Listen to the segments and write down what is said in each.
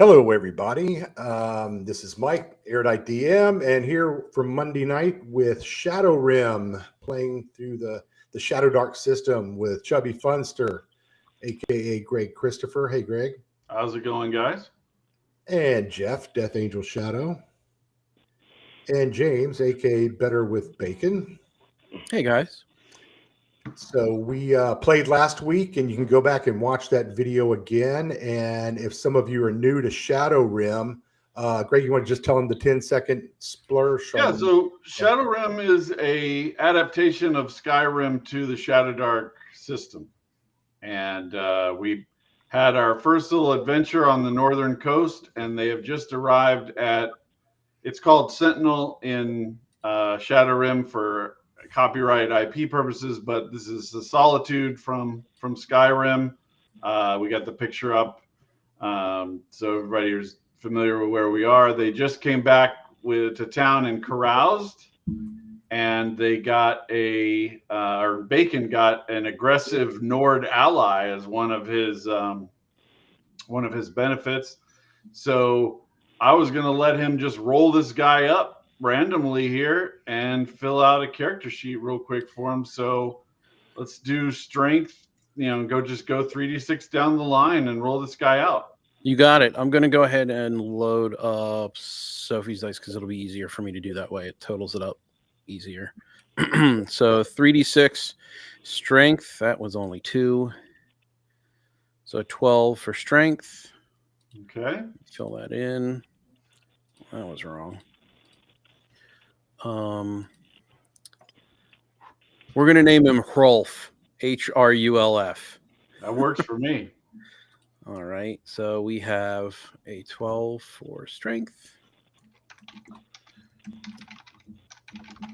Hello, everybody. This is Mike, Erudite DM, and here from Monday night with ShadowRim, playing through the Shadow Dark system with Chubby Funster, aka Greg Christopher. Hey, Greg. How's it going, guys? And Jeff, Death Angel Shadow. And James, aka Better with Bacon. Hey, guys. So we played last week, and you can go back and watch that video again. And if some of you are new to ShadowRim, Greg, you want to just tell them the 10-second splurge? Yeah, so ShadowRim is a adaptation of Skyrim to the Shadow Dark system. And we had our first little adventure on the northern coast, and they have just arrived at, it's called Sentinel in ShadowRim for copyright IP purposes, but this is the Solitude from Skyrim. We got the picture up, so everybody is familiar with where we are. They just came back to town and caroused, and they got or Bacon got an aggressive Nord ally as one of his benefits. So I was going to let him just roll this guy up randomly here and fill out a character sheet real quick for him. So let's do strength, go 3d6 down the line and roll this guy out. You got it. I'm going to go ahead and load up Sophie's dice because it'll be easier for me to do that way. It totals it up easier. So 3d6 strength, that was only 2. So 12 for strength. Okay. Fill that in. That was wrong. We're going to name him Hrulf, Hrulf. That works for me. All right. So we have a 12 for strength.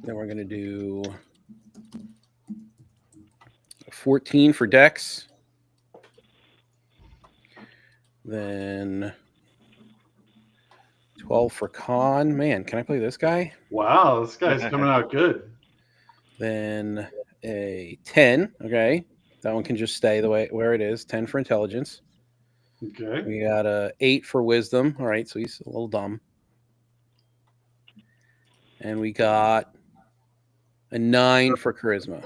Then we're going to do a 14 for dex. Then 12 for con. Man, can I play this guy? Wow, this guy's coming out good. Then a 10. Okay. That one can just stay the way where it is. 10 for intelligence. Okay. We got a 8 for wisdom. All right, so he's a little dumb. And we got a 9 for charisma.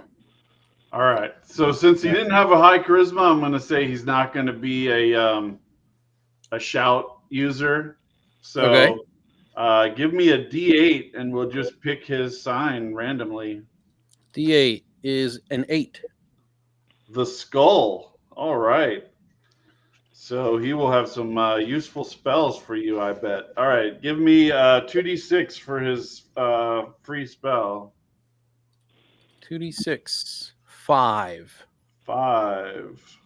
All right. So since he didn't have a high charisma, I'm going to say he's not going to be a shout user. So okay. Give me a D8 and we'll just pick his sign randomly. D8 is an 8. The skull. All right. So he will have some useful spells for you, I bet. All right. Give me 2d6 for his free spell. 2d6. 5. 5.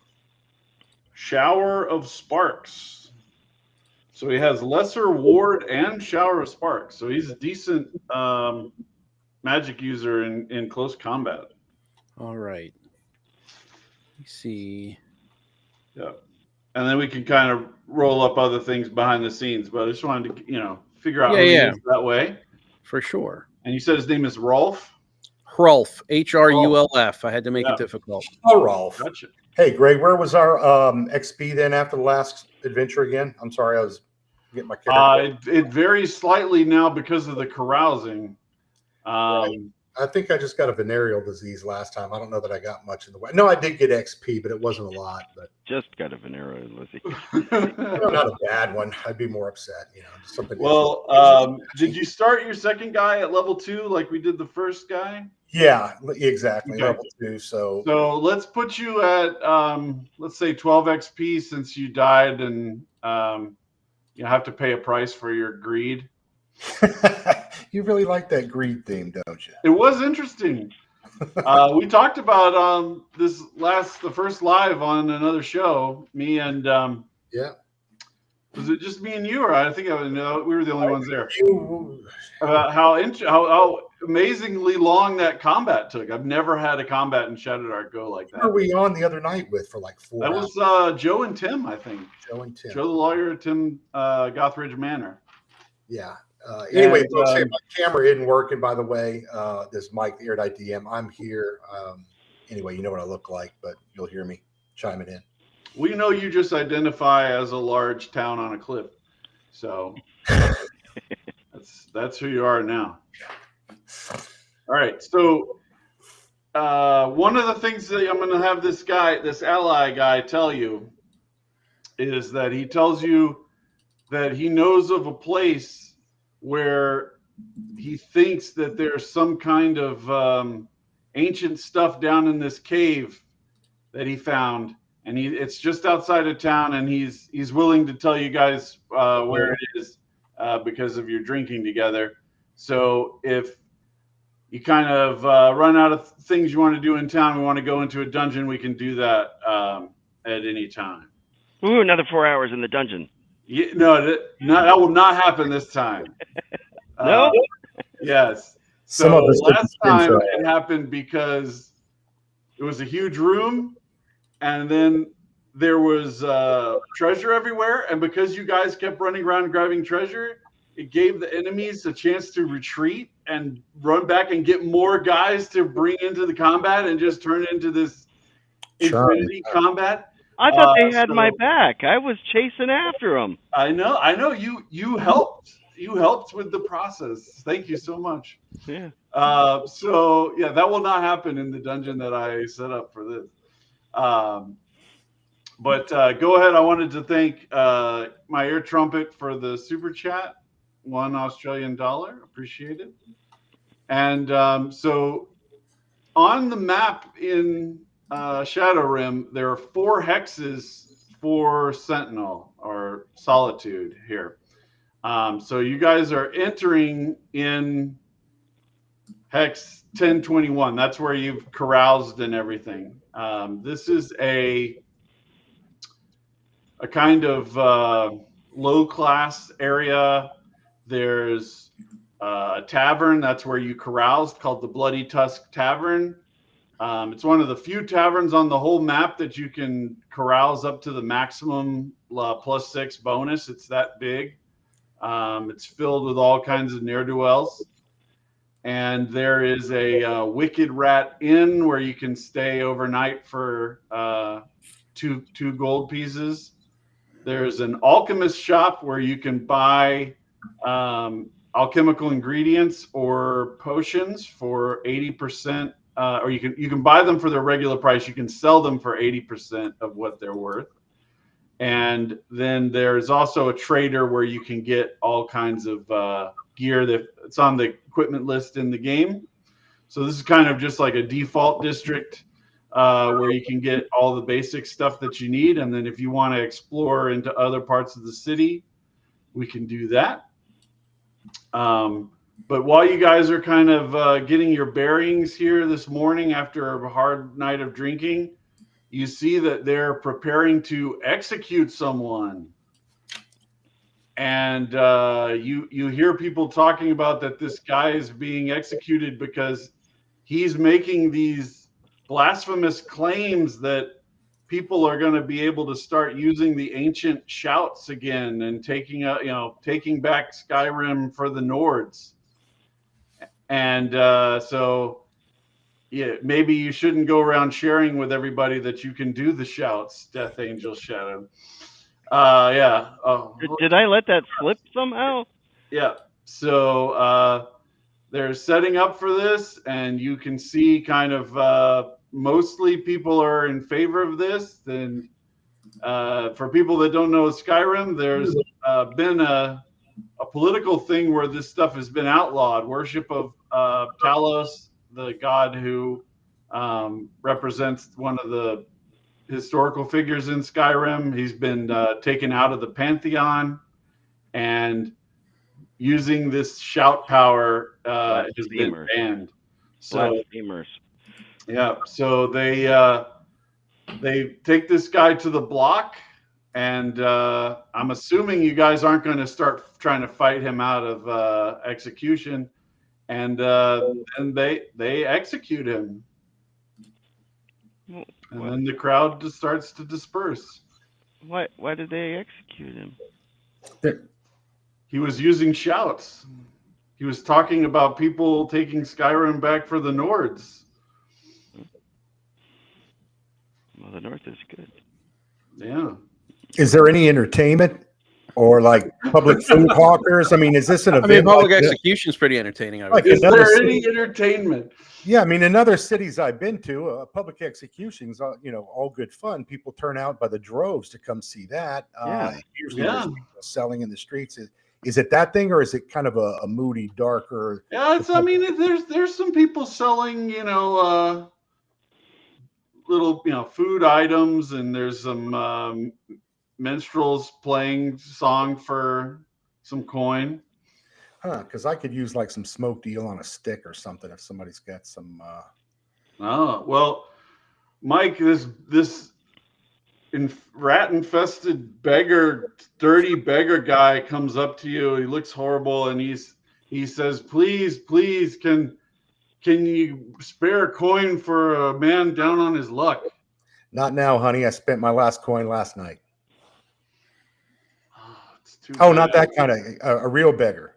Shower of Sparks. So he has Lesser Ward and Shower of Sparks. So he's a decent magic user in close combat. All right. Let me see. Yeah. And then we can kind of roll up other things behind the scenes. But I just wanted to, figure out who he is that way. For sure. And you said his name is Rolf? Hrulf. Hrulf. I had to make it difficult. Oh, Rolf. Gotcha. Hey, Greg, where was our XP then after the last adventure again? I'm sorry, I was getting my character. It varies slightly now because of the carousing. Right. I think I just got a venereal disease last time. I don't know that I got much in the way. No, I did get XP, but it wasn't a lot. But just got a venereal disease. Not a bad one. I'd be more upset. Something. Well, did you start your second guy at level 2 like we did the first guy? Yeah, exactly. Okay. Level 2. So let's put you at let's say 12 XP since you died, and you have to pay a price for your greed. You really like that greed theme, don't you? It was interesting. We talked about the first live on another show. Me and yeah. Was it just me and you, or I think we were the only ones there? About how amazingly long that combat took. I've never had a combat in Shadow Dark go like that. Who were we on the other night with for like 4 hours? That was Joe and Tim, I think. Joe and Tim. Joe the lawyer at Tim Gothridge Manor. Yeah. Anyway, folks, my camera isn't working, by the way. This is Mike, the Erudite DM. I'm here. Anyway, you know what I look like, but you'll hear me chiming in. We know you just identify as a large town on a cliff. So that's who you are now. All right. So one of the things that I'm going to have this ally guy tell you is that he tells you that he knows of a place where he thinks that there's some kind of ancient stuff down in this cave that he found, and it's just outside of town, and he's willing to tell you guys where it is because of your drinking together. So if you kind of run out of things you want to do in town, we want to go into a dungeon, we can do that at any time. Ooh, another 4 hours in the dungeon. Yeah, no, that will not happen this time. No? Yes. Some So of us last have been time trying. it happened because it was a huge room, and then there was treasure everywhere. And because you guys kept running around grabbing treasure, it gave the enemies a chance to retreat and run back and get more guys to bring into the combat and just turn it into this infinity combat. I thought they had my back. I was chasing after them. I know. You helped. You helped with the process. Thank you so much. Yeah. So yeah, that will not happen in the dungeon that I set up for this. But go ahead. I wanted to thank my ear trumpet for the super chat, $1 Australian. Appreciate it. And so on the map in ShadowRim, there are 4 hexes for Sentinel or Solitude here. So you guys are entering in hex 1021. That's where you've caroused and everything. This is a kind of low class area. There's a tavern. That's where you caroused, called the Bloody Tusk Tavern. It's one of the few taverns on the whole map that you can carouse up to the maximum +6 bonus. It's that big. It's filled with all kinds of ne'er-do-wells. And there is a Wicked Rat Inn where you can stay overnight for two gold pieces. There's an alchemist shop where you can buy alchemical ingredients or potions for 80%, or you can buy them for their regular price. You can sell them for 80% of what they're worth. And then there's also a trader where you can get all kinds of gear that's on the equipment list in the game. So this is kind of just like a default district where you can get all the basic stuff that you need. And then if you want to explore into other parts of the city, we can do that. But while you guys are kind of getting your bearings here this morning after a hard night of drinking, you see that they're preparing to execute someone. And you hear people talking about that this guy is being executed because he's making these blasphemous claims that people are going to be able to start using the ancient shouts again and taking back Skyrim for the Nords. And so yeah, maybe you shouldn't go around sharing with everybody that you can do the shouts, Death Angel Shadow. Yeah. Oh. Did I let that slip somehow? Yeah. So they're setting up for this, and you can see kind of mostly people are in favor of this. Then for people that don't know Skyrim, there's been a political thing where this stuff has been outlawed. Worship of Talos, the god who represents one of the historical figures in Skyrim. He's been taken out of the Pantheon, and using this shout power has been banned. So, blasphemers. Yeah, so they take this guy to the block, and I'm assuming you guys aren't going to start trying to fight him out of execution, and they execute him. And then the crowd just starts to disperse. Why did they execute him? He was using shouts. He was talking about people taking Skyrim back for the Nords. Well, the North is good. Yeah. Is there any entertainment? Or like public food hawkers. I mean, is this an event? I mean, public like execution is pretty entertaining. I would Like think. Is another there city- any entertainment? Yeah, I mean, in other cities I've been to, public executions, all good fun. People turn out by the droves to come see that. Yeah. Usually Yeah. there's people selling in the streets. Is it that thing, or is it kind of a moody, darker? Yeah, I mean, there's some people selling, little, food items, and there's some minstrels playing song for some coin. Because I could use like some smoked eel on a stick or something if somebody's got some. Oh, well, Mike, this rat infested beggar, dirty beggar guy comes up to you. He looks horrible, and he says, "Please, can you spare a coin for a man down on his luck?" Not now, honey. I spent my last coin last night. Oh, it's too Oh, not bad. that kind of a real beggar.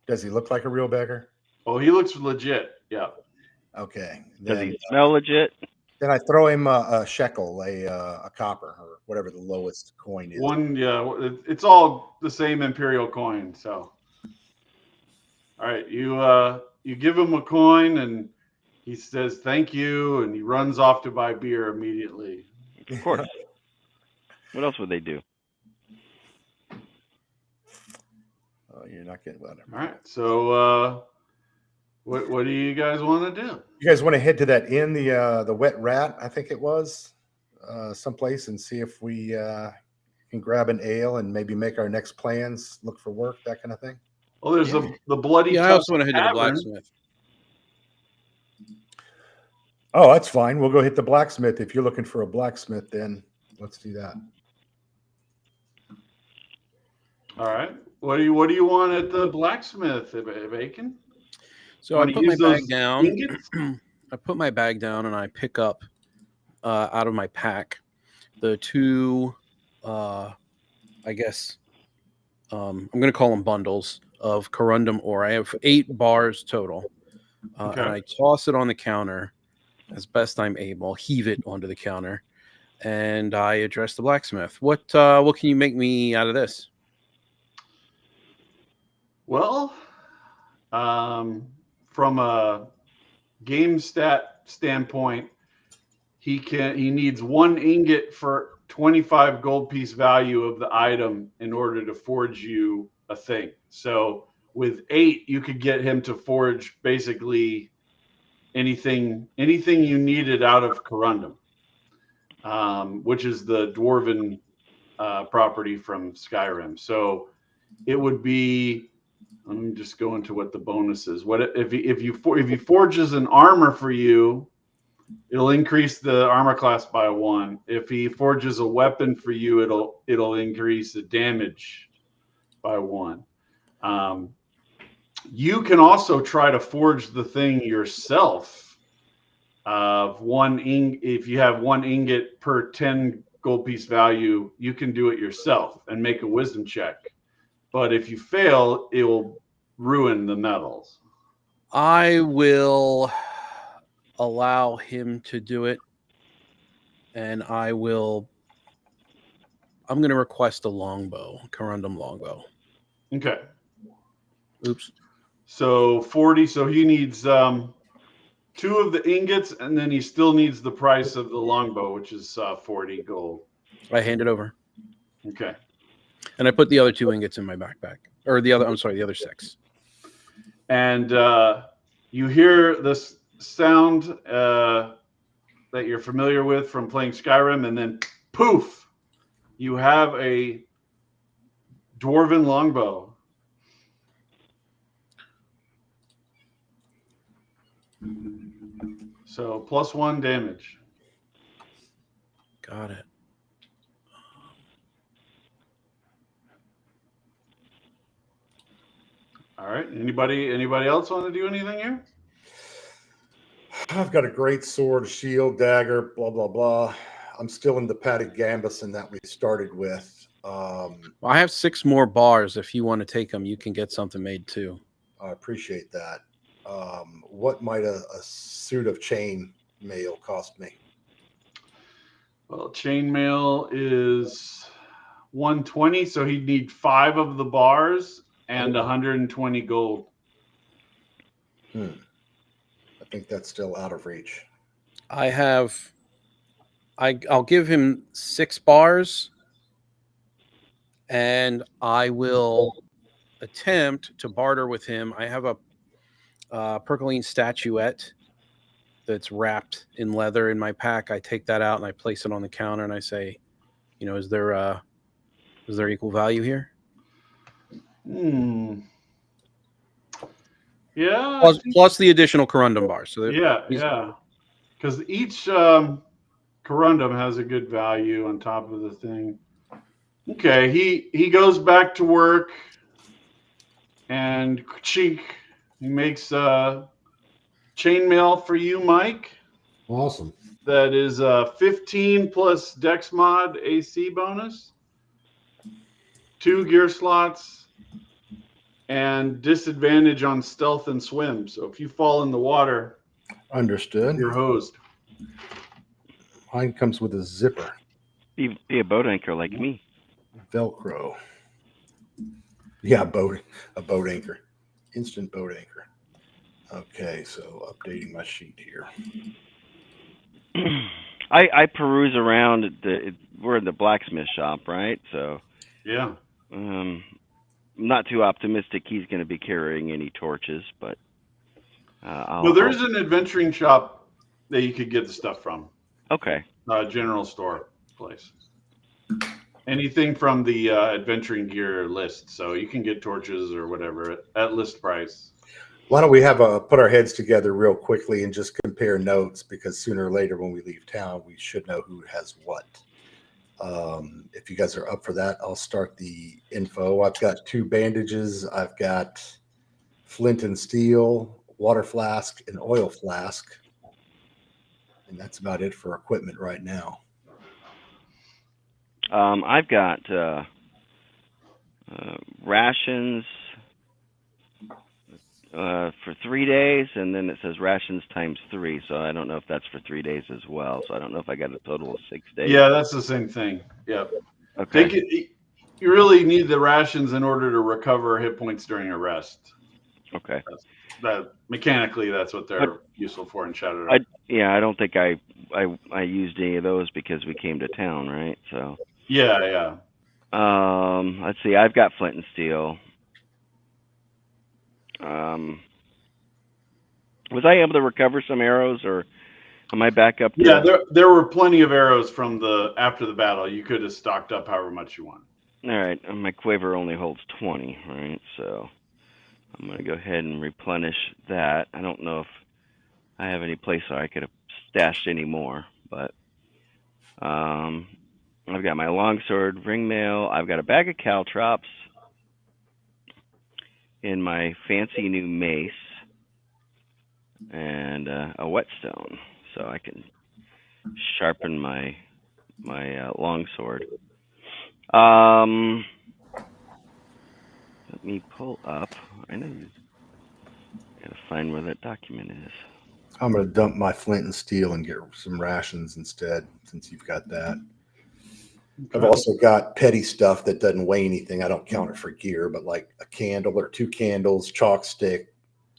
Does he look like a real beggar? Oh, he looks legit. Yeah. Okay. Does he smell legit? Then I throw him a shekel, a copper, or whatever the lowest coin is. It's all the same imperial coin. So, all right, you give him a coin, and he says thank you, and he runs off to buy beer immediately. Of course. What else would they do? Oh, you're not getting whatever. All right, so what do you guys want to do? You guys want to head to that inn, the Wet Rat, I think it was, someplace, and see if we can grab an ale and maybe make our next plans, look for work, that kind of thing. Well, there's the bloody. Yeah, I also want to head to the Tavern. blacksmith. Oh, that's fine. We'll go hit the blacksmith. If you're looking for a blacksmith, then let's do that. All right. What do you want at the blacksmith, Bacon? So I put my bag down. Ingots? I put my bag down and I pick up out of my pack the two, I guess, I'm going to call them bundles of corundum ore. I have 8 bars total, Okay. and I toss it on the counter as best I'm able, heave it onto the counter, and I address the blacksmith. What can you make me out of this? Well, from a game stat standpoint, he needs 1 ingot for 25 gold piece value of the item in order to forge you a thing. So with 8, you could get him to forge basically anything you needed out of corundum, which is the dwarven property from Skyrim. So it would be. Let me just go into what the bonus is. What if he forges an armor for you? It'll increase the armor class by 1. If he forges a weapon for you, it'll increase the damage by 1. You can also try to forge the thing yourself. If you have 1 ingot per 10 gold piece value, you can do it yourself and make a wisdom check. But if you fail, it will ruin the metals. I will allow him to do it, and I'm going to request a longbow, corundum longbow. Okay. Oops. So 40. So he needs 2 of the ingots, and then he still needs the price of the longbow, which is 40 gold. I hand it over, Okay. and I put the other 2 ingots in my backpack, or the other 6. And you hear this sound that you're familiar with from playing Skyrim, and then poof, you have a dwarven longbow. So +1 damage. Got it. All right. Anybody else want to do anything here? I've got a great sword, shield, dagger, blah, blah, blah. I'm still in the padded gambeson that we started with. Well, I have 6 more bars. If you want to take them, you can get something made too. I appreciate that. What might a suit of chain mail cost me? Well, chainmail is 120, so he'd need 5 of the bars and 120 gold. I think that's still out of reach. I'll give him 6 bars, and I will attempt to barter with him. I have a Percoline statuette that's wrapped in leather in my pack. I take that out and I place it on the counter and I say, is there equal value here? Yeah. Plus the additional corundum bars. So yeah. Because each corundum has a good value on top of the thing. Okay, he goes back to work, and he makes chainmail for you, Mike. Awesome. That is 15 plus Dex Mod AC bonus, 2 gear slots, and disadvantage on stealth and swim. So if you fall in the water, Understood. you're hosed. Mine comes with a zipper. Be a boat anchor like me. Velcro. Yeah, a boat anchor. Instant boat anchor. Okay, so updating my sheet here. I peruse around. We're in the blacksmith shop, right? So Yeah. I'm not too optimistic he's going to be carrying any torches, but Well, there's an adventuring shop that you could get the stuff from. Okay. General store place. Anything from the adventuring gear list, so you can get torches or whatever at list price. Why don't we put our heads together real quickly and just compare notes, because sooner or later when we leave town, we should know who has what. If you guys are up for that, I'll start the info. I've got 2 bandages. I've got flint and steel, water flask, and oil flask. And that's about it for equipment right now. I've got rations for 3 days, and then it says rations times 3. So I don't know if that's for 3 days as well. So I don't know if I got a total of 6 days. Yeah, that's the same thing. Yep. Okay. You really need the rations in order to recover hit points during a rest. Okay. That mechanically, that's what they're useful for in Shadowrun. I don't think I used any of those because we came to town, right? So. Yeah. Let's see. I've got flint and steel. Was I able to recover some arrows, or am I back up? Yeah, there were plenty of arrows from after the battle. You could have stocked up however much you want. All right. My quiver only holds 20, right? So I'm going to go ahead and replenish that. I don't know if I have any place where I could have stashed any more, but I've got my longsword, ring mail. I've got a bag of caltrops in my fancy new mace, and a whetstone, so I can sharpen my longsword. Let me pull up. I know you gotta find where that document is. I'm going to dump my flint and steel and get some rations instead, since you've got that. Okay. I've also got petty stuff that doesn't weigh anything. I don't count it for gear, but like a candle or 2 candles, chalk stick,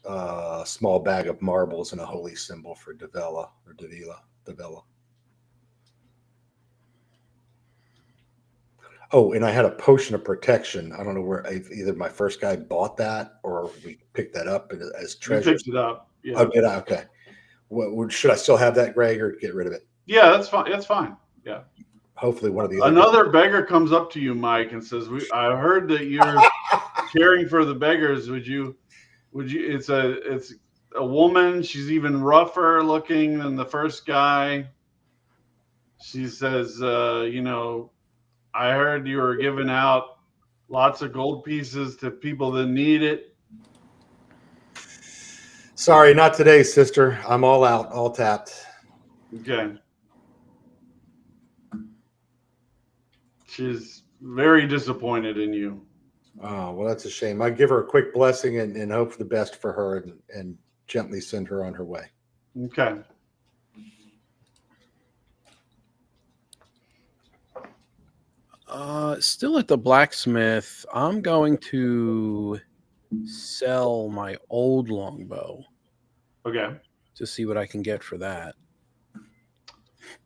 a small bag of marbles, and a holy symbol for Davila. Oh, and I had a potion of protection. I don't know where either my first guy bought that or we picked that up as treasure. You picked it up. Yeah. Oh, did I? Okay. Should I still have that, Greg, or get rid of it? Yeah, that's fine. That's fine. Yeah. Hopefully one of the other beggar comes up to you, Mike, and says, I heard that you're caring for the beggars. Would you it's a woman. She's even rougher looking than the first guy. She says, I heard you were giving out lots of gold pieces to people that need it. Sorry, not today, sister. I'm all out, all tapped. Okay. She's very disappointed in you. Oh, well, that's a shame. I give her a quick blessing and hope for the best for her and gently send her on her way. Okay. Still at the blacksmith. I'm going to sell my old longbow Okay. to see what I can get for that.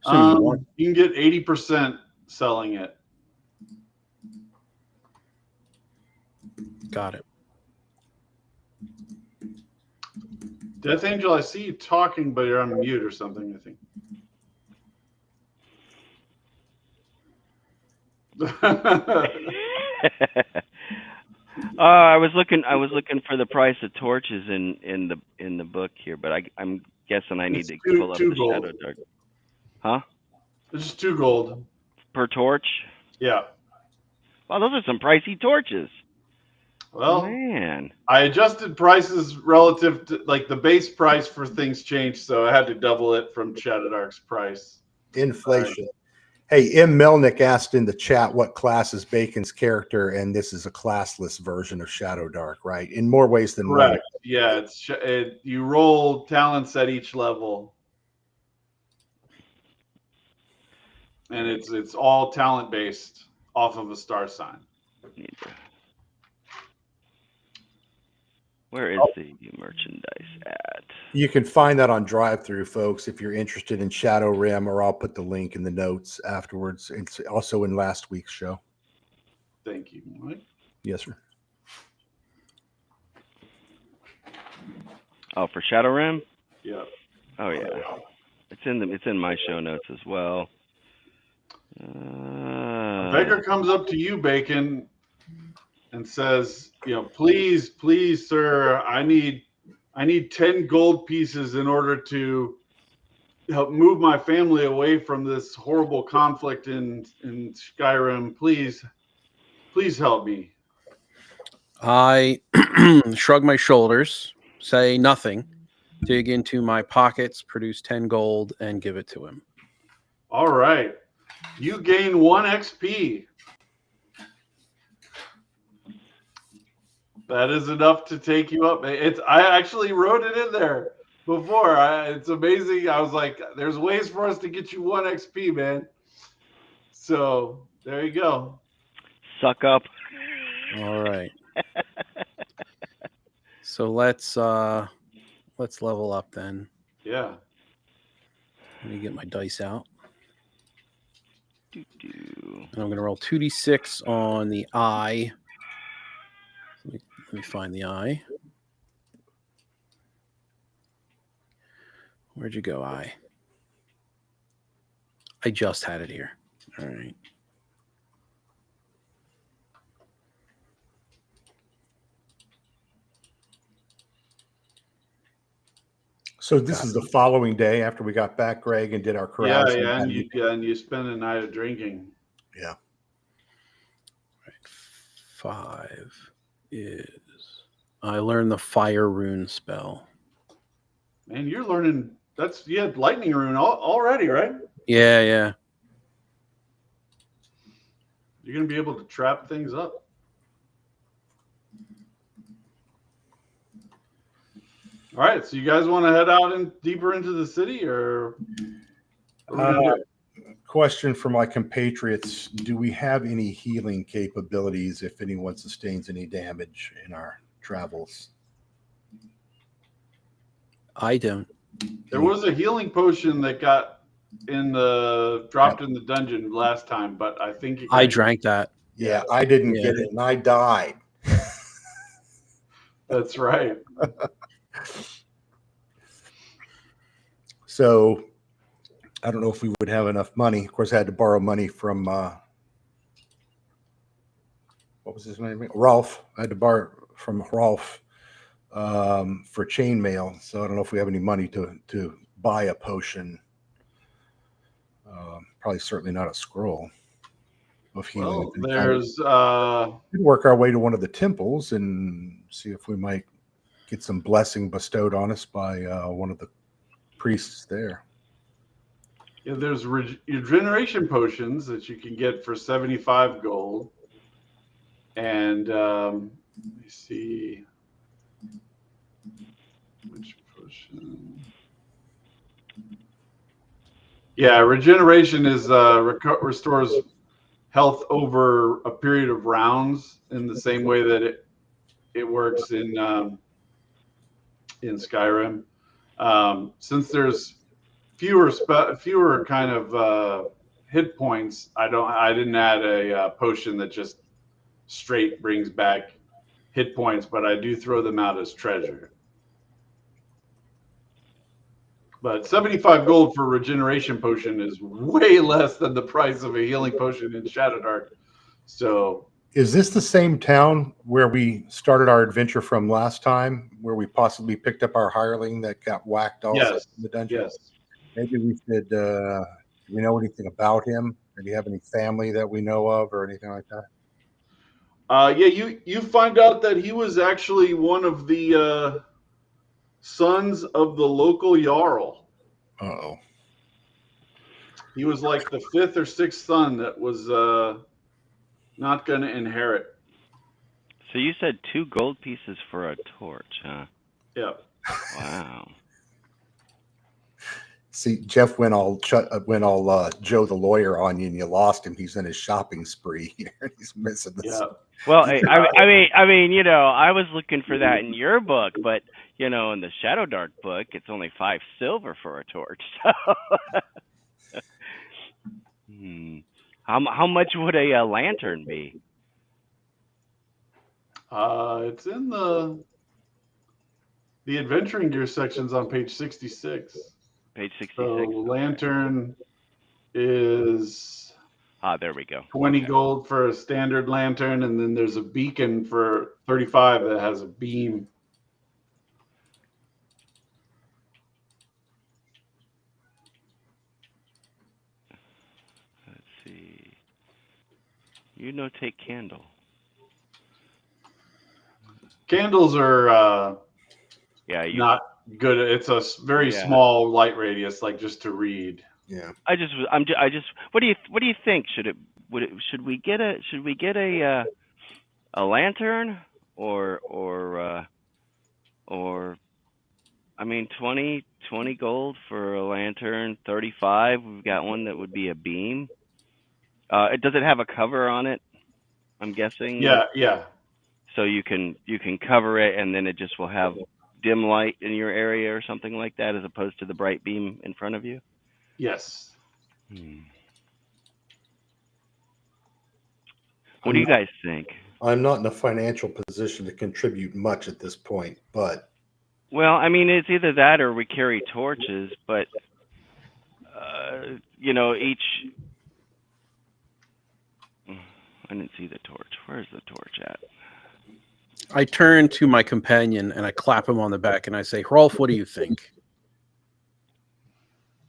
Assuming you want. You can get 80% selling it. Got it. Death Angel, I see you talking, but you're on mute or something, I think. I was looking for the price of torches in the book here, but I'm guessing I need to pull up the gold. Shadow Dark. Huh? It's just 2 gold. Per torch? Yeah. Wow, those are some pricey torches. Well, man, I adjusted prices relative to, like, the base price for things changed, so I had to double it from Shadow Dark's price. Inflation. Hey, M. Melnick asked in the chat what class is Bacon's character, and this is a classless version of Shadow Dark, right? In more ways than one. Correct. Yeah, you roll talents at each level, and it's all talent based off of a star sign. Where is the merchandise at? You can find that on drive-through, folks, if you're interested in ShadowRim, or I'll put the link in the notes afterwards. It's also in last week's show. Thank you, Mike. Yes, sir. Oh, for ShadowRim? Yeah. Oh yeah, it's in my show notes as well. A beggar comes up to you, Bacon, and says, please, sir, I need 10 gold pieces in order to help move my family away from this horrible conflict in Skyrim. Please help me. I shrug my shoulders, say nothing, dig into my pockets, produce 10 gold, and give it to him. All right. You gain 1 XP. That is enough to take you up. I actually wrote it in there before. It's amazing. I was like, there's ways for us to get you 1 XP, man. So there you go. Suck up. All right. So let's level up then. Yeah. Let me get my dice out. And I'm going to roll 2d6 on the eye. Let me find the eye. Where'd you go, eye? I just had it here. All right. So this is the following day after we got back, Greg, and did our carousing. Yeah, and you spend a night of drinking. Yeah. Right. 5 is I learned the fire rune spell. Man, you're learning. You had lightning rune already, right? Yeah. You're gonna be able to trap things up. All right, so you guys want to head out deeper into the city, or question for my compatriots: do we have any healing capabilities if anyone sustains any damage in our travels? I don't. There was a healing potion that got dropped in the dungeon last time, but I think I drank that. Yeah, I didn't get it, and I died. That's right. So I don't know if we would have enough money. Of course, I had to borrow money from what was his name? Rolf. I had to borrow from Rolf for chainmail. So I don't know if we have any money to buy a potion. Probably certainly not a scroll of healing. Well, there's we'd work our way to one of the temples and see if we might get some blessing bestowed on us by one of the priests there. Yeah, there's regeneration potions that you can get for 75 gold. And let me see which potion. Yeah, regeneration is restores health over a period of rounds in the same way that it works in Skyrim. Since there's fewer kind of hit points, I didn't add a potion that just straight brings back hit points, but I do throw them out as treasure. But 75 gold for regeneration potion is way less than the price of a healing potion in Shadowdark. So Is this the same town where we started our adventure from last time, where we possibly picked up our hireling that got whacked also yes, in the dungeon? yes. Maybe we should, do we know anything about him? Do you have any family that we know of or anything like that? Yeah, you find out that he was actually one of the sons of the local Jarl. Uh-oh. He was like the fifth or sixth son that was not going to inherit. So you said 2 gold pieces for a torch, huh? Yeah. Wow. See, Jeff went all Joe the lawyer on you, and you lost him. He's in his shopping spree here. He's missing this. Yeah. Well, I mean, you know, I was looking for that in your book, but you know, in the Shadowdark book, it's only 5 silver for a torch. So, how much would a lantern be? It's in the adventuring gear sections on page 66. Page 66. So lantern is There we go. 20 Okay. gold for a standard lantern, and then there's a beacon for 35 that has a beam. Let's see. You notate candle. Candles are Yeah, you. not good. It's a very small light radius, like just to read. Yeah. I just. What do you think? Should we get a lantern or I mean 20 gold for a lantern, 35. We've got one that would be a beam. Does it have a cover on it? I'm guessing. Yeah. So you can cover it, and then it just will have dim light in your area or something like that, as opposed to the bright beam in front of you. Yes. What do you guys think? I'm not in a financial position to contribute much at this point, but Well, I mean, it's either that or we carry torches, but you know, each. I didn't see the torch. Where's the torch at? I turn to my companion and I clap him on the back and I say, Rolf, what do you think?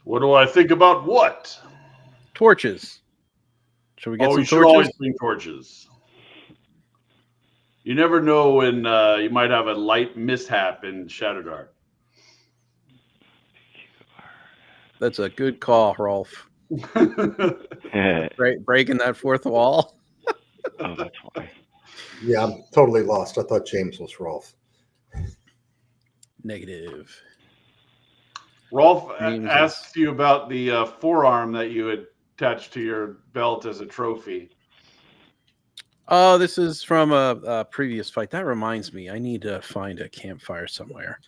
What do I think about what? Torches. Should we get some you should torches? always bring torches. You never know when you might have a light mishap in Shadowdark. That's a good call, Rolf. Breaking that fourth wall. Oh, that's why. yeah, I'm totally lost. I thought James was Rolf. Negative. Rolf James asked you about the forearm that you had attached to your belt as a trophy. Oh, this is from a previous fight. That reminds me, I need to find a campfire somewhere.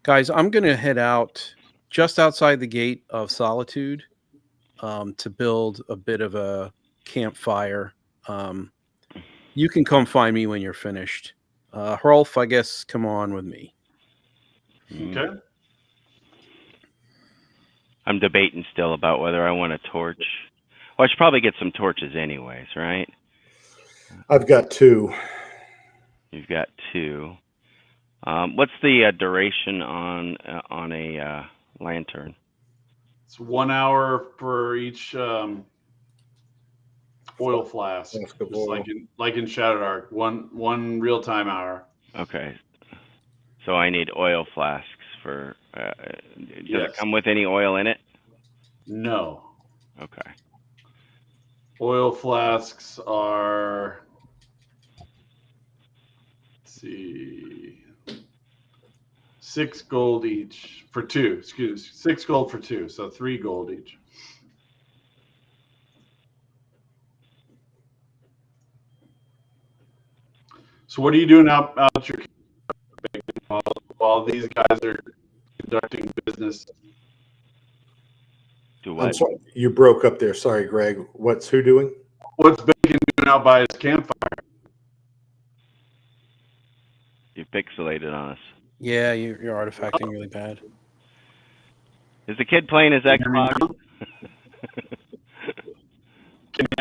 Guys, I'm going to head out just outside the Gate of Solitude to build a bit of a campfire. You can come find me when you're finished. Rolf, I guess, come on with me. Okay. I'm debating still about whether I want a torch. Well, I should probably get some torches anyways, right? I've got 2. You've got 2. What's the duration on a lantern? It's 1 hour for each oil flask, just like in Shadowdark. One real time hour. Okay. So I need oil flasks for. Does Yes. it come with any oil in it? No. Okay. Oil flasks are. Let's see. 6 gold each for 2. 6 gold for 2, so 3 gold each. So what are you doing out your while these guys are conducting business? Do I'm what? sorry, you broke up there. Sorry, Greg. What's who doing? What's Bacon doing out by his campfire? You pixelated on us. Yeah, you're artifacting really bad. Is the kid playing his Can you hear me Xbox?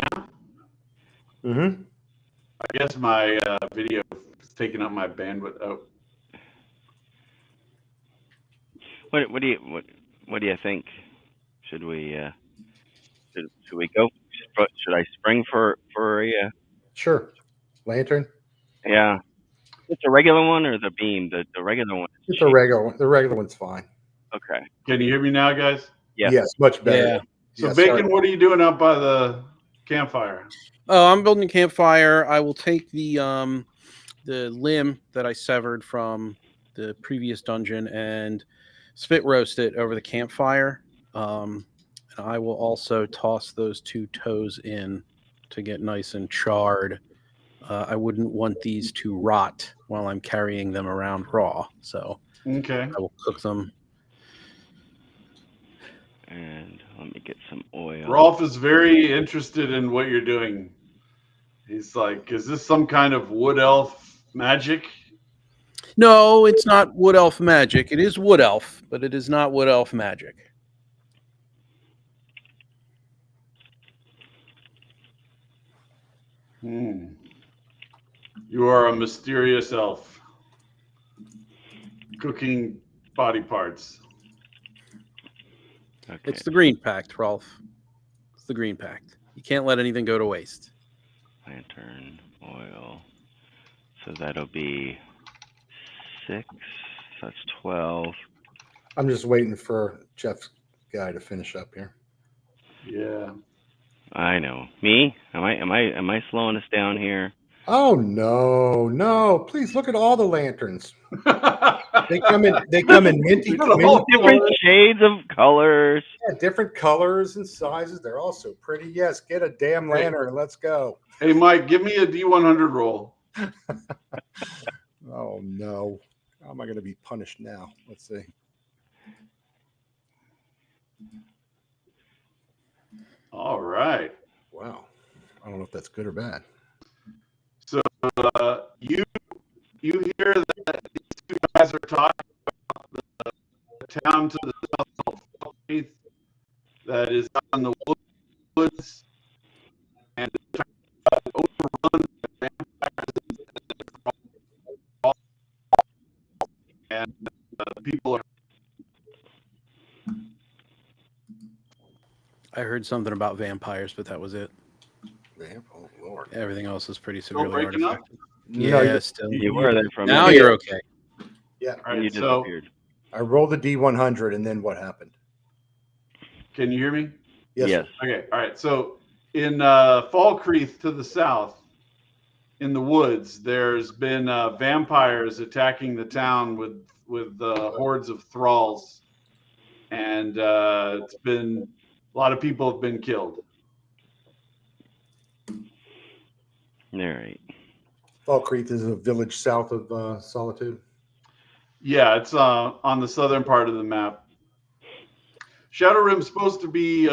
now? Mm-hmm. I guess my video is taking up my bandwidth. Oh, What do you think? Should we should we go? Should I spring for a Sure. Lantern. yeah? It's a regular one or the beam? The regular one is It's a cheap. regular one. The regular one's fine. Okay. can you hear me now, guys? Yeah. Yes, much better. Yeah. So Yeah, Bacon, sorry. what are you doing out by the campfire? Oh, I'm building a campfire. I will take the limb that I severed from the previous dungeon and spit roast it over the campfire. And I will also toss those 2 toes in to get nice and charred. I wouldn't want these to rot while I'm carrying them around raw, so Okay. I will cook them. And let me get some oil. Rolf is very interested in what you're doing. He's like, is this some kind of wood elf magic? No, it's not wood elf magic. It is wood elf, but it is not wood elf magic. Hmm. You are a mysterious elf. Cooking body parts. Okay. It's the Green Pact, Rolf. It's the Green Pact. You can't let anything go to waste. Lantern, oil. So that'll be 6. That's 12. I'm just waiting for Jeff's guy to finish up here. Yeah. I know. Me? Am I slowing us down here? Oh no! Please look at all the lanterns. They come in minty, You got a whole Different colors. shades of colors. Yeah, different colors and sizes. They're all so pretty. Yes, get a damn lantern and let's go. Hey, Mike, give me a D100 roll. Oh no! How am I going to be punished now? Let's see. All right. Wow, I don't know if that's good or bad. So you hear that these 2 guys are talking about the town to the south that is out in the woods and overrun by vampires and people are. I heard something about vampires, but that was it. Oh Lord! Everything else is pretty Still severely breaking up? artifacted. No, Yeah, still. You were there for a Now minute. you're okay. Yeah, All And you right, so disappeared. I rolled the D100, and then what happened? can you hear me? Yes. Okay, all right. So in Fall Creek to the south, in the woods, there's been vampires attacking the town with hordes of thralls, and it's been a lot of people have been killed. All right. Fall Creek is a village south of Solitude. Yeah, it's on the southern part of the map. ShadowRim's supposed to be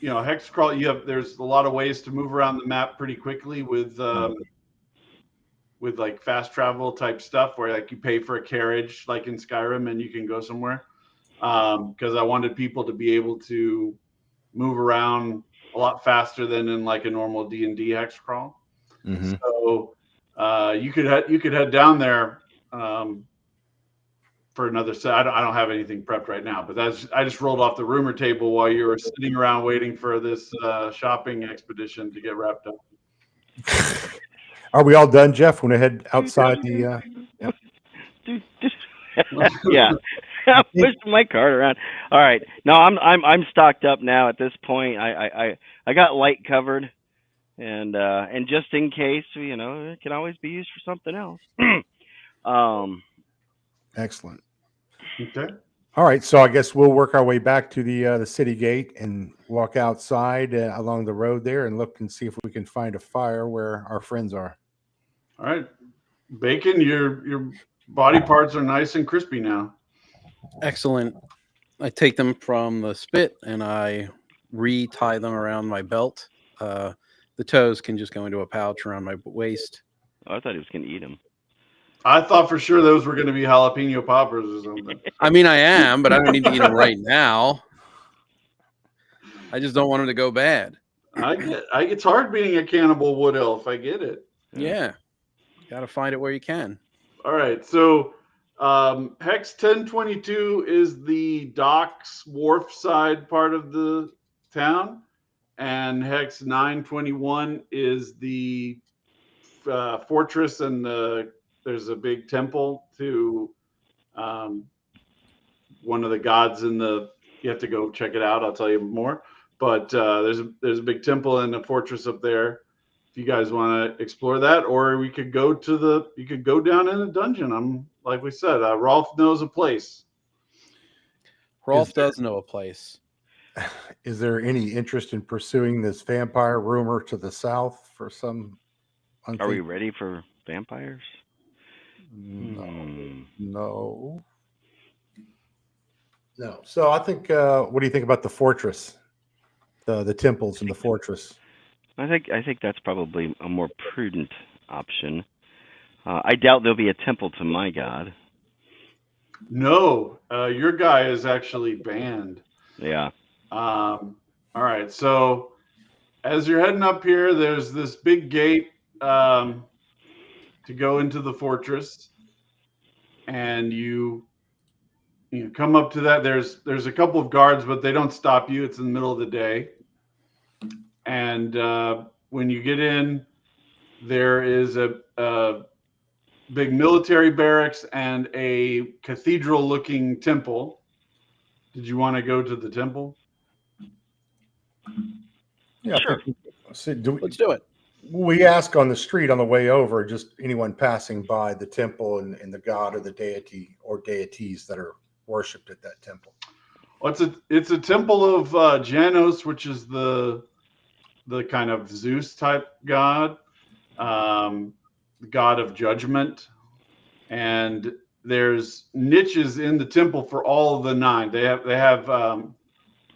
hex crawl. There's a lot of ways to move around the map pretty quickly with like fast travel type stuff where like you pay for a carriage like in Skyrim and you can go somewhere. Because I wanted people to be able to move around a lot faster than in like a normal D&D hex crawl. Mm-hmm. So you could head down there for another set. I don't have anything prepped right now, but I just rolled off the rumor table while you were sitting around waiting for this shopping expedition to get wrapped up. Are we all done, Jeff? Want to head outside the? Yeah. I'm pushing my cart around. All right. No, I'm stocked up now at this point. I got light covered, and just in case, it can always be used for something else. Excellent. Okay. All right, so I guess we'll work our way back to the city gate and walk outside along the road there and look and see if we can find a fire where our friends are. All right. Bacon, your body parts are nice and crispy now. Excellent. I take them from the spit and I re-tie them around my belt. The toes can just go into a pouch around my waist. Oh, I thought he was going to eat them. I thought for sure those were going to be jalapeno poppers or something. I mean, I am, but I don't need to eat them right now. I just don't want them to go bad. It's hard being a cannibal wood elf. I get it. Yeah. Got to find it where you can. All right. So Hex 1022 is the docks wharf side part of the town. And Hex 921 is the fortress, and there's a big temple to one of the gods in the. You have to go check it out. I'll tell you more. But there's a big temple and a fortress up there. If you guys want to explore that, or we could go to you could go down in a dungeon. Like we said, Rolf knows a place. Rolf does know a place. Is there any interest in pursuing this vampire rumor to the south for some? Are we ready for vampires? No. So I think. What do you think about the fortress, the temples and the fortress? I think that's probably a more prudent option. I doubt there'll be a temple to my god. No, your guy is actually banned. Yeah. All right. So as you're heading up here, there's this big gate to go into the fortress, and you come up to that. There's a couple of guards, but they don't stop you. It's in the middle of the day, and when you get in, there is a big military barracks and a cathedral-looking temple. Did you want to go to the temple? Yeah, Sure. Let's do it. We ask on the street on the way over, just anyone passing by the temple and the god or the deity or deities that are worshipped at that temple. Well, it's a temple of Janus, which is the kind of Zeus type god, the god of judgment, and there's niches in the temple for all of the nine. They have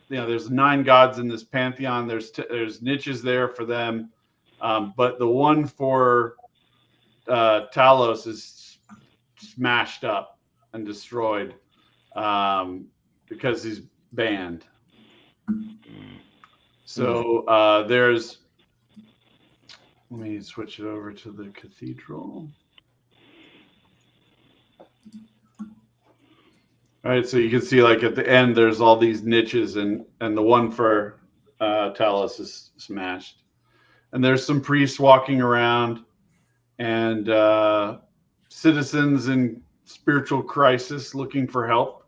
there's 9 gods in this pantheon. There's niches there for them, but the one for Talos is smashed up and destroyed because he's banned. So there's. Let me switch it over to the cathedral. All right, so you can see like at the end, there's all these niches, and the one for Talos is smashed. And there's some priests walking around, and citizens in spiritual crisis looking for help.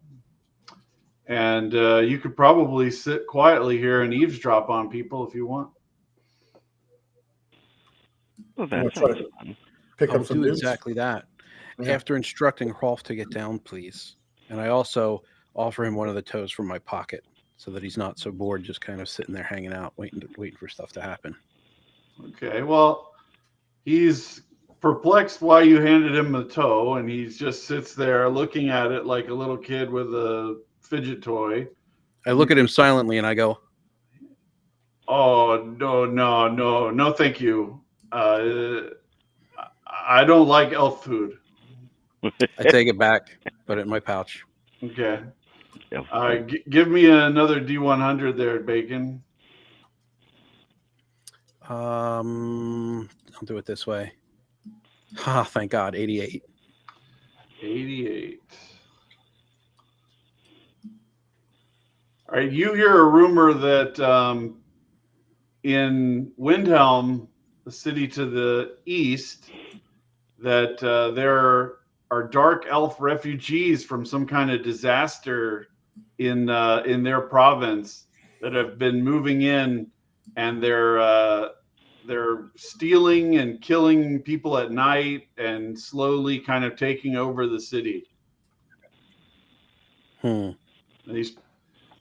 And you could probably sit quietly here and eavesdrop on people if you want. Well, that try sounds to fun. Pick I'll up some do news. exactly that. Yeah. After instructing Rolf to get down, please. And I also offer him one of the toes from my pocket so that he's not so bored just kind of sitting there hanging out, waiting for stuff to happen. Okay, well, he's perplexed why you handed him the toe, and he just sits there looking at it like a little kid with a fidget toy. I look at him silently and I go, Oh, no, thank you. I don't like elf food. I take it back, put it in my pouch. Okay. Yeah. Give me another D100 there, Bacon. I'll do it this way. Thank God, 88. 88. All right, you hear a rumor that in Windhelm, the city to the east, that there are dark elf refugees from some kind of disaster in their province that have been moving in, and they're stealing and killing people at night and slowly kind of taking over the city.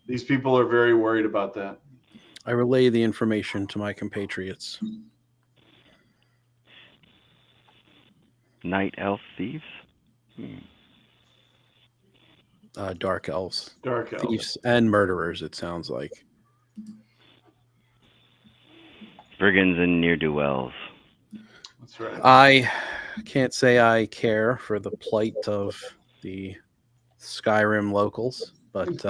These people are very worried about that. I relay the information to my compatriots. Night elf thieves. Dark elves, Dark elves. thieves, and murderers. It sounds like. Brigands and ne'er-do-wells. That's right. I can't say I care for the plight of the Skyrim locals, but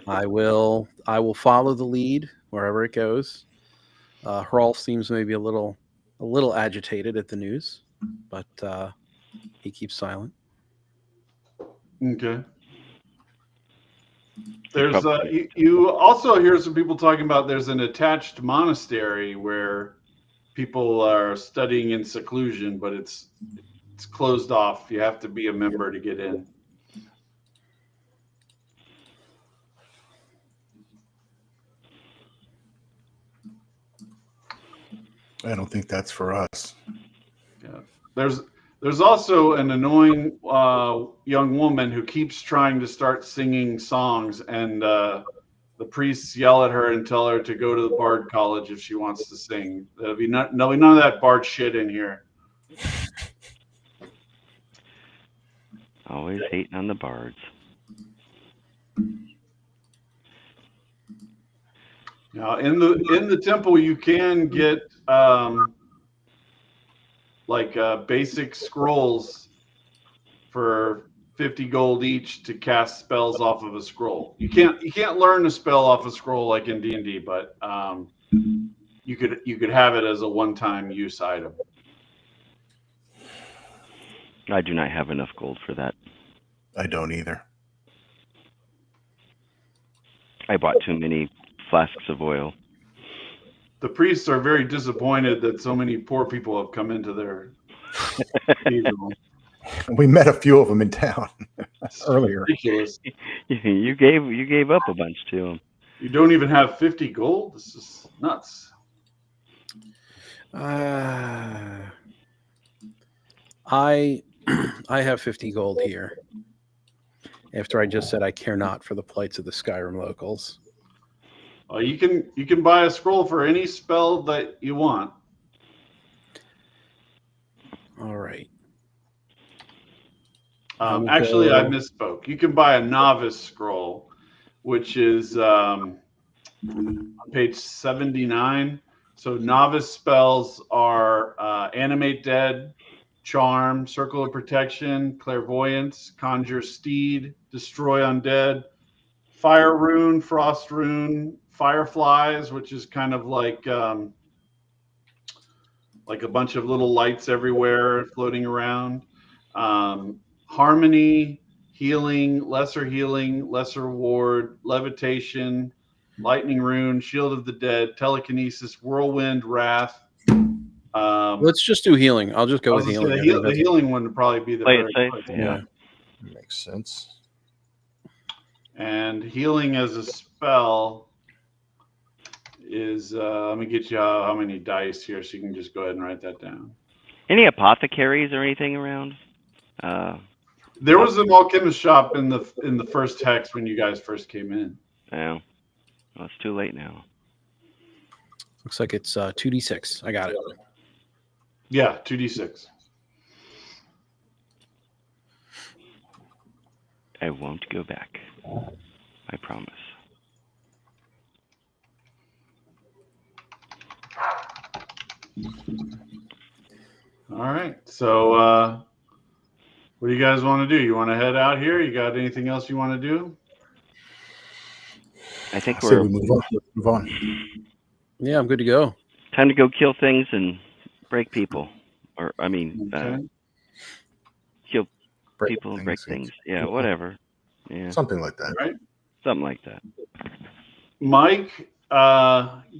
I will follow the lead wherever it goes. Hrolf seems maybe a little agitated at the news, but he keeps silent. Okay. There's you also hear some people talking about there's an attached monastery where people are studying in seclusion, but it's closed off. You have to be a member to get in. I don't think that's for us. Yeah. There's also an annoying young woman who keeps trying to start singing songs, and the priests yell at her and tell her to go to the Bard College if she wants to sing. There'll be none of that Bard shit in here. Always hating on the bards. Now in the temple you can get basic scrolls for 50 gold each to cast spells off of a scroll. You can't learn a spell off a scroll like in D&D, but you could have it as a one-time use item. I do not have enough gold for that. I don't either. I bought too many flasks of oil. The priests are very disappointed that so many poor people have come into their cathedral. We met a few of them in town earlier. Ridiculous. You gave up a bunch to them. You don't even have 50 gold? This is nuts. I have 50 gold here. After I just said I care not for the plights of the Skyrim locals. You can buy a scroll for any spell that you want. All right. Actually, I misspoke. You can buy a novice scroll, which is on page 79. So novice spells are Animate Dead, Charm, Circle of Protection, Clairvoyance, Conjure Steed, Destroy Undead, Fire Rune, Frost Rune, Fireflies, which is kind of like a bunch of little lights everywhere floating around. Harmony, Healing, Lesser Ward, Levitation, Lightning Rune, Shield of the Dead, Telekinesis, Whirlwind, Wrath. Let's just do healing. I'll just go with healing. The healing one would probably be the Play it better safe. choice. Yeah. Makes sense. And healing as a spell is let me get you how many dice here so you can just go ahead and write that down. Any apothecaries or anything around? There was an alchemist shop in the first hex when you guys first came in. No. Well, it's too late now. Looks like it's 2d6. I got it. Yeah, 2d6. I won't go back. I promise. All right. So what do you guys want to do? You want to head out here? You got anything else you want to do? I think I say we're we move on. Yeah, I'm good to go. time to go kill things and break people. Or, I mean, Okay. kill people and break things. Yeah, whatever. Yeah, Something like that. All right. something like that. Mike,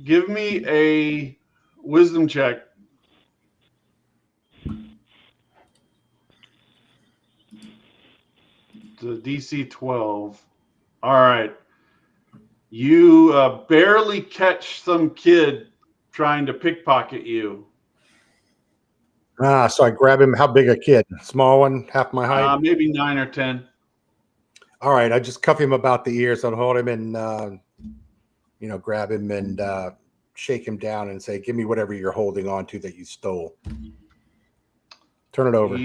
give me a wisdom check. The DC 12. All right. You barely catch some kid trying to pickpocket you. So I grab him. How big a kid? Small one, half my height. Maybe 9 or 10. All right. I just cuff him about the ears. I'll hold him and, grab him and shake him down and say, give me whatever you're holding on to that you stole. Turn it over.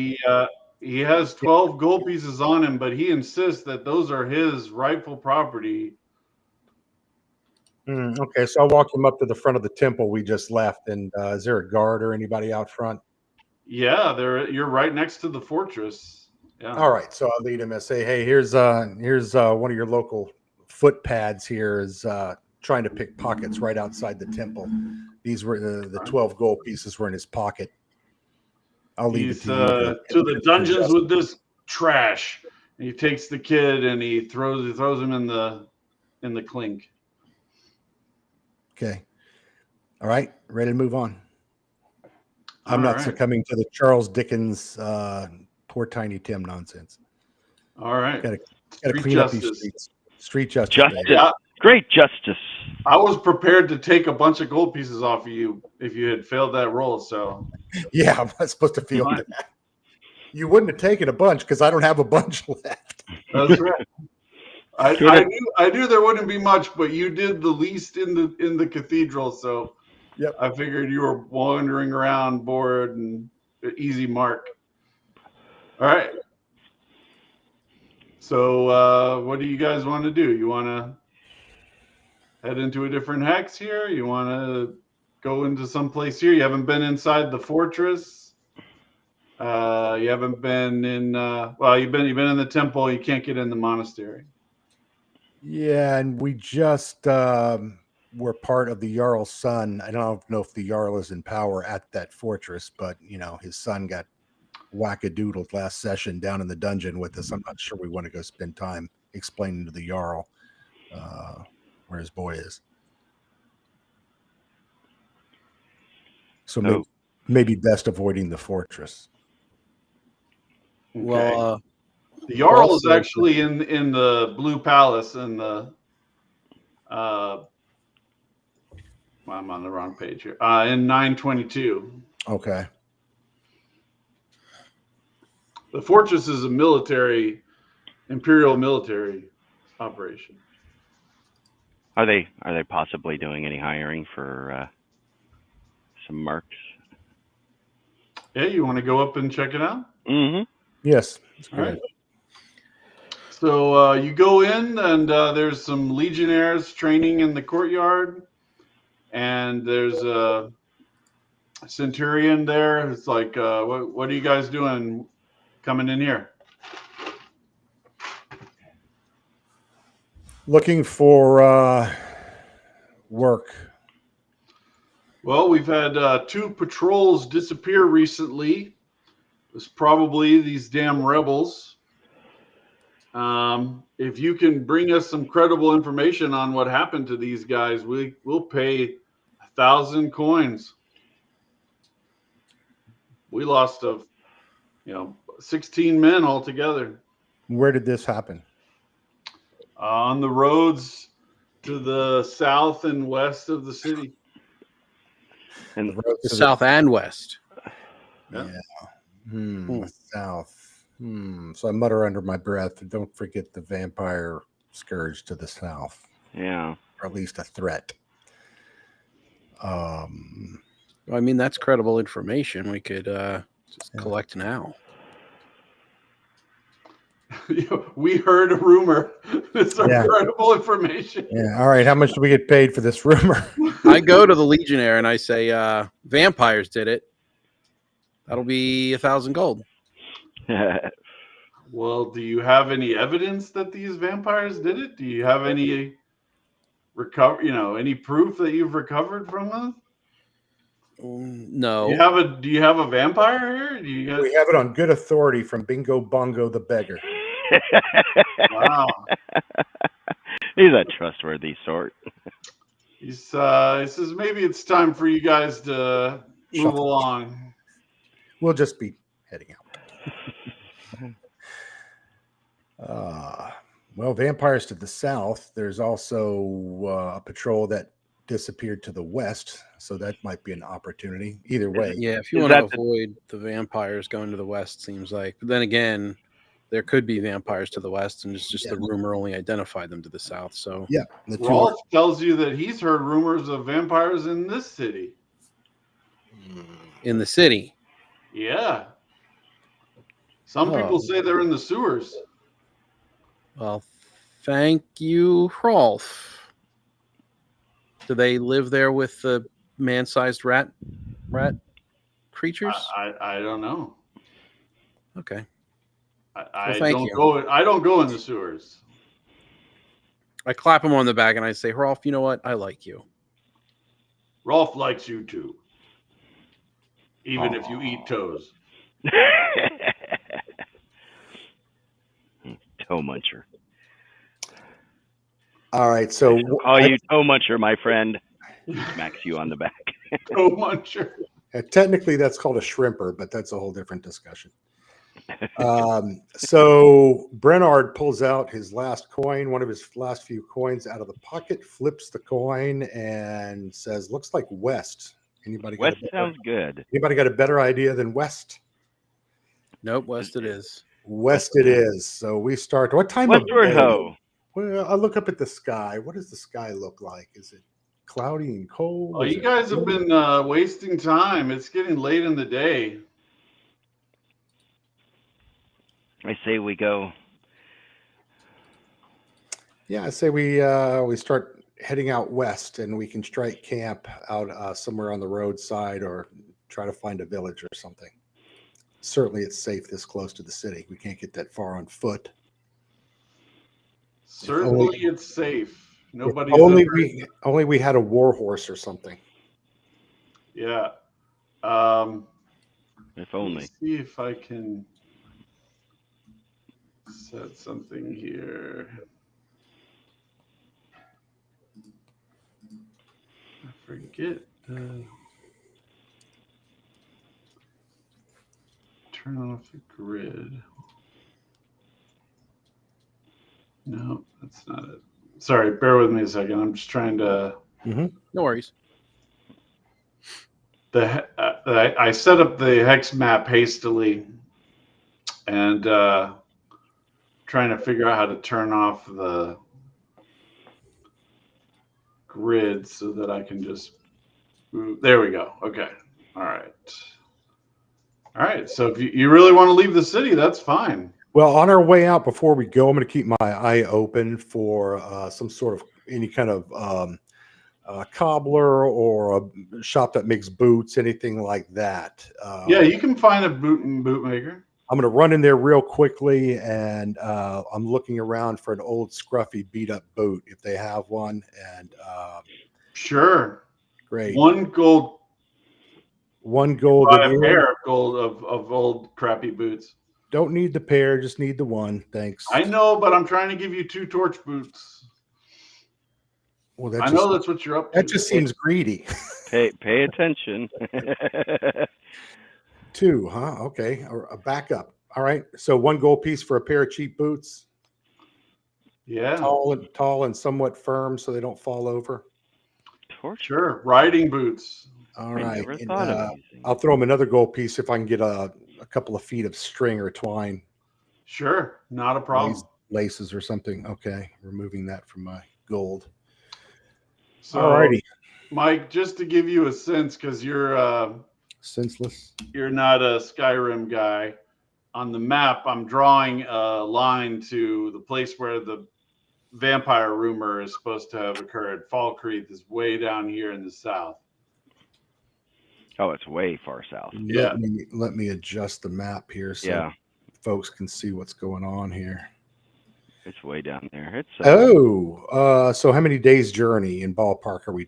He has 12 gold pieces on him, but he insists that those are his rightful property. Okay, so I'll walk him up to the front of the temple we just left. And is there a guard or anybody out front? Yeah, you're right next to the fortress. Yeah. All right, so I'll lead him and say, "Hey, here's one of your local foot pads here is trying to pick pockets right outside the temple. These were the 12 gold pieces were in his pocket. I'll leave He's it to you. to the dungeons with this trash. And he takes the kid and he throws him in the clink. Okay. All right, ready to move on. I'm All not right. succumbing to the Charles Dickens poor Tiny Tim nonsense. All right. Gotta Street clean up these justice. streets. Street justice. Justice. baby. Yeah, Great justice. I was prepared to take a bunch of gold pieces off of you if you had failed that roll. So Yeah, I'm not supposed to feel Fine. that. You wouldn't have taken a bunch because I don't have a bunch left. that's right. I knew there wouldn't be much, but you did the least in the cathedral, so Yep. I figured you were wandering around bored and easy mark. All right. So what do you guys want to do? You want to head into a different hex here? You want to go into some place here? You haven't been inside the fortress. You haven't been in. You've been in the temple. You can't get in the monastery. Yeah, and we just were part of the Jarl's son. I don't know if the Jarl is in power at that fortress, but his son got wackadoodled last session down in the dungeon with us. I'm not sure we want to go spend time explaining to the Jarl where his boy is. So maybe best avoiding the fortress. Okay. Well, the Jarl is also- actually in the Blue Palace in the. I'm on the wrong page here. In 922. Okay. The fortress is a imperial military operation. Are they possibly doing any hiring for some mercs? Yeah, you want to go up and check it out? Mm-hmm. Yes. All right. So you go in, and there's some legionnaires training in the courtyard, and there's a centurion there. It's like, what are you guys doing coming in here? Looking for work. Well, we've had 2 patrols disappear recently. It's probably these damn rebels. If you can bring us some credible information on what happened to these guys, we'll pay 1,000 coins. We lost 16 men altogether Where did this happen? on the roads to the south and west of the city. And the south and west. Yeah. South. So I mutter under my breath, don't forget the vampire scourge to the south, yeah. or at least a threat. I mean, that's credible information. We could just collect now. We heard a rumor. It's Yeah. incredible information. Yeah. All right. How much do we get paid for this rumor? I go to the Legionnaire and I say, vampires did it. That'll be 1,000 gold. Well, do you have any evidence that these vampires did it? Do you have any any proof that you've recovered from them? No. Do you have a vampire here? We have it on good authority from Bingo Bongo the beggar. Wow. He's a trustworthy sort. He says maybe it's time for you guys to move Shuffle. along. We'll just be heading out. Well, vampires to the south. There's also a patrol that disappeared to the west, so that might be an opportunity. Either way, Yeah, if you Is want to that the- avoid the vampires going to the west, seems like. But then again, there could be vampires to the west, and it's just the rumor only identified them to the south. So yeah, the two. Rolf tells you that he's heard rumors of vampires in this city. in the city, Yeah. Some Oh. people say they're in the sewers. Well, thank you, Rolf. Do they live there with the man-sized rat creatures? I don't know. Okay. I Well, thank don't you. go. I don't go in the sewers. I clap him on the back and I say, Rolf, you know what? I like you. Rolf likes you too, even if you eat toes. Toe muncher. All right. So Call you toe muncher, my friend. Smacks you on the back. Toe muncher. technically that's called a shrimper, but that's a whole different discussion. So Brenard pulls out his last coin, one of his last few coins out of the pocket, flips the coin and says, looks like West. West sounds good. Anybody got a better idea than West? Nope, West it is. West it is. So we start. What time Westward of day? ho. Well, I look up at the sky. What does the sky look like? Is it cloudy and cold? Oh, Is you it guys have windy? been wasting time. It's getting late in the day. I say we go. Yeah, I say we start heading out west, and we can strike camp out somewhere on the roadside, or try to find a village or something. Certainly, it's safe this close to the city. We can't get that far on foot. Certainly, it's safe. Nobody's Only we had a war horse or something. Yeah. If only. Let's see if I can set something here. I forget. Turn off the grid. No, that's not it. Sorry, bear with me a second. I'm just trying to. No worries. I set up the hex map hastily, and trying to figure out how to turn off the grid so that I can just move. There we go. Okay. All right. So if you really want to leave the city, that's fine. Well, on our way out, before we go, I'm going to keep my eye open for some sort of any kind of cobbler or a shop that makes boots, anything like that. Yeah, you can find a bootmaker. I'm going to run in there real quickly, and I'm looking around for an old scruffy beat up boot if they have one. And sure, great. One gold. Buy a pair of gold of old crappy boots. Don't need the pair, just need the one. Thanks. I know, but I'm trying to give you 2 torch boots. Well, I know that's what you're up to. That just seems greedy. Pay attention. 2, huh? Okay, or a backup. All right. So 1 gold piece for a pair of cheap boots. Yeah. Tall and somewhat firm, so they don't fall over. Sure. Riding boots. All right. Never thought of using. I'll throw them another gold piece if I can get a couple of feet of string or twine. Sure, not a problem. Laces or something. Okay, removing that from my gold. So, alrighty, Mike, just to give you a sense, because you're senseless. You're not a Skyrim guy. On the map, I'm drawing a line to the place where the vampire rumor is supposed to have occurred. Fall Creek is way down here in the south. Oh, it's way far south. Yeah. Let me adjust the map here so folks can see what's going on here. It's way down there. It's so how many days journey in ballpark are we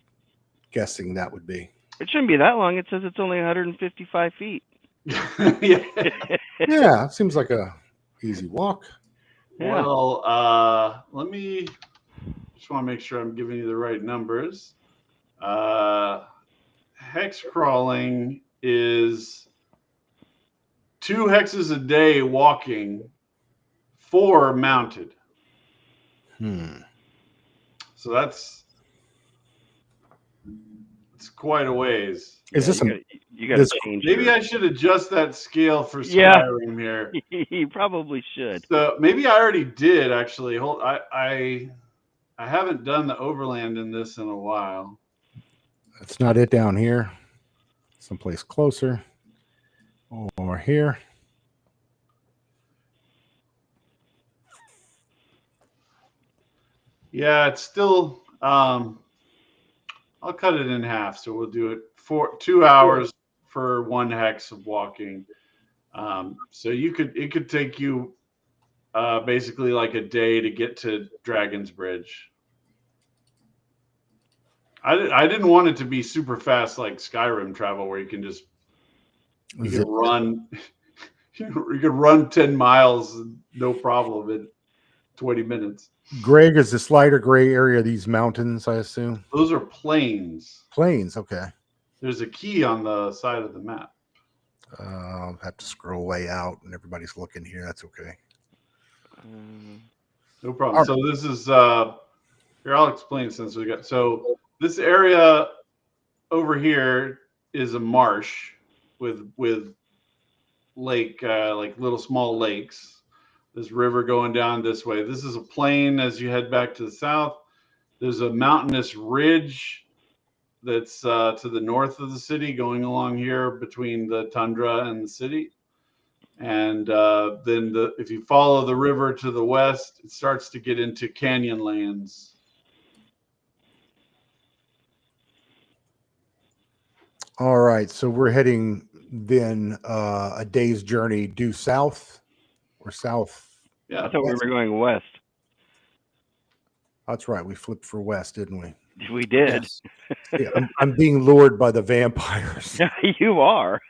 guessing that would be? It shouldn't be that long. It says it's only 155 feet. Yeah, it seems like a easy walk. Yeah. Well, let me just want to make sure I'm giving you the right numbers. Hex crawling is 2 hexes a day walking, 4 mounted. So it's quite a ways. Is this you got to change? Maybe I should adjust that scale for Skyrim here. You probably should. So maybe I already did actually. I haven't done the overland in this in a while. That's not it down here. Someplace closer. Or here. Yeah, it's still. I'll cut it in half, so we'll do it for 2 hours for one hex of walking. So it could take you basically like a day to get to Dragon's Bridge. I didn't want it to be super fast like Skyrim travel, where you can run you could run 10 miles no problem in 20 minutes. Greg, is this lighter gray area these mountains, I assume? Those are plains. Plains, okay. There's a key on the side of the map. I'll have to scroll way out and everybody's looking here. That's okay. No problem. So this is here, I'll explain since we got so this area over here is a marsh with lake like little small lakes. This river going down this way. This is a plain as you head back to the south. There's a mountainous ridge that's to the north of the city going along here between the tundra and the city. And then if you follow the river to the west, it starts to get into canyon lands. All right, so we're heading then a day's journey due south or south. Yeah, I thought we were going west. That's right. We flipped for west, didn't we? We did. Yes. Yeah, I'm being lured by the vampires. You are.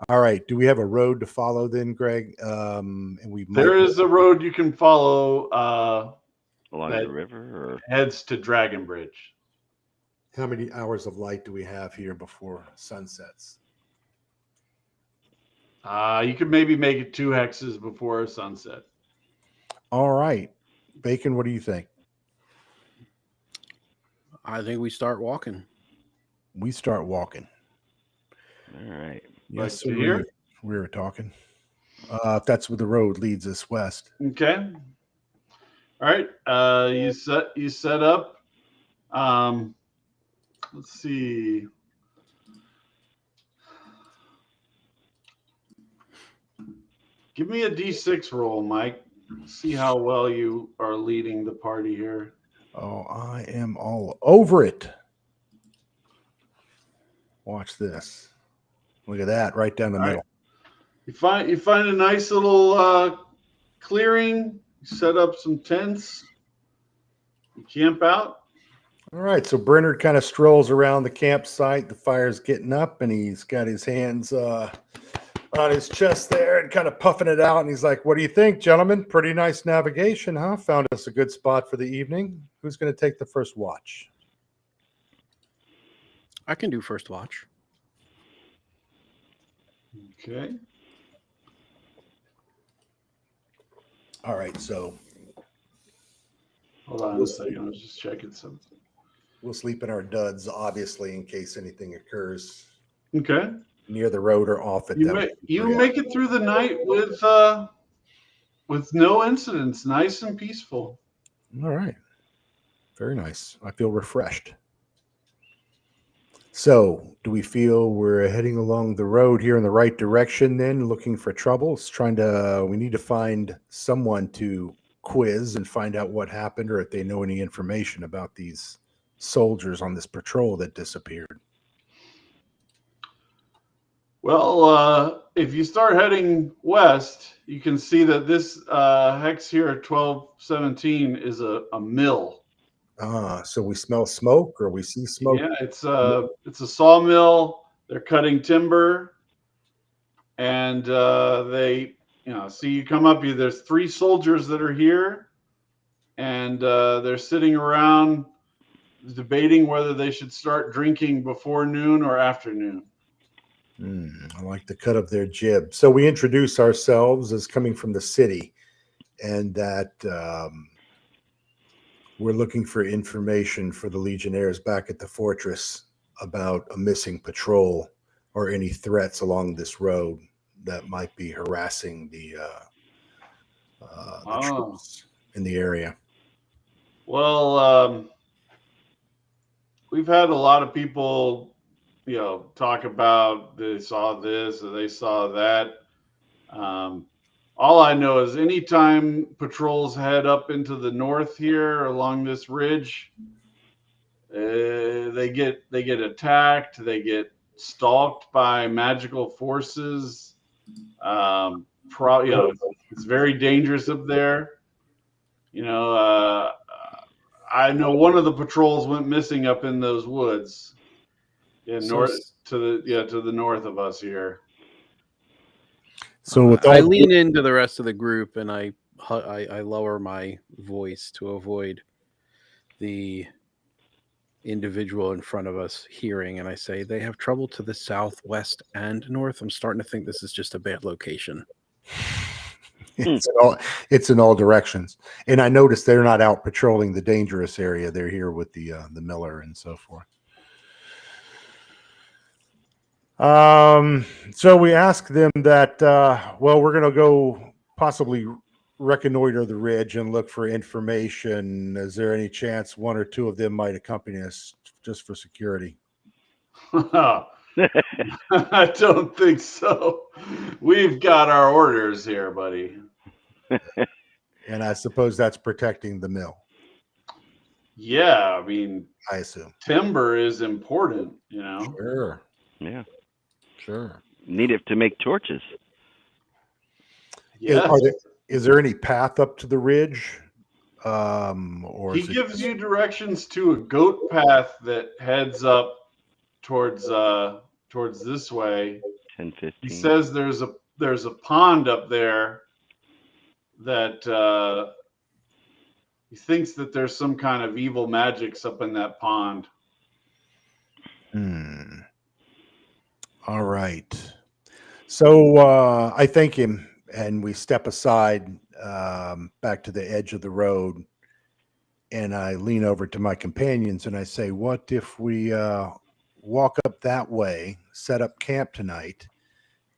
All right. Do we have a road to follow then, Greg? And there is a road you can follow Along the river, or heads to Dragon Bridge. How many hours of light do we have here before sunsets? You could maybe make it 2 hexes before sunset. All right. Bacon, what do you think? I think we start walking. We start walking. all right. Yes, Like sir. here? We were talking. If that's where the road leads us west. Okay. All right. You set up. Let's see. Give me a D6 roll, Mike. See how well you are leading the party here. Oh, I am all over it. Watch this. Look at that, right down the All middle. right. You find a nice little clearing. You set up some tents. You camp out. All right, so Bernard kind of strolls around the campsite. The fire's getting up, and he's got his hands on his chest there and kind of puffing it out. And he's like, "What do you think, gentlemen? Pretty nice navigation, huh? Found us a good spot for the evening. Who's going to take the first watch?" I can do first watch. Okay. All right, so Hold on a second. I was just checking something. we'll sleep in our duds, obviously, in case anything occurs Okay. near the road or off it. You make it through the night with no incidents. Nice and peaceful. All right. Very nice. I feel refreshed. So, do we feel we're heading along the road here in the right direction then, looking for troubles? We need to find someone to quiz and find out what happened or if they know any information about these soldiers on this patrol that disappeared. Well, if you start heading west, you can see that this hex here at 1217 is a mill. So we smell smoke or we see smoke? Yeah, it's a sawmill. They're cutting timber, and they, see you come up here. There's 3 soldiers that are here, and they're sitting around debating whether they should start drinking before noon or after noon. I like the cut of their jib. So we introduce ourselves as coming from the city, and that we're looking for information for the Legionnaires back at the fortress about a missing patrol or any threats along this road that might be harassing the troops in the area. Well, we've had a lot of people, talk about they saw this or they saw that. All I know is anytime patrols head up into the north here along this ridge, they get attacked. They get stalked by magical forces. It's very dangerous up there. I know one of the patrols went missing up in those woods in So to the north of us here. So with I all lean into the rest of the group and I lower my voice to avoid the individual in front of us hearing, and I say they have trouble to the south, west, and north. I'm starting to think this is just a bad location. it's in all directions, and I noticed they're not out patrolling the dangerous area. They're here with the miller and so forth. So we ask them that we're going to go possibly reconnoiter the ridge and look for information. Is there any chance one or two of them might accompany us just for security? I don't think so. We've got our orders here, buddy. And I suppose that's protecting the mill. Yeah, I mean, I assume timber is important, Sure. Yeah. Sure. Need it to make torches. Yes. Is there any path up to the ridge? Or He gives you directions to a goat path that heads up towards this way. 10-15. He says there's a pond up there that he thinks that there's some kind of evil magics up in that pond. All right. So I thank him, and we step aside back to the edge of the road, and I lean over to my companions and I say, what if we walk up that way, set up camp tonight,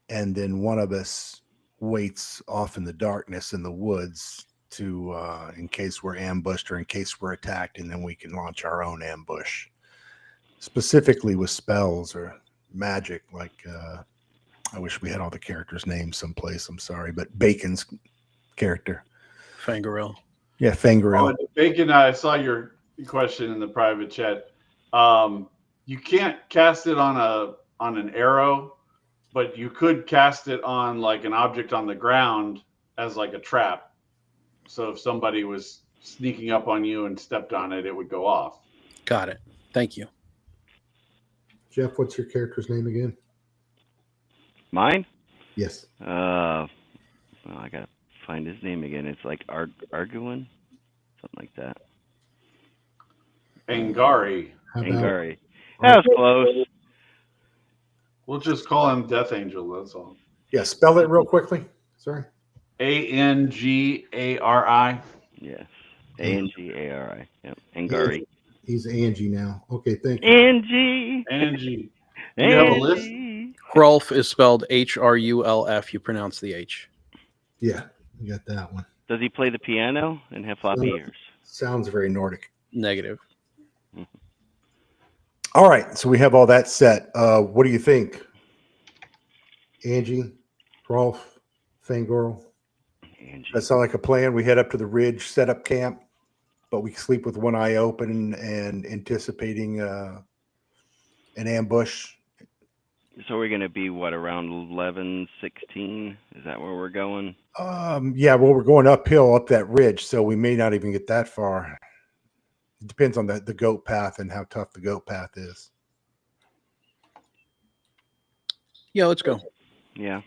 and then one of us waits off in the darkness in the woods to in case we're ambushed or in case we're attacked, and then we can launch our own ambush, specifically with spells or magic, like I wish we had all the characters' names someplace. I'm sorry, but Bacon's character, Fangorel. yeah, Fangorel. Bacon, I saw your question in the private chat. You can't cast it on an arrow, but you could cast it on like an object on the ground as like a trap. So if somebody was sneaking up on you and stepped on it, it would go off. Got it. Thank you. Jeff, what's your character's name again? Mine? Yes. I gotta find his name again. It's like Arguin, something like that. Angari. Angari. That was close. We'll just call him Death Angel. That's all. Yeah, spell it real quickly. Sorry. Angari. Yes. Angari. Yep. Angari. He's Angie now. Okay, thank you. Angie. Do you have a list? Hrulf is spelled Hrulf. You pronounce the H. Yeah, you got that one. Does he play the piano and have floppy ears? Sounds very Nordic. Negative. All right, so we have all that set. What do you think? Angie, Rolf, Fangirl? Angie. That sound like a plan? We head up to the ridge, set up camp, but we sleep with one eye open and anticipating an ambush. So we're going to be, around 11, 16? Is that where we're going? Yeah, well, we're going uphill up that ridge, so we may not even get that far. It depends on the goat path and how tough the goat path is. Yeah, let's go. Yeah.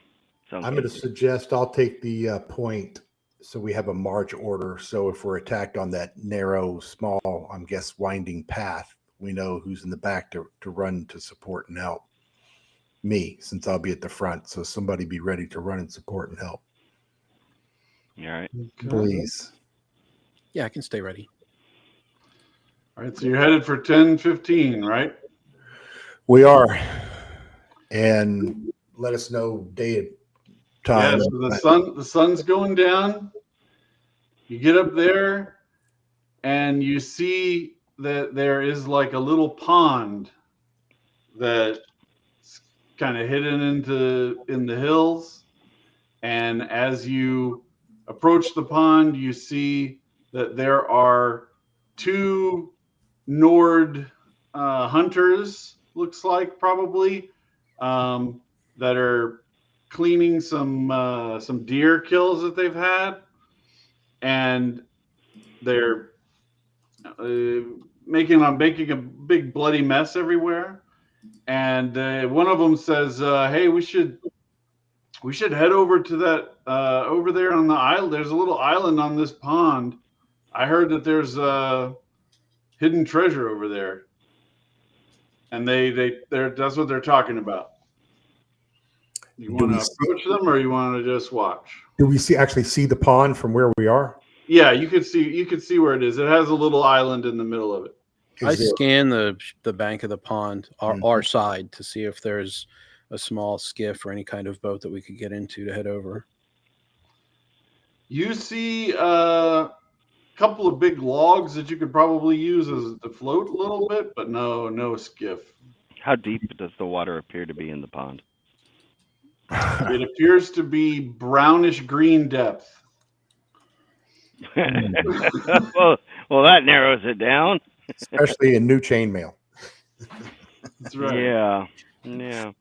I'm going to suggest I'll take the point so we have a march order. So if we're attacked on that narrow, small, I'm guess, winding path, we know who's in the back to run to support and help. Me, since I'll be at the front. So somebody be ready to run and support and help. All right. Please. Yeah, I can stay ready. All right, so you're headed for 10:15, right? We are. And let us know day and time. Yeah, so the sun's going down. You get up there and you see that there is like a little pond that's kind of hidden in the hills, And as you approach the pond, you see that there are two Nord hunters, looks like probably, that are cleaning some deer kills that they've had, and they're making a big bloody mess everywhere. And one of them says, "Hey, we should head over to that over there on the island. There's a little island on this pond. I heard that there's hidden treasure over there." And they're that's what they're talking about. You want to approach them, or you want to just watch? Do we actually see the pond from where we are? Yeah, you could see where it is. It has a little island in the middle of it. I scan the bank of the pond, our side, to see if there's a small skiff or any kind of boat that we could get into to head over. You see a couple of big logs that you could probably use to float a little bit, but no skiff. How deep does the water appear to be in the pond? It appears to be brownish green depth. well, that narrows it down. Especially in new chainmail. That's right. Yeah.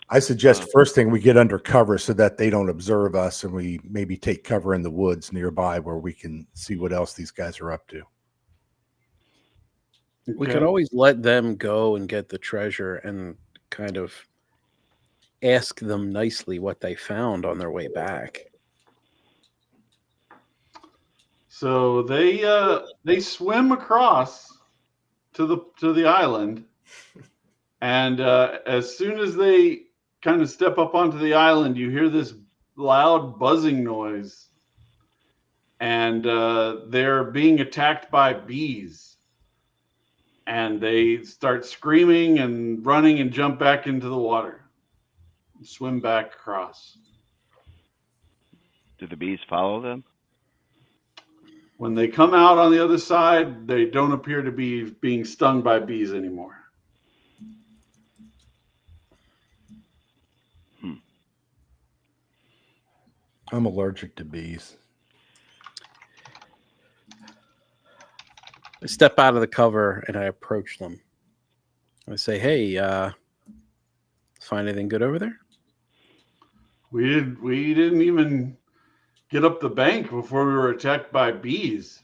I suggest first thing we get under cover so that they don't observe us, and we maybe take cover in the woods nearby where we can see what else these guys are up to. We could always let them go and get the treasure and kind of ask them nicely what they found on their way back. So they swim across to the island, and as soon as they kind of step up onto the island, you hear this loud buzzing noise, and they're being attacked by bees, and they start screaming and running and jump back into the water, swim back across. Do the bees follow them? When they come out on the other side, they don't appear to be being stung by bees anymore. I'm allergic to bees. I step out of the cover and I approach them. I say, "Hey, find anything good over there?" We didn't even get up the bank before we were attacked by bees.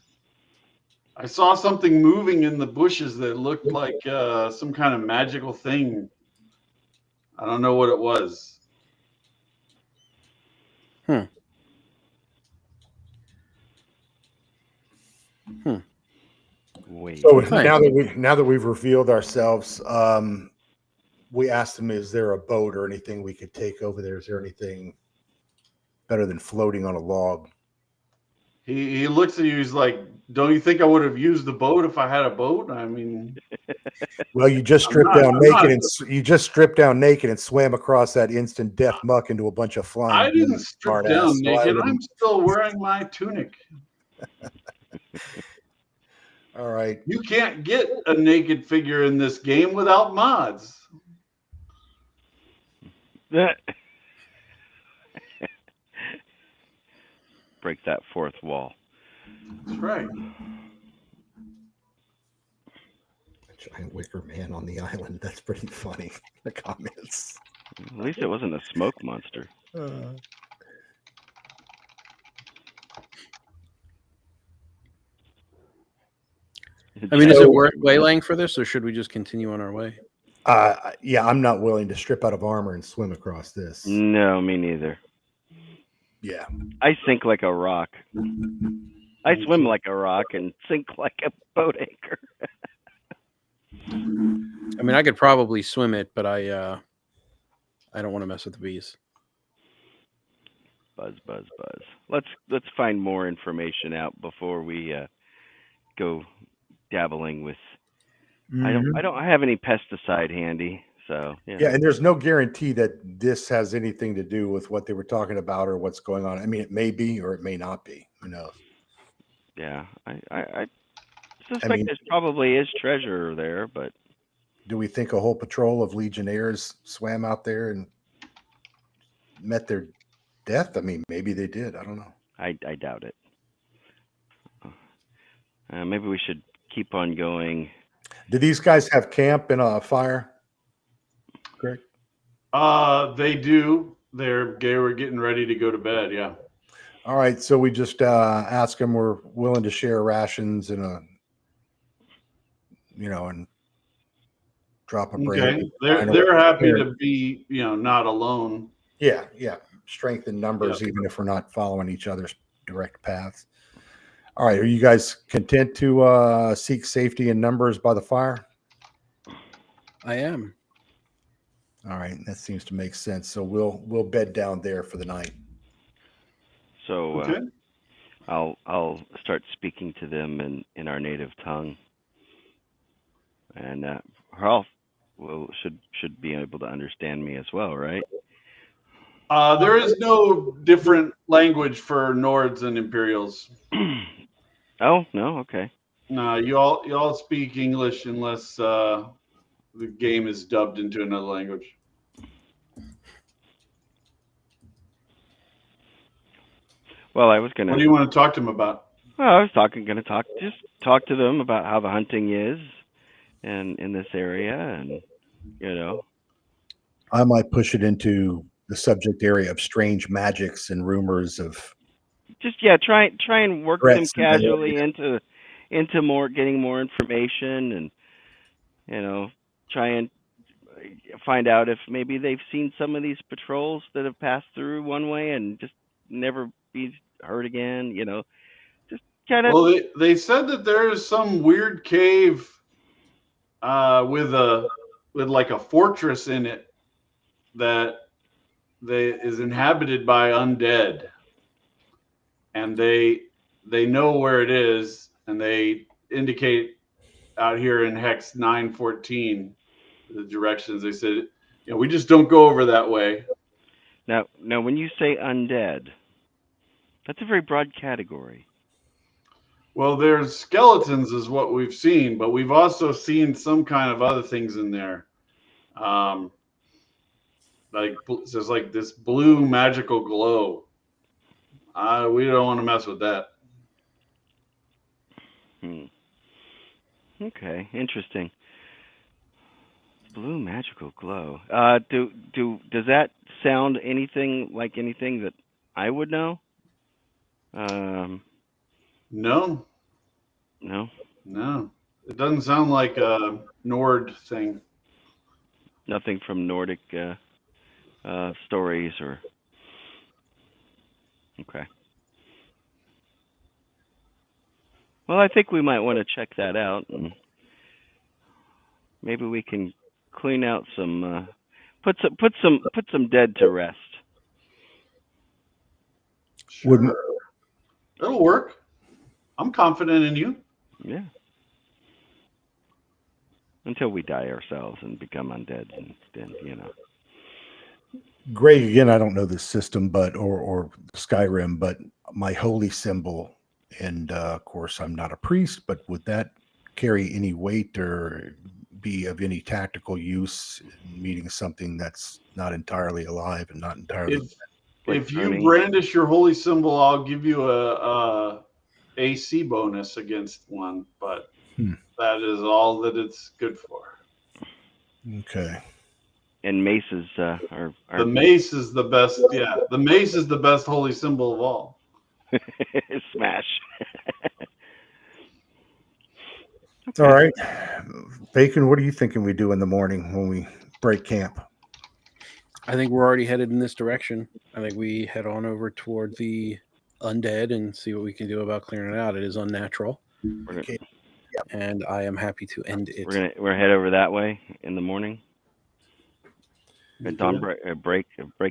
I saw something moving in the bushes that looked like some kind of magical thing. I don't know what it was. Wait. So now that we've revealed ourselves, we asked him, "Is there a boat or anything we could take over there? Is there anything better than floating on a log?" He looks at you. He's like, "Don't you think I would have used the boat if I had a boat?" I mean, well, you just stripped down naked and swam across that instant death muck into a bunch of flying. I didn't strip down naked. I'm still wearing my tunic. All right. You can't get a naked figure in this game without mods. Break that fourth wall. That's right. A giant wicker man on the island. That's pretty funny. The comments. At least it wasn't a smoke monster. I mean, is it worth waylaying for this, or should we just continue on our way? Yeah, I'm not willing to strip out of armor and swim across this. No, me neither. Yeah. I sink like a rock. I swim like a rock and sink like a boat anchor. I mean, I could probably swim it, but I don't want to mess with the bees. Buzz. Let's find more information out before we go dabbling with. I don't have any pesticide handy, so yeah. And there's no guarantee that this has anything to do with what they were talking about or what's going on. I mean, it may be or it may not be. Who knows? Yeah, I suspect there probably is treasure there, but do we think a whole patrol of Legionnaires swam out there and met their death? I mean, maybe they did. I don't know. I doubt it. Maybe we should keep on going. Did these guys have camp in a fire? Greg? They do. They were getting ready to go to bed. Yeah. All right, so we just ask them we're willing to share rations and and drop a break. Okay. They're happy to be, not alone. Yeah, strength in numbers, Yep. even if we're not following each other's direct paths. All right, are you guys content to seek safety in numbers by the fire? I am. All right, that seems to make sense. So we'll bed down there for the night. So Okay. I'll start speaking to them in our native tongue, and Ralph should be able to understand me as well, right? There is no different language for Nords and Imperials. Oh no, okay. No, you all speak English unless the game is dubbed into another language. Well, I was gonna. What do you want to talk to them about? Well, I was gonna talk to them about how the hunting is, and in this area, and I might push it into the subject area of strange magics and rumors of just try and work them casually into getting more information, and try and find out if maybe they've seen some of these patrols that have passed through one way and just never be heard again. Just kind of. Well, they said that there is some weird cave with like a fortress in it that is inhabited by undead, and they know where it is, and they indicate out here in Hex 914 the directions. They said, we just don't go over that way. Now, when you say undead, that's a very broad category. Well, there's skeletons is what we've seen, but we've also seen some kind of other things in there. There's like this blue magical glow. We don't want to mess with that. Okay, interesting. Blue magical glow. Does that sound anything like anything that I would know? No. It doesn't sound like a Nord thing. Nothing from Nordic stories or. Okay. Well, I think we might want to check that out, and maybe we can clean out some, put some dead to rest. Sure. It'll work. I'm confident in you. Yeah. Until we die ourselves and become undead, and then Greg, again, I don't know this system, but or Skyrim, but my holy symbol, and of course, I'm not a priest, but would that carry any weight or be of any tactical use in meeting something that's not entirely alive and not entirely? If you brandish your holy symbol, I'll give you a AC bonus against one, but that is all that it's good for. Okay. And maces are the mace is the best. Yeah, the mace is the best holy symbol of all. Smash. Okay. All right, Bacon. What are you thinking we do in the morning when we break camp? I think we're already headed in this direction. I think we head on over toward the undead and see what we can do about clearing it out. It is unnatural. Okay. Yep. And I am happy to end it. We're head over that way in the morning. At dawn break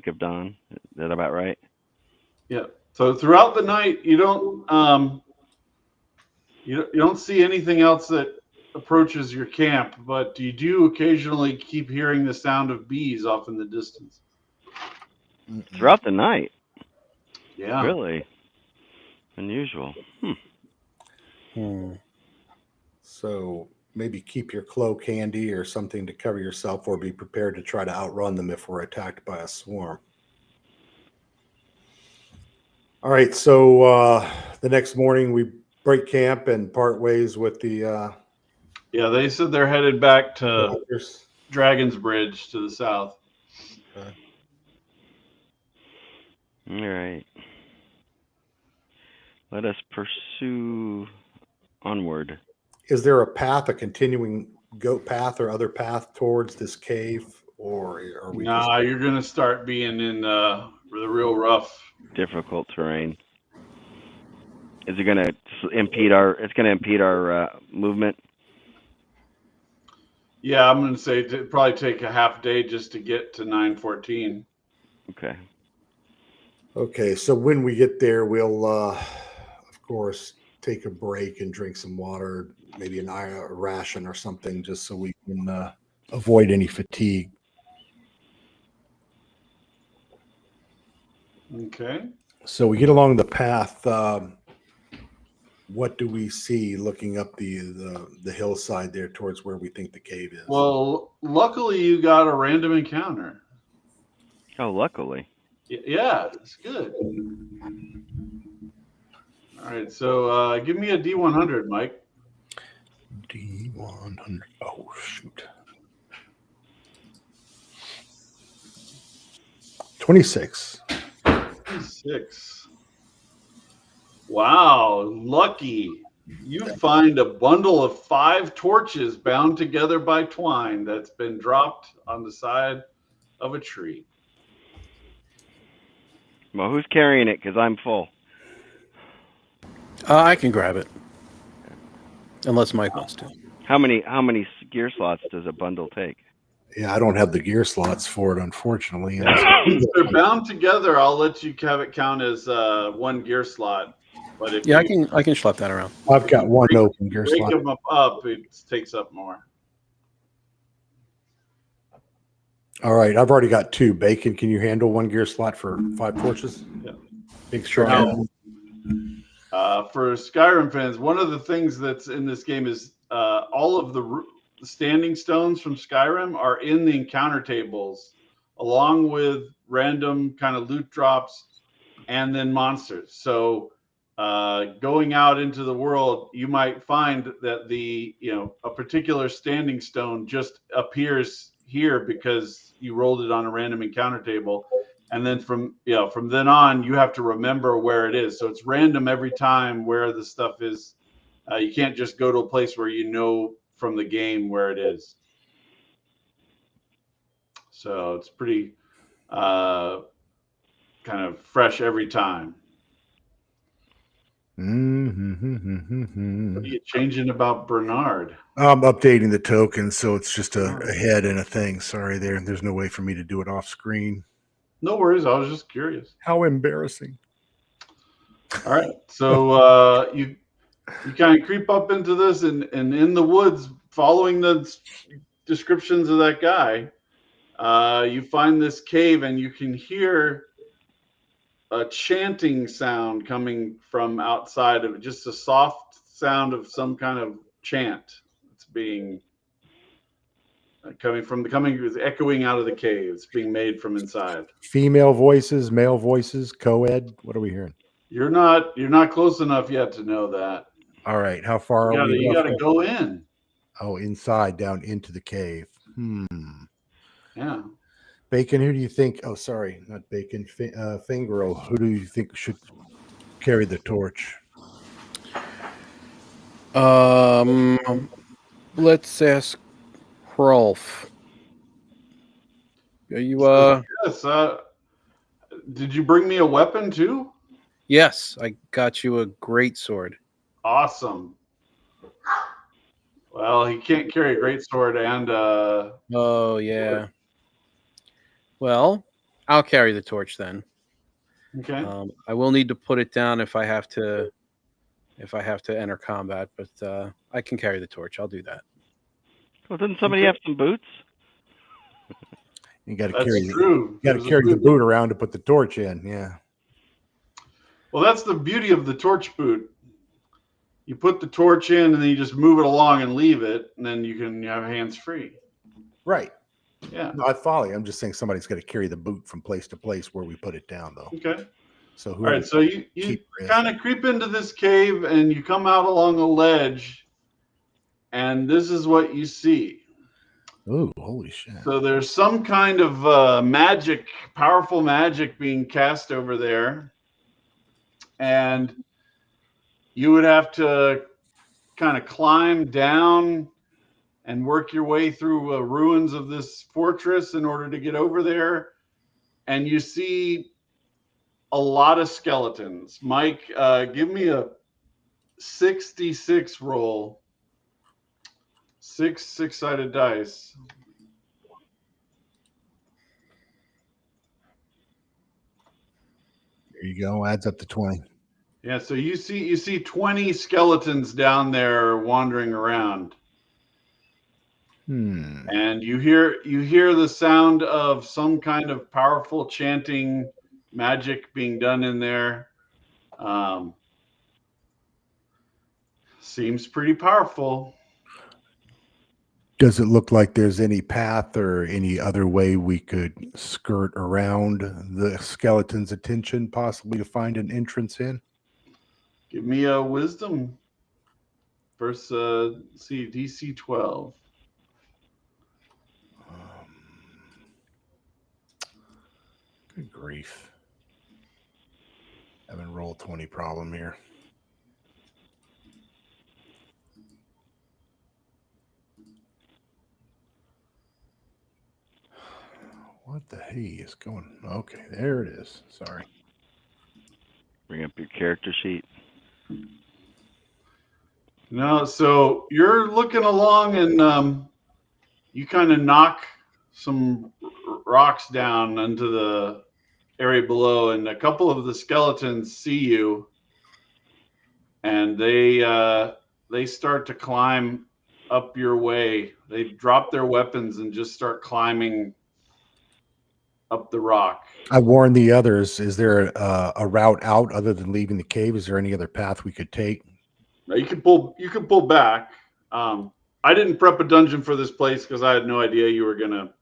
of dawn. Is that about right? Yeah. So throughout the night, you don't see anything else that approaches your camp, but you do occasionally keep hearing the sound of bees off in the distance. Throughout the night? Yeah. Really? Unusual. So maybe keep your cloak handy or something to cover yourself, or be prepared to try to outrun them if we're attacked by a swarm. All right, so the next morning we break camp and part ways with the Yeah, they said they're headed back to hunters. Dragon's Bridge to the south. Okay. All right. Let us pursue onward. Is there a path, a continuing goat path or other path towards this cave, or are we just? Nah, you're gonna start being in the real rough. Difficult terrain. Is it going to impede our? It's going to impede our movement. Yeah, I'm gonna say it'd probably take a half day just to get to 914. Okay. Okay, so when we get there, we'll of course take a break and drink some water, maybe a ration or something, just so we can avoid any fatigue. Okay. So we get along the path. What do we see looking up the hillside there towards where we think the cave is? Well, luckily you got a random encounter. Oh, luckily. Yeah, it's good. All right, so give me a D100, Mike. D100. Oh, shoot. 26. 6. Wow, lucky. You find a bundle of 5 torches bound together by twine that's been dropped on the side of a tree. Well, who's carrying it? Because I'm full. I can grab it, unless Mike wants to. How many gear slots does a bundle take? Yeah, I don't have the gear slots for it, unfortunately. If they're bound together, I'll let you have it count as 1 gear slot. But if Yeah, you I can schlep that around. I've got one open gear break slot. them up, it takes up more. All right, I've already got 2. Bacon, can you handle 1 gear slot for 5 torches? Yeah. Big Sure strong. For Skyrim fans, one of the things that's in this game is all of the standing stones from Skyrim are in the encounter tables, along with random kind of loot drops and then monsters. So going out into the world, you might find that a particular standing stone just appears here because you rolled it on a random encounter table. And then from then on, you have to remember where it is. So it's random every time where the stuff is. You can't just go to a place where you know from the game where it is. So it's pretty kind of fresh every time. What are you changing about Bernard? I'm updating the tokens, so it's just a head and a thing. Sorry, there's no way for me to do it off screen. No worries. I was just curious. How embarrassing. All right. So you kind of creep up into this and in the woods, following the descriptions of that guy, you find this cave and you can hear a chanting sound coming from outside of it, just a soft sound of some kind of chant. It's being echoing out of the cave. It's being made from inside. Female voices, male voices, co-ed. What are we hearing? You're not close enough yet to know that. All right, how far are we? You got to go in. Oh, inside, down into the cave. Yeah. Bacon, who do you think? Oh, sorry, not Bacon. Fingro, who do you think should carry the torch? Let's ask Rolf. Are you Yes. Did you bring me a weapon too? Yes, I got you a great sword. Awesome. Well, he can't carry a great sword and Oh yeah. Well, I'll carry the torch then. okay. I will need to put it down if I have to enter combat, but I can carry the torch. I'll do that. Well, doesn't somebody have some boots? You got to That's carry. true. You got to carry the boot around to put the torch in. Yeah. Well, that's the beauty of the torch boot. You put the torch in and then you just move it along and leave it, and then you have hands free. Right. Yeah. No, I follow you. I'm just saying somebody's got to carry the boot from place to place where we put it down, though. Okay. So All right, so you keep risk. kind of creep into this cave and you come out along a ledge, and this is what you see. Oh, holy shit! So there's some kind of magic, powerful magic being cast over there, and you would have to kind of climb down and work your way through ruins of this fortress in order to get over there. And you see a lot of skeletons. Mike, give me a 66 roll. 6 6-sided dice. There you go. Adds up to 20. Yeah, so you see 20 skeletons down there wandering around. And you hear the sound of some kind of powerful chanting magic being done in there. Seems pretty powerful. Does it look like there's any path or any other way we could skirt around the skeleton's attention, possibly to find an entrance in? Give me a wisdom. First, see DC 12. Good grief. Having roll 20 problem here. What the hey is going? Okay, there it is. Sorry. Bring up your character sheet. No, so you're looking along and you kind of knock some rocks down into the area below, and a couple of the skeletons see you, and they start to climb up your way. They drop their weapons and just start climbing up the rock. I warned the others. Is there a route out other than leaving the cave? Is there any other path we could take? Now you can pull back. I didn't prep a dungeon for this place because I had no idea you were gonna.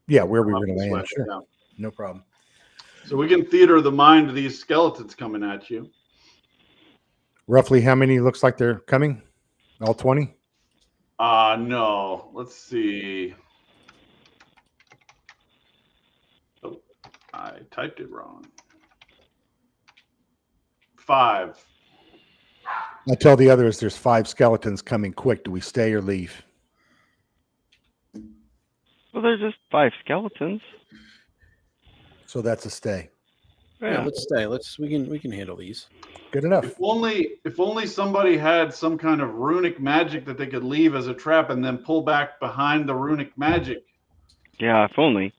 Yeah, where we were going this to land. way. Sure, Yeah. no problem. So we can theater the mind of these skeletons coming at you. Roughly how many looks like they're coming? All 20? No. Let's see. Oh, I typed it wrong. 5. I tell the others there's 5 skeletons coming quick. Do we stay or leave? Well, there's just 5 skeletons. So that's a stay. Yeah, let's stay. We can handle these. Good enough. If only somebody had some kind of runic magic that they could leave as a trap and then pull back behind the runic magic. Yeah, if only.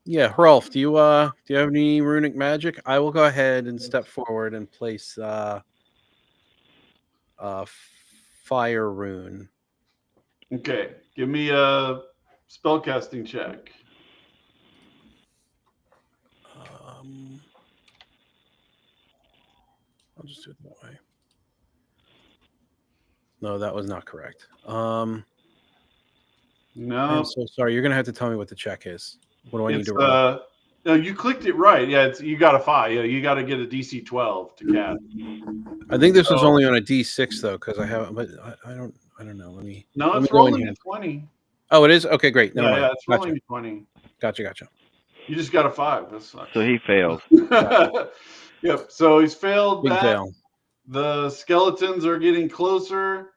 Yeah, Rolf, do you have any runic magic? I will go ahead and step forward and place fire rune. Okay, give me a spellcasting check. I'll just do it that way. No, that was not correct. No, I'm so sorry. You're gonna have to tell me what the check is. What do I need to roll? No, you clicked it right. Yeah, you got a 5. Yeah, you got to get a DC 12 to cast. I think this was only on a D6 though, because I haven't. But I don't know. Let me. It's rolling a 20. Oh, it is. Okay, great. Never mind. Yeah, it's rolling a 20. Gotcha. You just got a 5. That sucks. So he failed. Yep. So he's failed. Big fail. The skeletons are getting closer.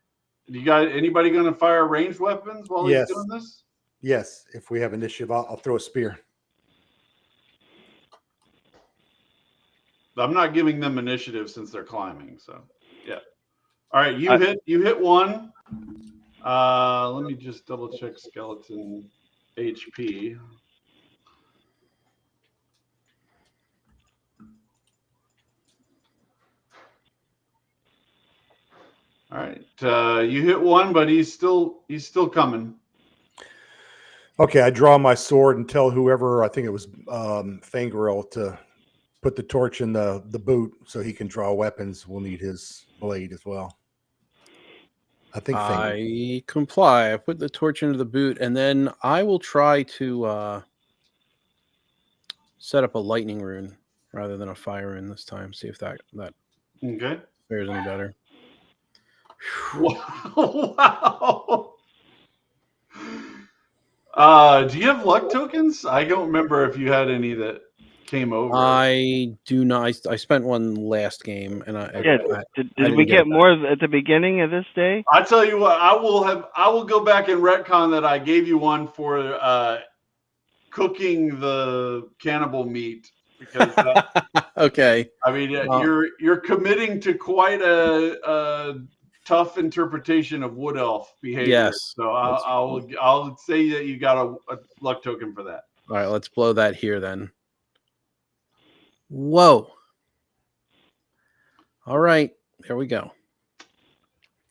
You got anybody going to fire ranged weapons while he's doing this? Yes. If we have initiative, I'll throw a spear. I'm not giving them initiative since they're climbing. So yeah. All right. You hit one. Let me just double check skeleton HP. All right, you hit one, but he's still coming. Okay, I draw my sword and tell whoever, I think it was Fangirl, to put the torch in the boot so he can draw weapons. We'll need his blade as well. I think I comply. I put the torch into the boot, and then I will try to set up a lightning rune rather than a fire in this time. See if that Okay. fares any better. Wow. Do you have luck tokens? I don't remember if you had any that came over. I do not. I spent one last game, and I Did didn't we get get it more at the beginning of this day? I tell you what, I will go back and retcon that I gave you one for cooking the cannibal meat because okay. I mean you're committing to quite a tough interpretation of wood elf behavior. Yes. So I'll say that you got a luck token for that. All right, let's blow that here then. Whoa. All right, there we go.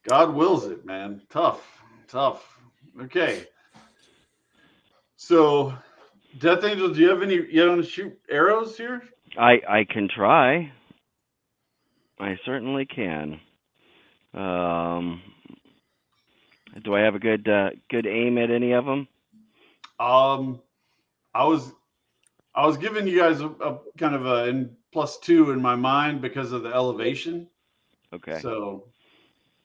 God wills it, man. Tough. Okay. So, Death Angel, do you have any? You want to shoot arrows here? I can try. I certainly can. Do I have a good aim at any of them? I was giving you guys a kind of a +2 in my mind because of the elevation. Okay. So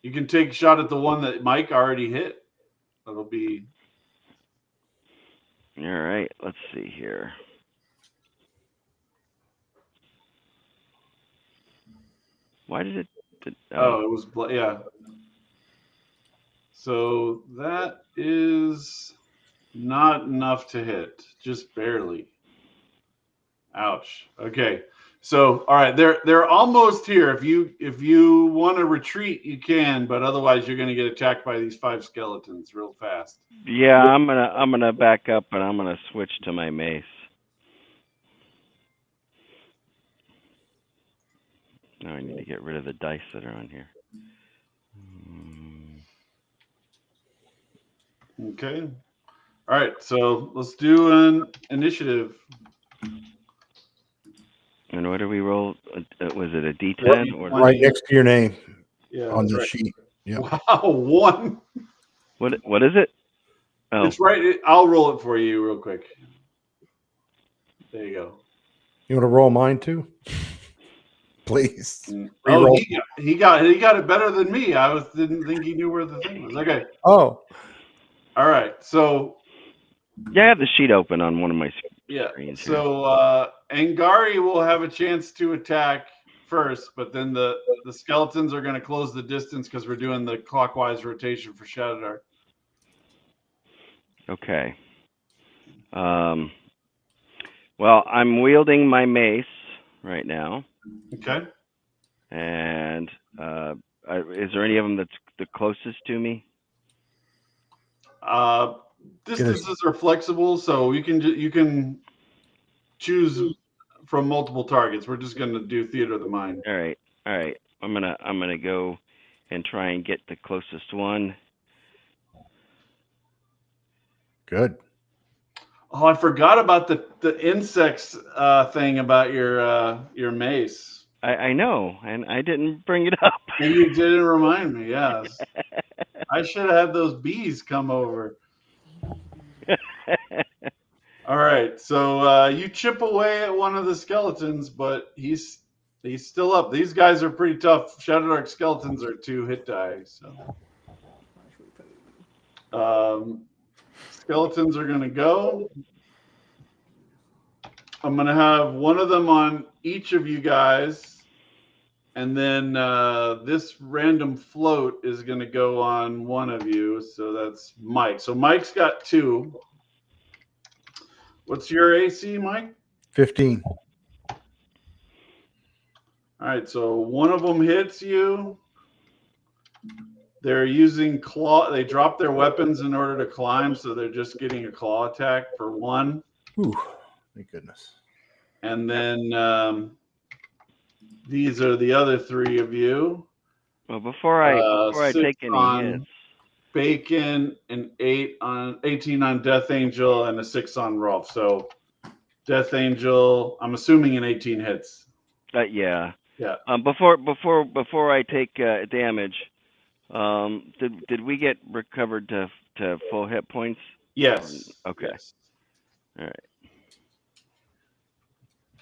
you can take a shot at the one that Mike already hit. That'll be. All right. Let's see here. Why did it? It was yeah. So that is not enough to hit, just barely. Ouch. Okay. So, all right, they're almost here. If you want to retreat, you can, but otherwise you're going to get attacked by these 5 skeletons real fast. Yeah, I'm gonna back up and I'm gonna switch to my mace. Now I need to get rid of the dice that are on here. Okay. All right, so let's do an initiative. And what do we roll? Was it a D10 or Right next to your name on the right. sheet. Yep. Wow, 1. what is it? Oh, It's right. I'll roll it for you real quick. There you go. You want to roll mine too? Please. Oh, he got it better than me. Didn't think he knew where the thing was. Okay. Oh. All right. So yeah, I have the sheet open on one of my screens. So Angari will have a chance to attack first, but then the skeletons are going to close the distance because we're doing the clockwise rotation for ShadowRim. Okay. Well, I'm wielding my mace right now. Okay. And is there any of them that's the closest to me? Distances are flexible, so you can choose from multiple targets. We're just going to do Theater of the Mind. All right. I'm gonna go and try and get the closest one. Good. Oh, I forgot about the insects thing about your mace. I know, and I didn't bring it up. And you didn't remind me. Yes, I should have had those bees come over. All right, so you chip away at one of the skeletons, but he's still up. These guys are pretty tough. ShadowRim skeletons are 2 hit die. So skeletons are going to go. I'm going to have one of them on each of you guys. And then this random float is going to go on one of you. So that's Mike. So Mike's got 2. What's your AC, Mike? 15. All right. So one of them hits you. They're using claw. They drop their weapons in order to climb. So they're just getting a claw attack for 1. Ooh, thank goodness. And then these are the other 3 of you. Well, before I take any hits, Bacon, an 18 on Death Angel, and a 6 on Rolf. So Death Angel, I'm assuming an 18 hits. Yeah. Yeah. Before I take damage, did we get recovered to full hit points? Yes. Okay. Yes. All right.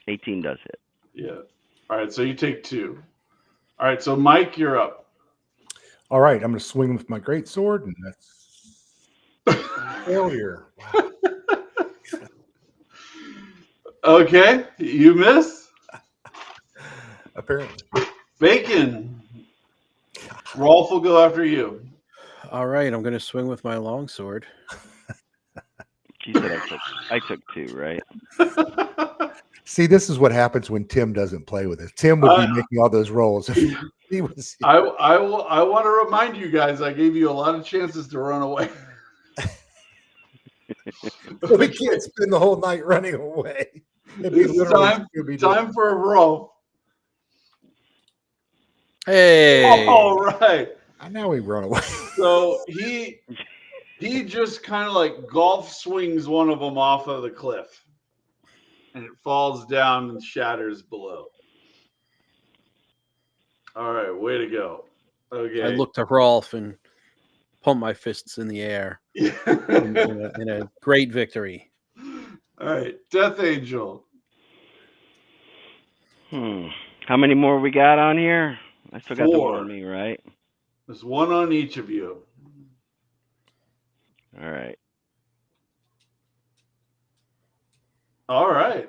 18 does hit. Yeah. All right, so you take 2. All right, so Mike, you're up. All right, I'm going to swing with my great sword, and that's failure. Wow. Okay, you miss. Apparently. Bacon. Rolf will go after you. All right, I'm going to swing with my longsword. She said I took 2, right? See, this is what happens when Tim doesn't play with us. Tim would be making all those rolls if he was. I want to remind you guys, I gave you a lot of chances to run away. We can't spend the whole night running away. It'd be It's literally Scooby-Doo. time for a Rolf. Hey. All right. Now we run away. So he just kind of like golf swings one of them off of the cliff, and it falls down and shatters below. All right, way to go. Okay. I look to Rolf and pump my fists in the air in a great victory. All right, Death Angel. How many more we got on here? I still got the 4. one on me, right? There's 1 on each of you. All right. All right.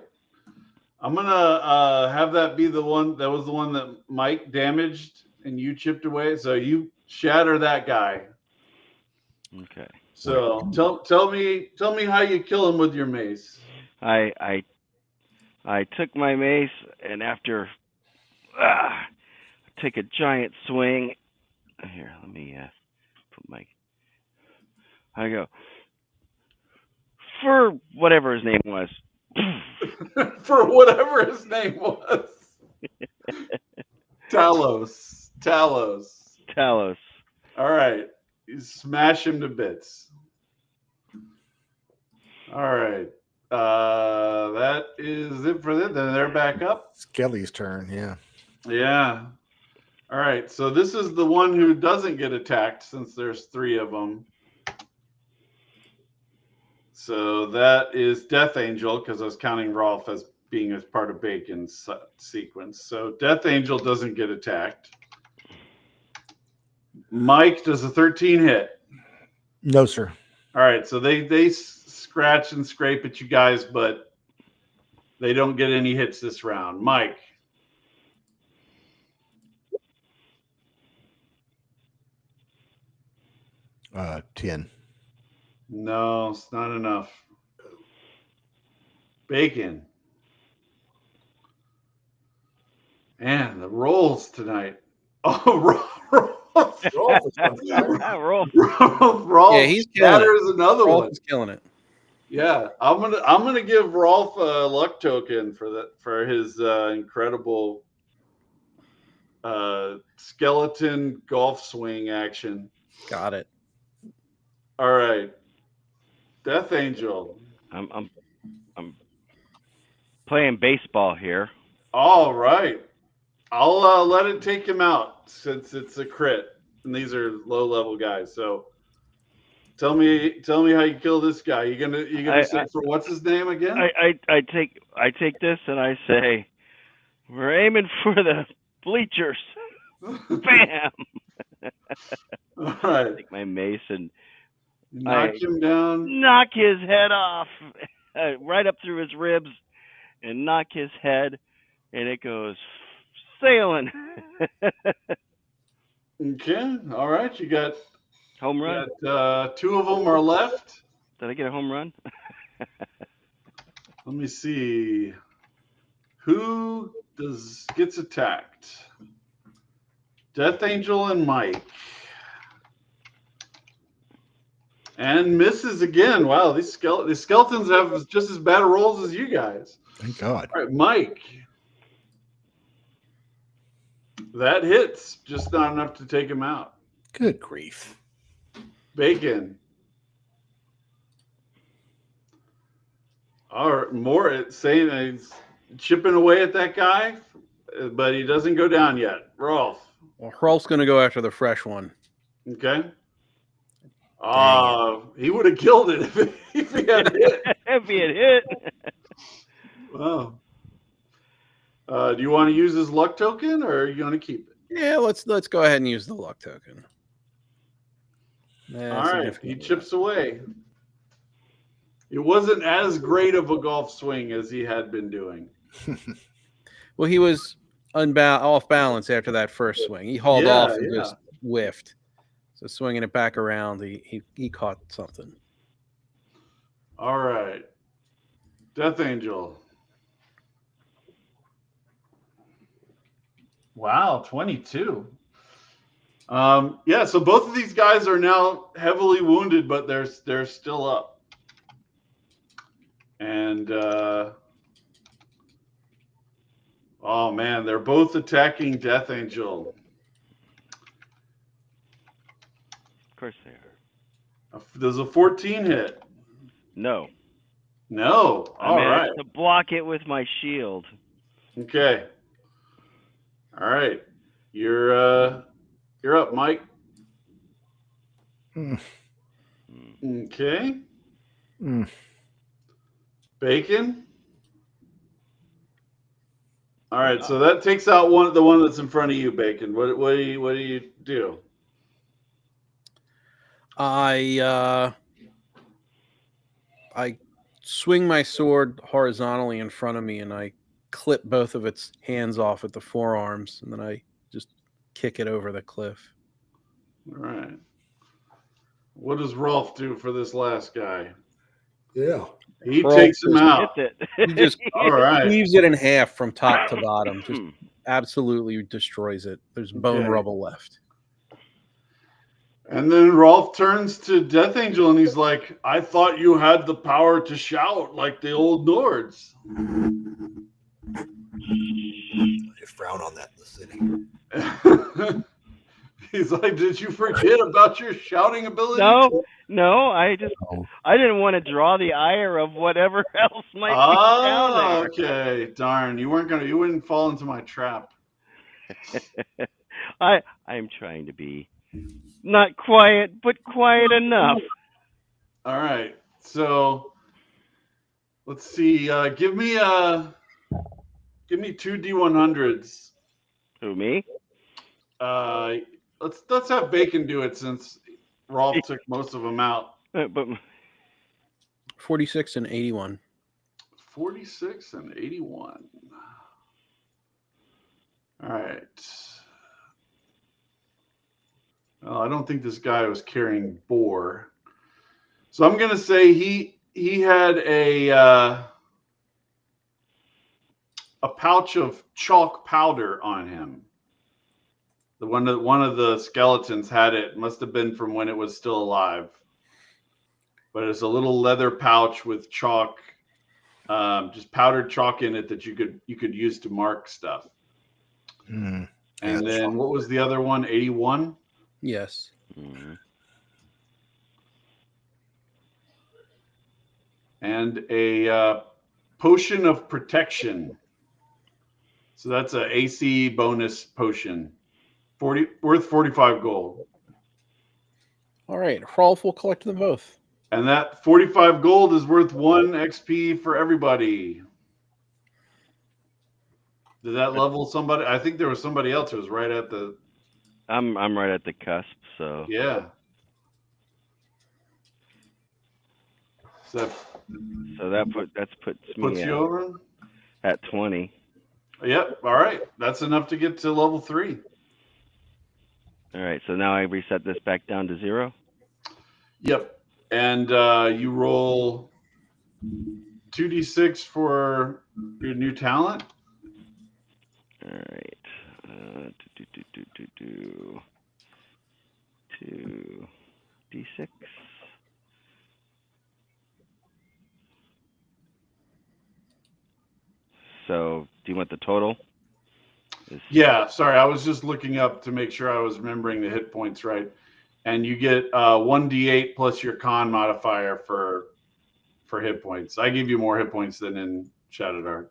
I'm gonna have that be the one that was the one that Mike damaged and you chipped away. So you shatter that guy. Okay. So tell me how you kill him with your mace. I took my mace, and after take a giant swing. Here, let me put my. I go for whatever his name was. For whatever his name was. Talos. Talos. All right. You smash him to bits. All right. That is it for them. Then they're back up. Skelly's turn, yeah. Yeah. All right. So this is the one who doesn't get attacked since there's 3 of them. So that is Death Angel, because I was counting Rolf as being as part of Bacon's sequence. So Death Angel doesn't get attacked. Mike, does a 13 hit? No, sir. All right. So they scratch and scrape at you guys, but they don't get any hits this round. Mike. Uh, 10. No, it's not enough. Bacon. Man, the rolls tonight. Oh, Rolf. Rolf Yeah, he's killing shatters it. another Rolf one. is killing it. Yeah, I'm gonna give Rolf a luck token for his incredible skeleton golf swing action. Got it. All right, Death Angel. I'm playing baseball here. All right, I'll let it take him out since it's a crit and these are low level guys. So tell me how you kill this guy. You gonna say for what's his name again? I take this and I say, we're aiming for the bleachers. Bam! All right. Take my mace and knock him down. Knock his head off, right up through his ribs, and knock his head, and it goes sailing. Okay. All right. You got home run. Got, 2 of them are left. Did I get a home run? Let me see. Who gets attacked? Death Angel and Mike. And misses again. Wow, these skeletons have just as bad rolls as you guys. Thank God. All right, Mike. That hits, just not enough to take him out. Good grief. Bacon. Or more, it's saying he's chipping away at that guy, but he doesn't go down yet. Rolf. Well, Rolf's going to go after the fresh one. Okay. He would have killed it if he had hit. If he had hit. Wow. Do you want to use his luck token, or are you going to keep it? Yeah, let's go ahead and use the luck token. All right, he chips away. It wasn't as great of a golf swing as he had been doing. Well, he was off balance after that first swing. He hauled off and just whiffed. So swinging it back around, he caught something. All right, Death Angel. Wow, 22. Yeah, so both of these guys are now heavily wounded, but they're still up. And oh man, they're both attacking Death Angel. Of course they are. Does a 14 hit? No. No. All right. To block it with my shield. Okay. All right. You're up, Mike. Okay. Bacon. All right, so that takes out the one that's in front of you, Bacon. What do you do? I swing my sword horizontally in front of me, and I clip both of its hands off at the forearms, and then I just kick it over the cliff. All right. What does Rolf do for this last guy? Yeah. He takes him out. He just all right. Leaves it in half from top to bottom. Just absolutely destroys it. There's bone rubble left. And then Rolf turns to Death Angel and he's like, I thought you had the power to shout like the old Nords. They frown on that in the city. He's like, did you forget about your shouting ability? No, I didn't want to draw the ire of whatever else might be down there. Okay. Darn, you wouldn't fall into my trap. I'm trying to be not quiet, but quiet enough. All right. So let's see. Give me 2 D100s. Who, me? Let's have Bacon do it since Rolf took most of them out. But 46 and 81. 46 and 81. All right. Well, I don't think this guy was carrying boar, so I'm gonna say he had a pouch of chalk powder on him. One of the skeletons had it. Must have been from when it was still alive. But it's a little leather pouch with chalk, just powdered chalk in it that you could use to mark stuff. And then what was the other one? 81? Yes. And a potion of protection. So that's a AC bonus potion. Worth 45 gold. All right. Rolf will collect them both. And that 45 gold is worth 1 XP for everybody. Did that level somebody? I think there was somebody else who was right at the... I'm right at the cusp, so... Yeah. So that puts me you over? At 20. Yep. All right. That's enough to get to level 3. All right. So now I reset this back down to 0? Yep. And you roll 2d6 for your new talent. All right. 2d6. So, do you want the total? Yeah, sorry. I was just looking up to make sure I was remembering the hit points right. And you get 1d8 plus your con modifier for hit points. I give you more hit points than in ShadowRim.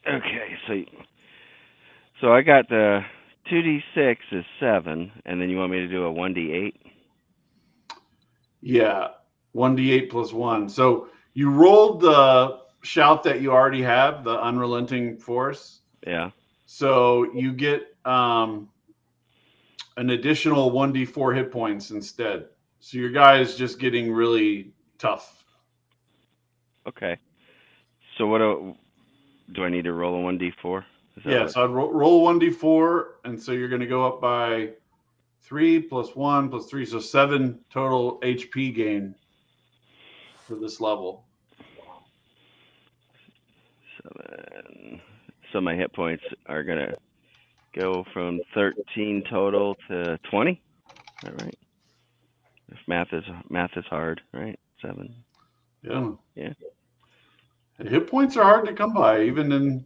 Okay, so I got the 2d6 is 7, and then you want me to do a 1d8? Yeah, 1d8 plus 1. So you rolled the shout that you already have, the unrelenting force. Yeah. So you get an additional 1d4 hit points instead. So your guy is just getting really tough. Okay. So what do I need to roll a 1d4? Yeah, so I'd roll 1d4, and so you're going to go up by 3 plus 1 plus 3, so 7 total HP gain for this level. 7. So my hit points are gonna go from 13 total to 20. Is that right? If math is hard, right? 7. Yeah. Yeah. Hit points are hard to come by, even in.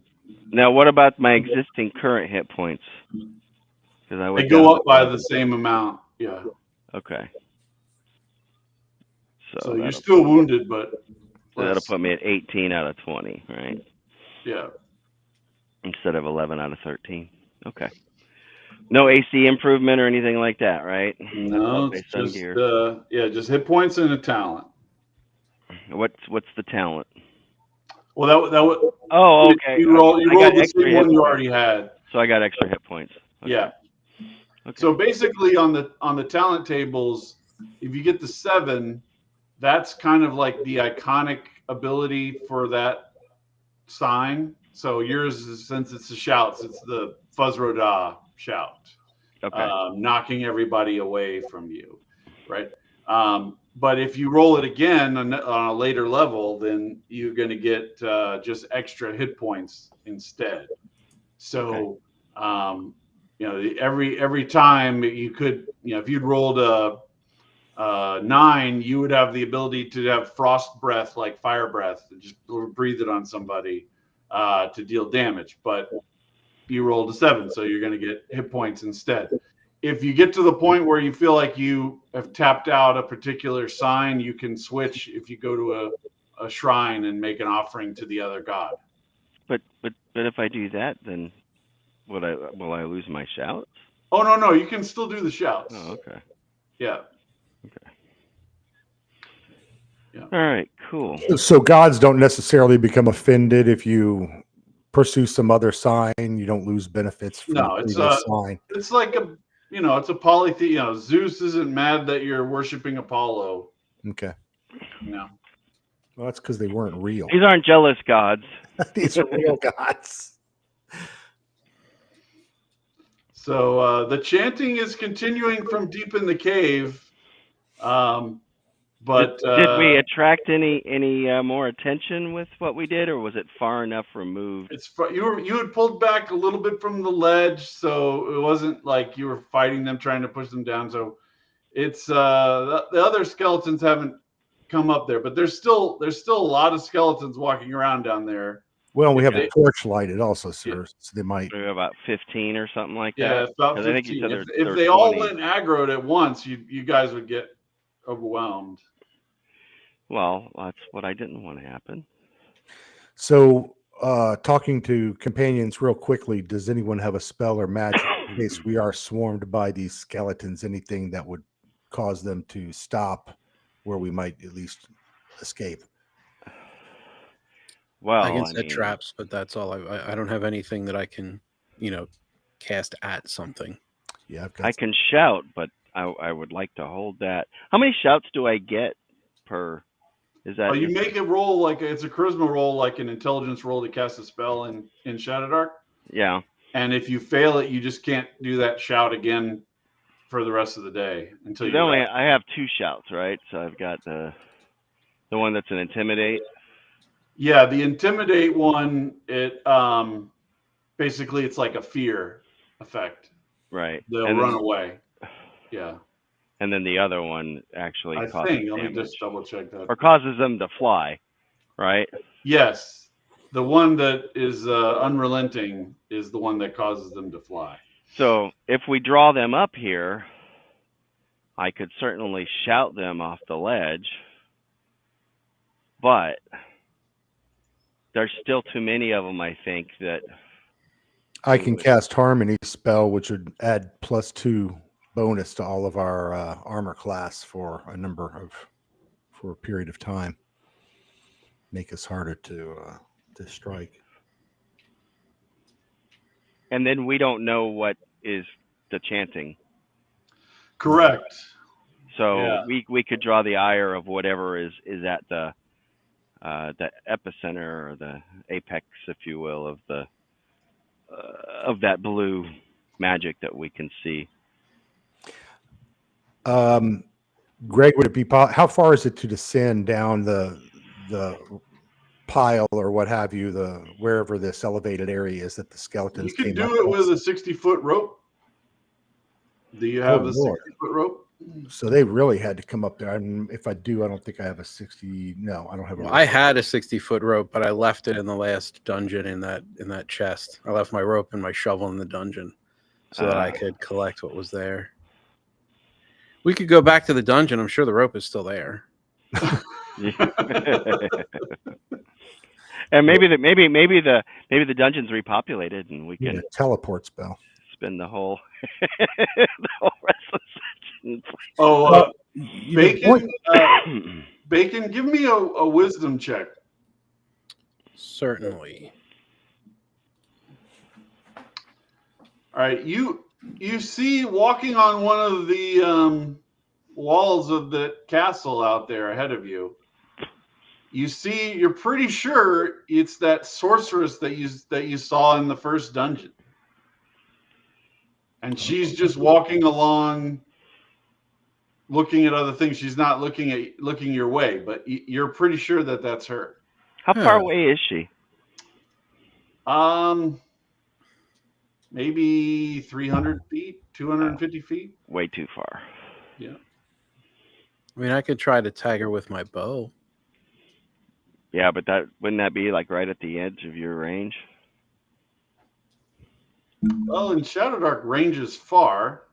Now, what about my existing current hit points? Because They go up by the same amount. Yeah. Okay. So you're still wounded, but that'll put me at 18 out of 20, right? Yeah. Instead of 11 out of 13. Okay. No AC improvement or anything like that, right? No, it's just just hit points and a talent. What's the talent? Well, that would. Oh, okay. You roll the same one you already had. So I got extra hit points. Okay. Yeah. Okay. So basically, on the talent tables, if you get the 7, that's kind of like the iconic ability for that sign. So yours is, since it's the shouts, it's the Fuzzrodah shout, knocking everybody away from you, right? But if you roll it again on a later level, then you're going to get just extra hit points instead. So, every time you could, if you'd rolled a 9, you would have the ability to have frost breath, like fire breath, and just breathe it on somebody to deal damage. But you rolled a 7, so you're going to get hit points instead. If you get to the point where you feel like you have tapped out a particular sign, you can switch if you go to a shrine and make an offering to the other god. But if I do that, then will I lose my shouts? Oh no, you can still do the shouts. Oh, okay. Yeah. Okay. Yeah. All right, cool. So gods don't necessarily become offended if you pursue some other sign. You don't lose benefits from the previous sign. It's like it's a polytheism. Zeus isn't mad that you're worshiping Apollo. Okay. No. Well, that's because they weren't real. These aren't jealous gods. These are real gods. So the chanting is continuing from deep in the cave. But did we attract any more attention with what we did, or was it far enough removed? You had pulled back a little bit from the ledge, so it wasn't like you were fighting them, trying to push them down. So it's the other skeletons haven't come up there, but there's still a lot of skeletons walking around down there. Well, we have a torch lighted also, sir. Yeah. So they might about 15 or something like that. Yeah, it's about 15. I think you said if they all went aggroed at once, you guys would get overwhelmed. Well, that's what I didn't want to happen. So, talking to companions real quickly, does anyone have a spell or magic in case we are swarmed by these skeletons? Anything that would cause them to stop where we might at least escape? Well, I can set traps, but that's all. I don't have anything that I can, cast at something. Yeah, I can shout, but I would like to hold that. How many shouts do I get per? Is that? You make it roll like it's a charisma roll, like an intelligence roll to cast a spell in Shadowdark. Yeah. And if you fail it, you just can't do that shout again for the rest of the day until you. I have 2 shouts, right? So I've got the one that's an intimidate. Yeah, the intimidate one. It basically it's like a fear effect. Right. They'll run away. Yeah. And then the other one actually let me just double check that. Or causes them to fly, right? Yes. The one that is unrelenting is the one that causes them to fly. So if we draw them up here, I could certainly shout them off the ledge, but there's still too many of them, I think, that... I can cast Harmony spell, which would add +2 bonus to all of our armor class for a period of time. make us harder to strike. And then we don't know what is the chanting. Correct. So Yeah. we could draw the ire of whatever is at the epicenter or the apex, if you will, of that blue magic that we can see. Greg, would it be how far is it to descend down the pile or what have you, wherever this elevated area is that the skeletons You could came up do it with with? a 60-foot rope. Do you have a Lord. 60-foot rope? So they really had to come up there. And if I do, I don't think I have a 60. No, I don't have a Well, rope. I had a 60-foot rope, but I left it in the last dungeon in that chest. I left my rope and my shovel in the dungeon so that I could collect what was there. We could go back to the dungeon. I'm sure the rope is still there. And maybe the dungeon's repopulated and we You need can a teleport spell. spend the whole rest of the session. Oh, Bacon. Bacon, give me a wisdom check. Certainly. All right, you see walking on one of the walls of the castle out there ahead of you. You're pretty sure it's that sorceress that you saw in the first dungeon, and she's just walking along, looking at other things. She's not looking your way, but you're pretty sure that that's her. How far away is she? Maybe 300 feet, 250 feet. Way too far. Yeah. I mean, I could try to tag her with my bow. Yeah, but wouldn't that be like right at the edge of your range? Well, in Shadowdark, range is far.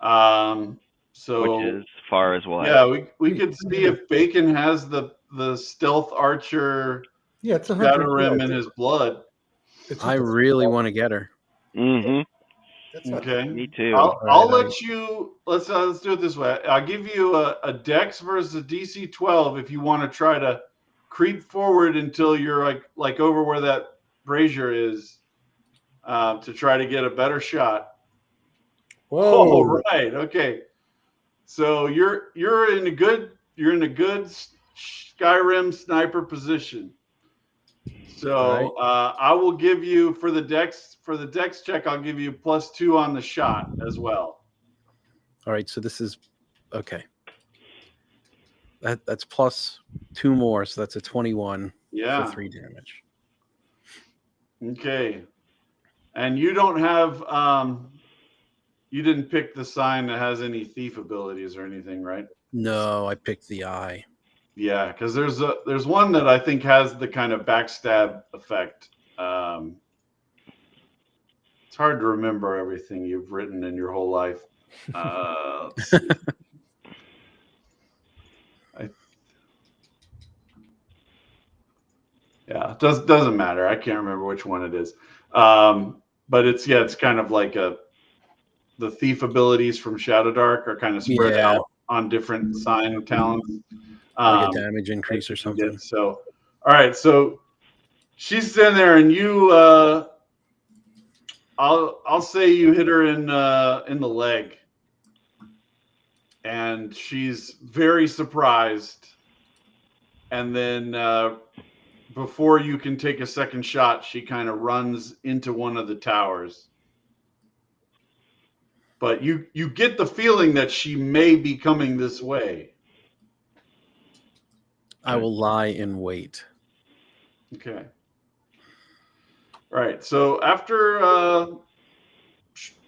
So Which is far as what? Yeah, we could see if Bacon has the stealth archer. Yeah, it's ShadowRim in his blood. I really want to get her. Mm-hmm. Okay. Me too. I'll let you. Let's do it this way. I'll give you a Dex versus DC 12 if you want to try to creep forward until you're like over where that brazier is, to try to get a better shot. Whoa! Oh, right. Okay. So you're in a good Skyrim sniper position. So I will give you for the dex check. I'll give you +2 on the shot as well. All right, so this is okay. That's +2 more, so that's a 21 for 3 damage. Okay, and you don't have you didn't pick the sign that has any thief abilities or anything, right? No, I picked the eye. Yeah, because there's one that I think has the kind of backstab effect. It's hard to remember everything you've written in your whole life. Let's see. It doesn't matter. I can't remember which one it is. But it's kind of like the thief abilities from Shadowdark are kind of spread out on different sign talents. Like a damage increase or something. So, all right. So she's sitting there, and you, I'll say you hit her in the leg, and she's very surprised. And then before you can take a second shot, she kind of runs into one of the towers. But you get the feeling that she may be coming this way. I will lie in wait. Okay. All right. So after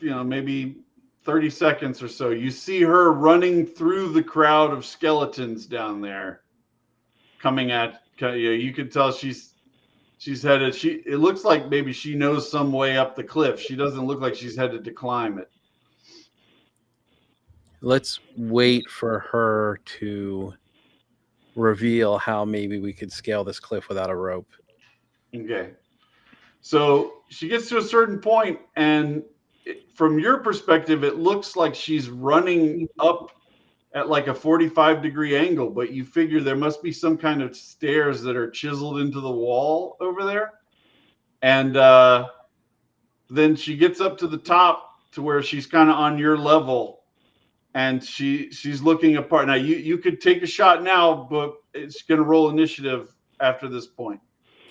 maybe 30 seconds or so, you see her running through the crowd of skeletons down there, coming at you. You can tell she's headed. It looks like maybe she knows some way up the cliff. She doesn't look like she's headed to climb it. Let's wait for her to reveal how maybe we could scale this cliff without a rope. Okay. So she gets to a certain point, and from your perspective, it looks like she's running up at like a 45-degree angle, but you figure there must be some kind of stairs that are chiseled into the wall over there. And then she gets up to the top to where she's kind of on your level, and she's looking apart. Now you could take a shot now, but it's going to roll initiative after this point.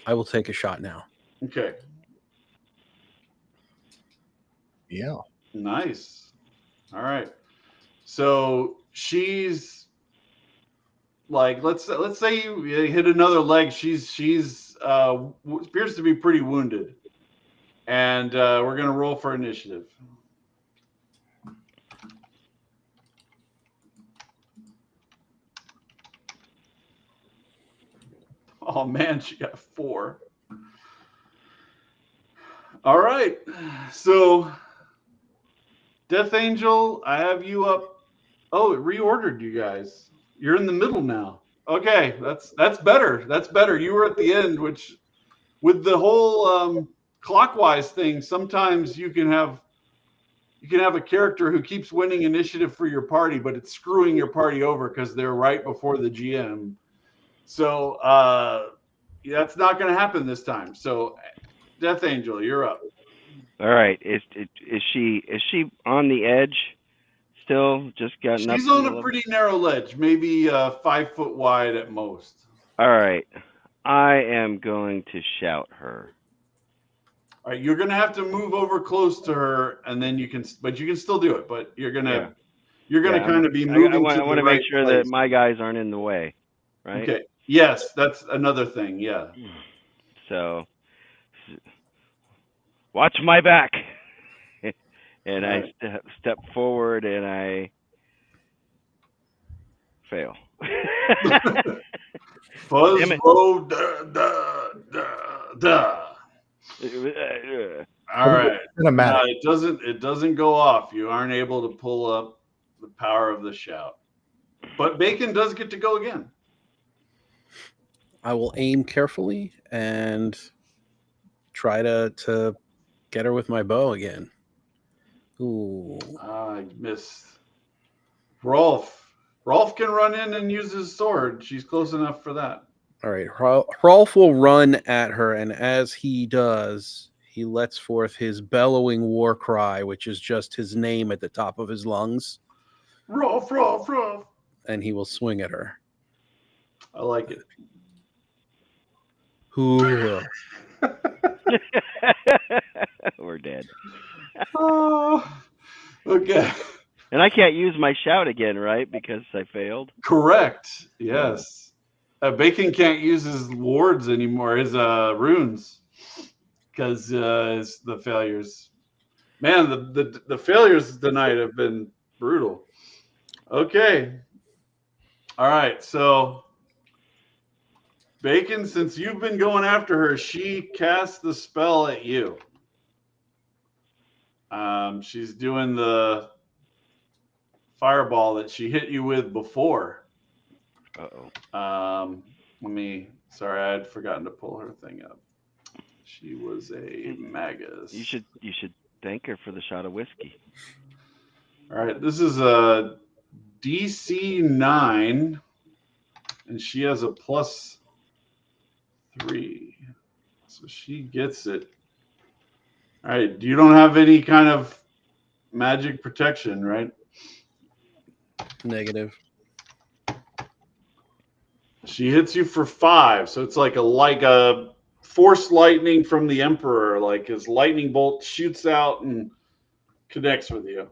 I will take a shot now. Okay. Yeah. Nice. All right. So she's like, let's say you hit another leg. She's appears to be pretty wounded, and we're gonna roll for initiative. Oh man, she got 4. All right. So Death Angel, I have you up. Oh, it reordered you guys. You're in the middle now. Okay, that's better. That's better. You were at the end, which with the whole clockwise thing, sometimes you can have a character who keeps winning initiative for your party, but it's screwing your party over because they're right before the GM. So that's not going to happen this time. So Death Angel, you're up. All right. Is she on the edge still? Just gotten up. She's on a pretty narrow ledge, maybe 5 foot wide at most. All right. I am going to shout her. All right, you're gonna have to move over close to her, and then you can still do it. But you're gonna kind of be moving. I want to make sure that my guys aren't in the way, right? Okay. Yes, that's another thing. Yeah. So, watch my back, and right. I step forward, and I fail. Fuzz roll, da. All right. No, it doesn't go off. You aren't able to pull up the power of the shout. But Bacon does get to go again. I will aim carefully and try to get her with my bow again. Ooh. I missed. Rolf can run in and use his sword. She's close enough for that. All right. Rolf will run at her, and as he does, he lets forth his bellowing war cry, which is just his name at the top of his lungs. Rolf. And he will swing at her. I like it. Ooh. We're dead. Oh, okay. And I can't use my shout again, right? Because I failed. Correct. Yes. Bacon can't use his wards anymore, his runes, because it's the failures. Man, the failures tonight have been brutal. Okay. All right. So, Bacon, since you've been going after her, she casts the spell at you. She's doing the fireball that she hit you with before. Sorry, I had forgotten to pull her thing up. She was a magus. You should thank her for the shot of whiskey. All right, this is a DC 9, and she has a +3, so she gets it. All right, you don't have any kind of magic protection, right? Negative. She hits you for 5, so it's like a force lightning from the Emperor. Like his lightning bolt shoots out and connects with you.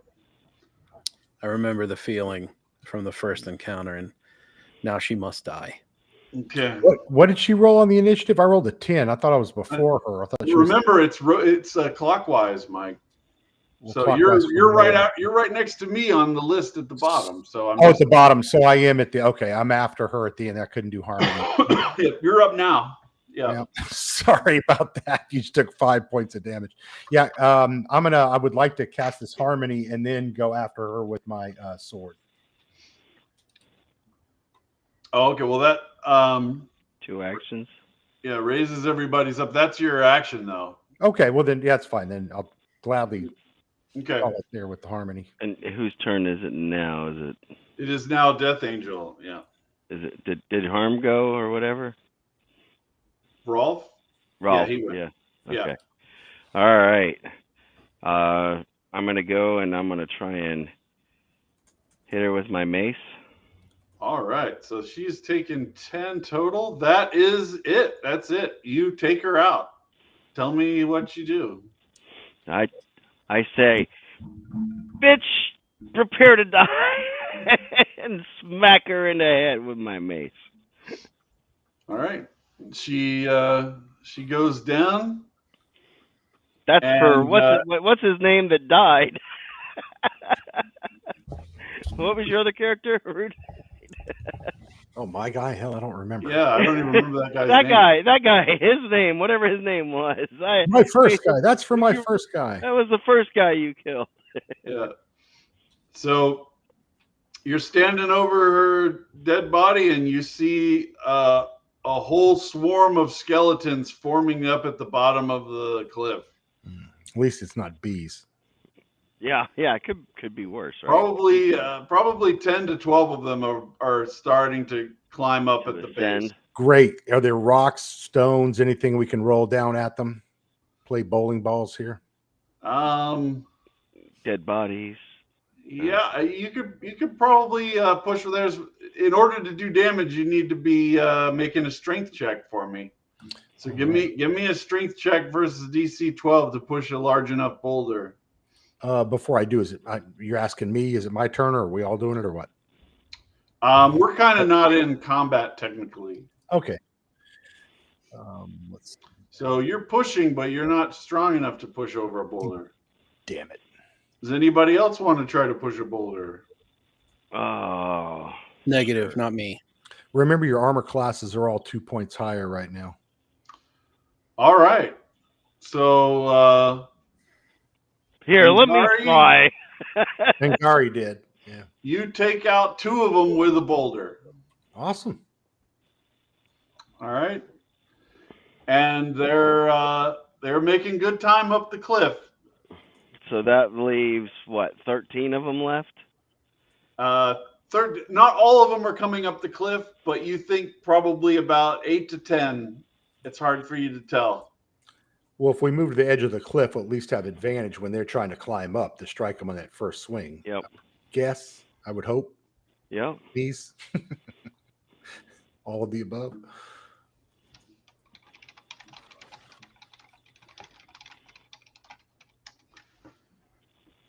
I remember the feeling from the first encounter, and now she must die. Okay. What did she roll on the initiative? I rolled a 10. I thought I was before her. I thought she remember it's clockwise, Mike. So you're right out. You're right next to me on the list at the bottom. So I'm at the bottom. So I am at the okay. I'm after her at the end. I couldn't do harmony. You're up now. Yeah. Sorry about that. You just took 5 points of damage. Yeah. I would like to cast this harmony and then go after her with my sword. Oh, okay. Well, that 2 actions. Yeah, raises everybody's up. That's your action, though. Okay. Well, then it's fine. Then I'll gladly. Okay. Call it there with the harmony. And whose turn is it now? Is it It is now Death Angel. Yeah. Is it? Did Harm go or whatever? Rolf? Rolf. he went. Yeah. Yeah. Okay. All right. I'm gonna go and I'm gonna try and hit her with my mace. All right. So she's taken 10 total. That is it. That's it. You take her out. Tell me what you do. I say, bitch, prepare to die, and smack her in the head with my mace. All right. She goes down. That's for And what's his name that died. What was your other character? Rude. Oh, my guy? Hell, I don't remember. yeah, I don't even remember that guy's that name. That guy, his name, whatever his name was. My first guy. That's for my first guy. That was the first guy you killed. Yeah. So you're standing over her dead body and you see a whole swarm of skeletons forming up at the bottom of the cliff. At least it's not bees. Yeah, it could be worse, right? Probably 10 to 12 of them are starting to climb up at the base. Great. Are there rocks, stones, anything we can roll down at them? Play bowling balls here? Dead bodies. Yeah, you could probably push. There's in order to do damage, you need to be making a strength check for me. So give me a strength check versus DC 12 to push a large enough boulder. Before I do, you're asking me? Is it my turn, or are we all doing it, or what? We're kind of not in combat technically. Okay. Let's. So you're pushing, but you're not strong enough to push over a boulder. Damn it. Does anybody else want to try to push a boulder? Oh. Negative, not me. Remember, your armor classes are all 2 points higher right now. All right. So here, let me try. And Gary did. Yeah. You take out 2 of them with a boulder. Awesome. All right. And they're making good time up the cliff. So that leaves what, 13 of them left? Not all of them are coming up the cliff, but you think probably about 8 to 10. It's hard for you to tell. Well, if we move to the edge of the cliff, we'll at least have advantage when they're trying to climb up to strike them on that first swing. Yep. Guess, I would hope. Yep. These. All of the above.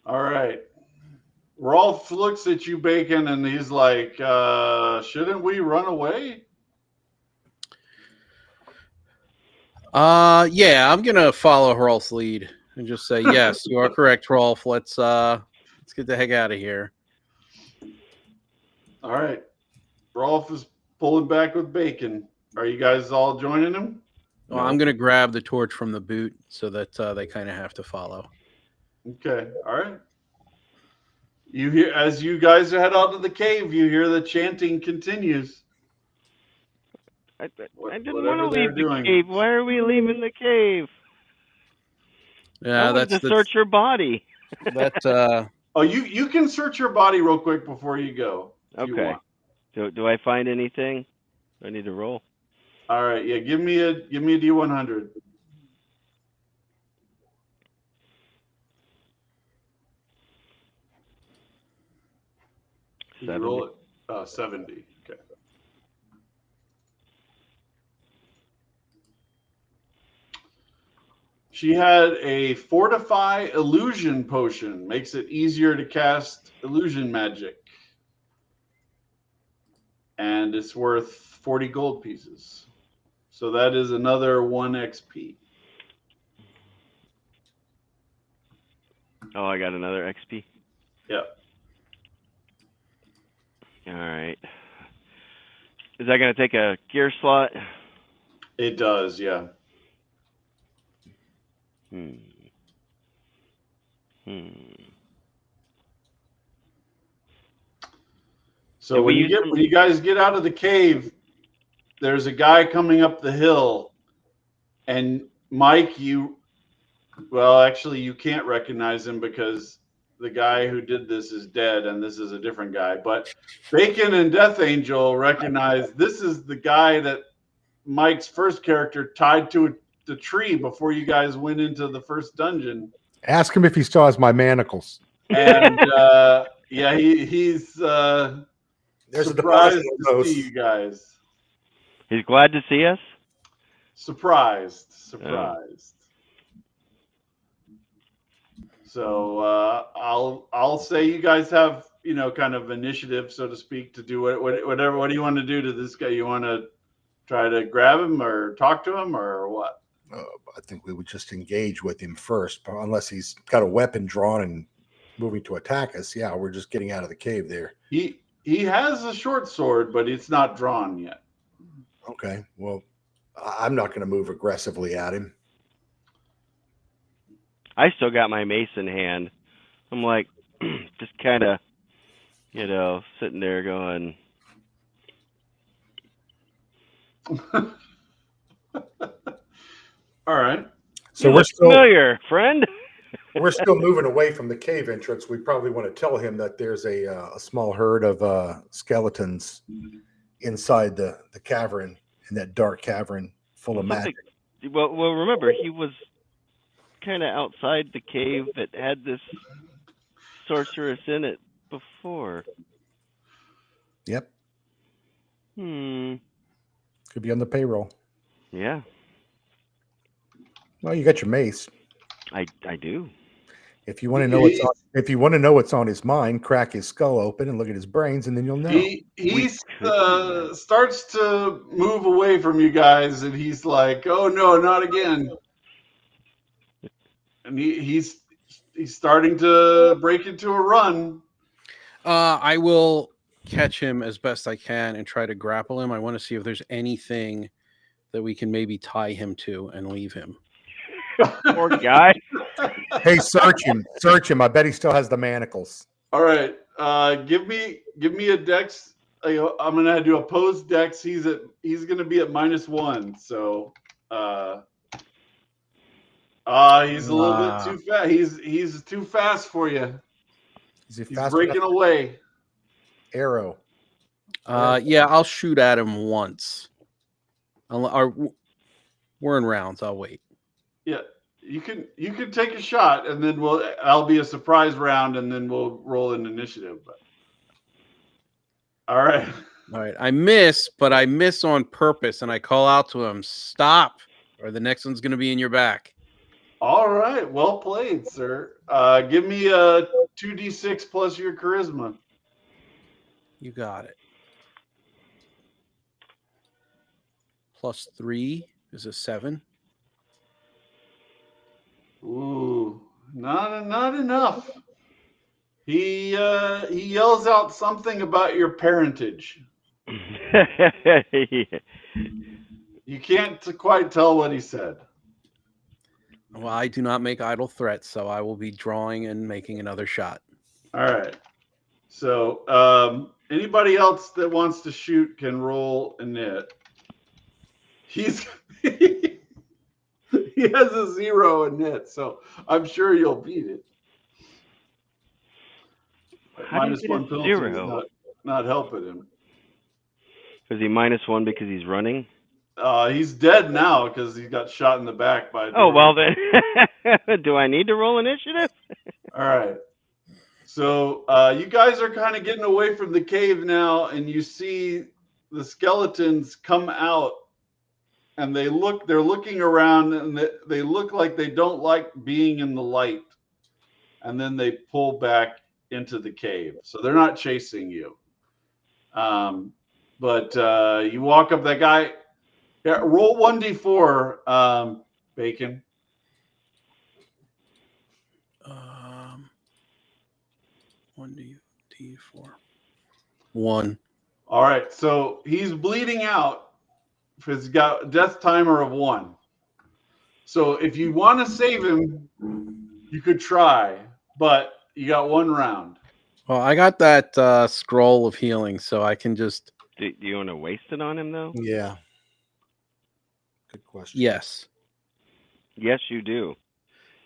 All right. Rolf looks at you, Bacon, and he's like, shouldn't we run away? Yeah, I'm gonna follow Rolf's lead and just say, yes, you are correct, Rolf. Let's get the heck out of here. All right. Rolf is pulling back with Bacon. Are you guys all joining him? Well, I'm gonna grab the torch from the boot so that they kind of have to follow. Okay. All right. You hear, as you guys head out to the cave, you hear the chanting continues. I didn't want to leave the cave. Why are we leaving the cave? Yeah, that's to search your body. That's Oh, you can search your body real quick before you go. Okay. Do I find anything? Do I need to roll? All right. Yeah. Give me a D100. Did you roll it? 70. Okay. She had a Fortify Illusion potion. Makes it easier to cast illusion magic. And it's worth 40 gold pieces. So that is another 1 XP. Oh, I got another XP? Yep. All right. Is that going to take a gear slot? It does, yeah. So when you guys get out of the cave, there's a guy coming up the hill, and Mike, actually you can't recognize him because the guy who did this is dead and this is a different guy. But Bacon and Death Angel recognize this is the guy that Mike's first character tied to the tree before you guys went into the first dungeon. Ask him if he still has my manacles. And yeah, he's There's a surprised deposit of to those. see you guys. He's glad to see us. Surprised. So I'll say you guys have, you know, kind of initiative, so to speak, to do whatever. What do you want to do to this guy? You want to try to grab him or talk to him or what? I think we would just engage with him first, but unless he's got a weapon drawn and moving to attack us. Yeah, we're just getting out of the cave there. He has a short sword, but it's not drawn yet. Okay, well, I'm not going to move aggressively at him. I still got my mace in hand. I'm like, just kind of, you know, sitting there going. All right. So You we're look still familiar, friend. we're still moving away from the cave entrance. We probably want to tell him that there's a small herd of skeletons inside the cavern, in that dark cavern full of magic. Well, remember, he was kind of outside the cave that had this sorceress in it before. Yep, Hmm. could be on the payroll. Yeah, Well, you got your mace. I do. If you want to know what's on his mind, crack his skull open and look at his brains, and then you'll know. He starts to move away from you guys, and he's like, "Oh no, not again!" And he's starting to break into a run. I will catch him as best I can and try to grapple him. I want to see if there's anything that we can maybe tie him to and leave him. Poor guy. Hey, search him. I bet he still has the manacles. All right, give me a dex. I'm gonna do opposed dex. He's gonna be at -1. So he's a little bit too fast. He's too fast for you. Is he He's fast breaking enough? away. Arrow. Yeah, I'll shoot at him once. We're in rounds. I'll wait. Yeah, you can take a shot, and then I'll be a surprise round, and then we'll roll an initiative. But all right. All right. I miss, but I miss on purpose, and I call out to him, "Stop, or the next one's going to be in your back." All right, well played, sir. Give me a 2d6 plus your charisma. You got it. +3 is a 7. Ooh, not enough. He yells out something about your parentage. You can't quite tell what he said. Well, I do not make idle threats, so I will be drawing and making another shot. All right. So anybody else that wants to shoot can roll a net. He's he has a 0 in net, so I'm sure you'll beat it. How do you get a -1 penalty is 0? not helping him. Is he -1 because he's running? He's dead now because he got shot in the back by. Oh, well then. Do I need to roll initiative? All right. So you guys are kind of getting away from the cave now, and you see the skeletons come out, and they're looking around, and they look like they don't like being in the light, and then they pull back into the cave. So they're not chasing you. But you walk up that guy. Yeah, roll 1d4, Bacon. 1d4. 1. All right, so he's bleeding out. He's got a death timer of 1. So if you want to save him, you could try, but you got 1 round. Well, I got that scroll of healing, so I can just. Do you want to waste it on him, though? Yeah. Good question. Yes. Yes, you do.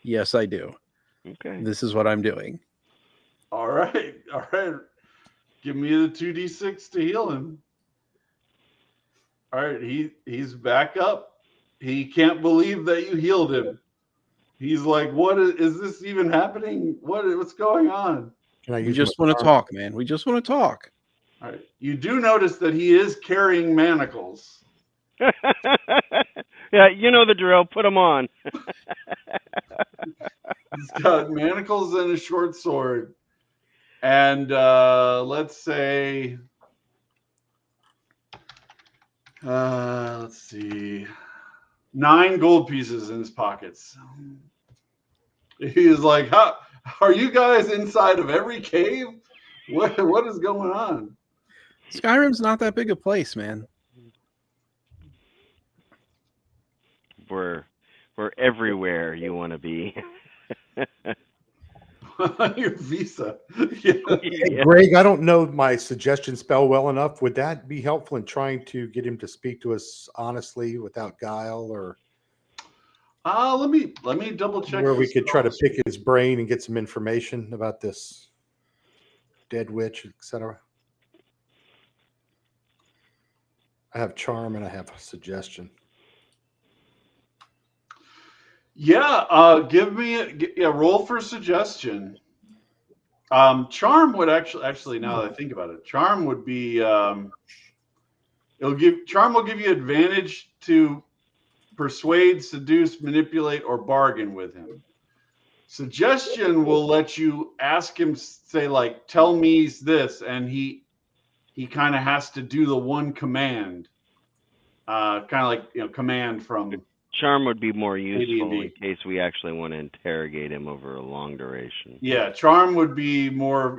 Yes, I do. Okay. This is what I'm doing. All right. Give me the 2d6 to heal him. All right, he's back up. He can't believe that you healed him. He's like, "What is this even happening? What's going on?" Can I We use just my want to charm? talk, man. We just want to talk. All right. You do notice that he is carrying manacles. Yeah, you know the drill. Put them on. He's got manacles and a short sword. And let's say, let's see, 9 gold pieces in his pockets. He is like, "How are you guys inside of every cave? What is going on?" Skyrim's not that big a place, man. We're everywhere you want to be. Your visa. Yeah. Hey, Greg, I don't know my suggestion spell well enough. Would that be helpful in trying to get him to speak to us honestly without guile, or Let me double check. where we the could try to spells. pick his brain and get some information about this dead witch, etc.? I have charm and I have suggestion. Yeah, give me roll for suggestion. Charm would actually now that I think about it, charm would be charm will give you advantage to persuade, seduce, manipulate, or bargain with him. Suggestion will let you ask him, say like, "Tell me this," and he kind of has to do the one command, kind of like command from Charm would be more useful AD&D. in case we actually want to interrogate him over a long duration. Yeah, charm would be more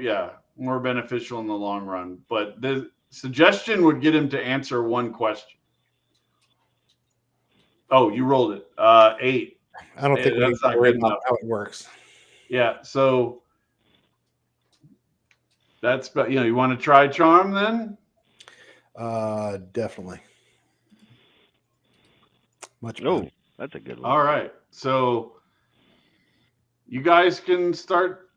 beneficial in the long run, but the suggestion would get him to answer one question. Oh, you rolled it. 8. I don't think we need That's to not worry good about enough. how it works. Yeah, so that's you want to try charm then? Definitely. Much better. Oh, that's a good one. All right. So you guys can start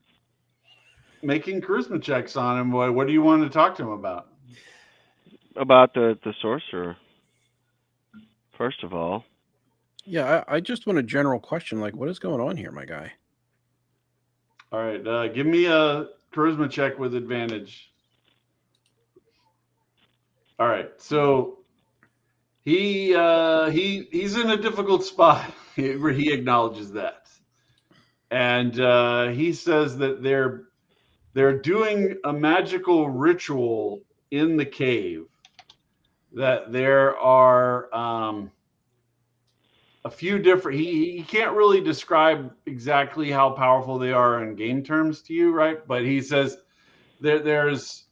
making charisma checks on him. What do you want to talk to him about? About the sorcerer. First of all, Yeah, I just want a general question, like, what is going on here, my guy? All right. Give me a charisma check with advantage. All right. So he's in a difficult spot. He acknowledges that, and he says that they're doing a magical ritual in the cave. That there are a few different. He can't really describe exactly how powerful they are in game terms to you, right? But he says there's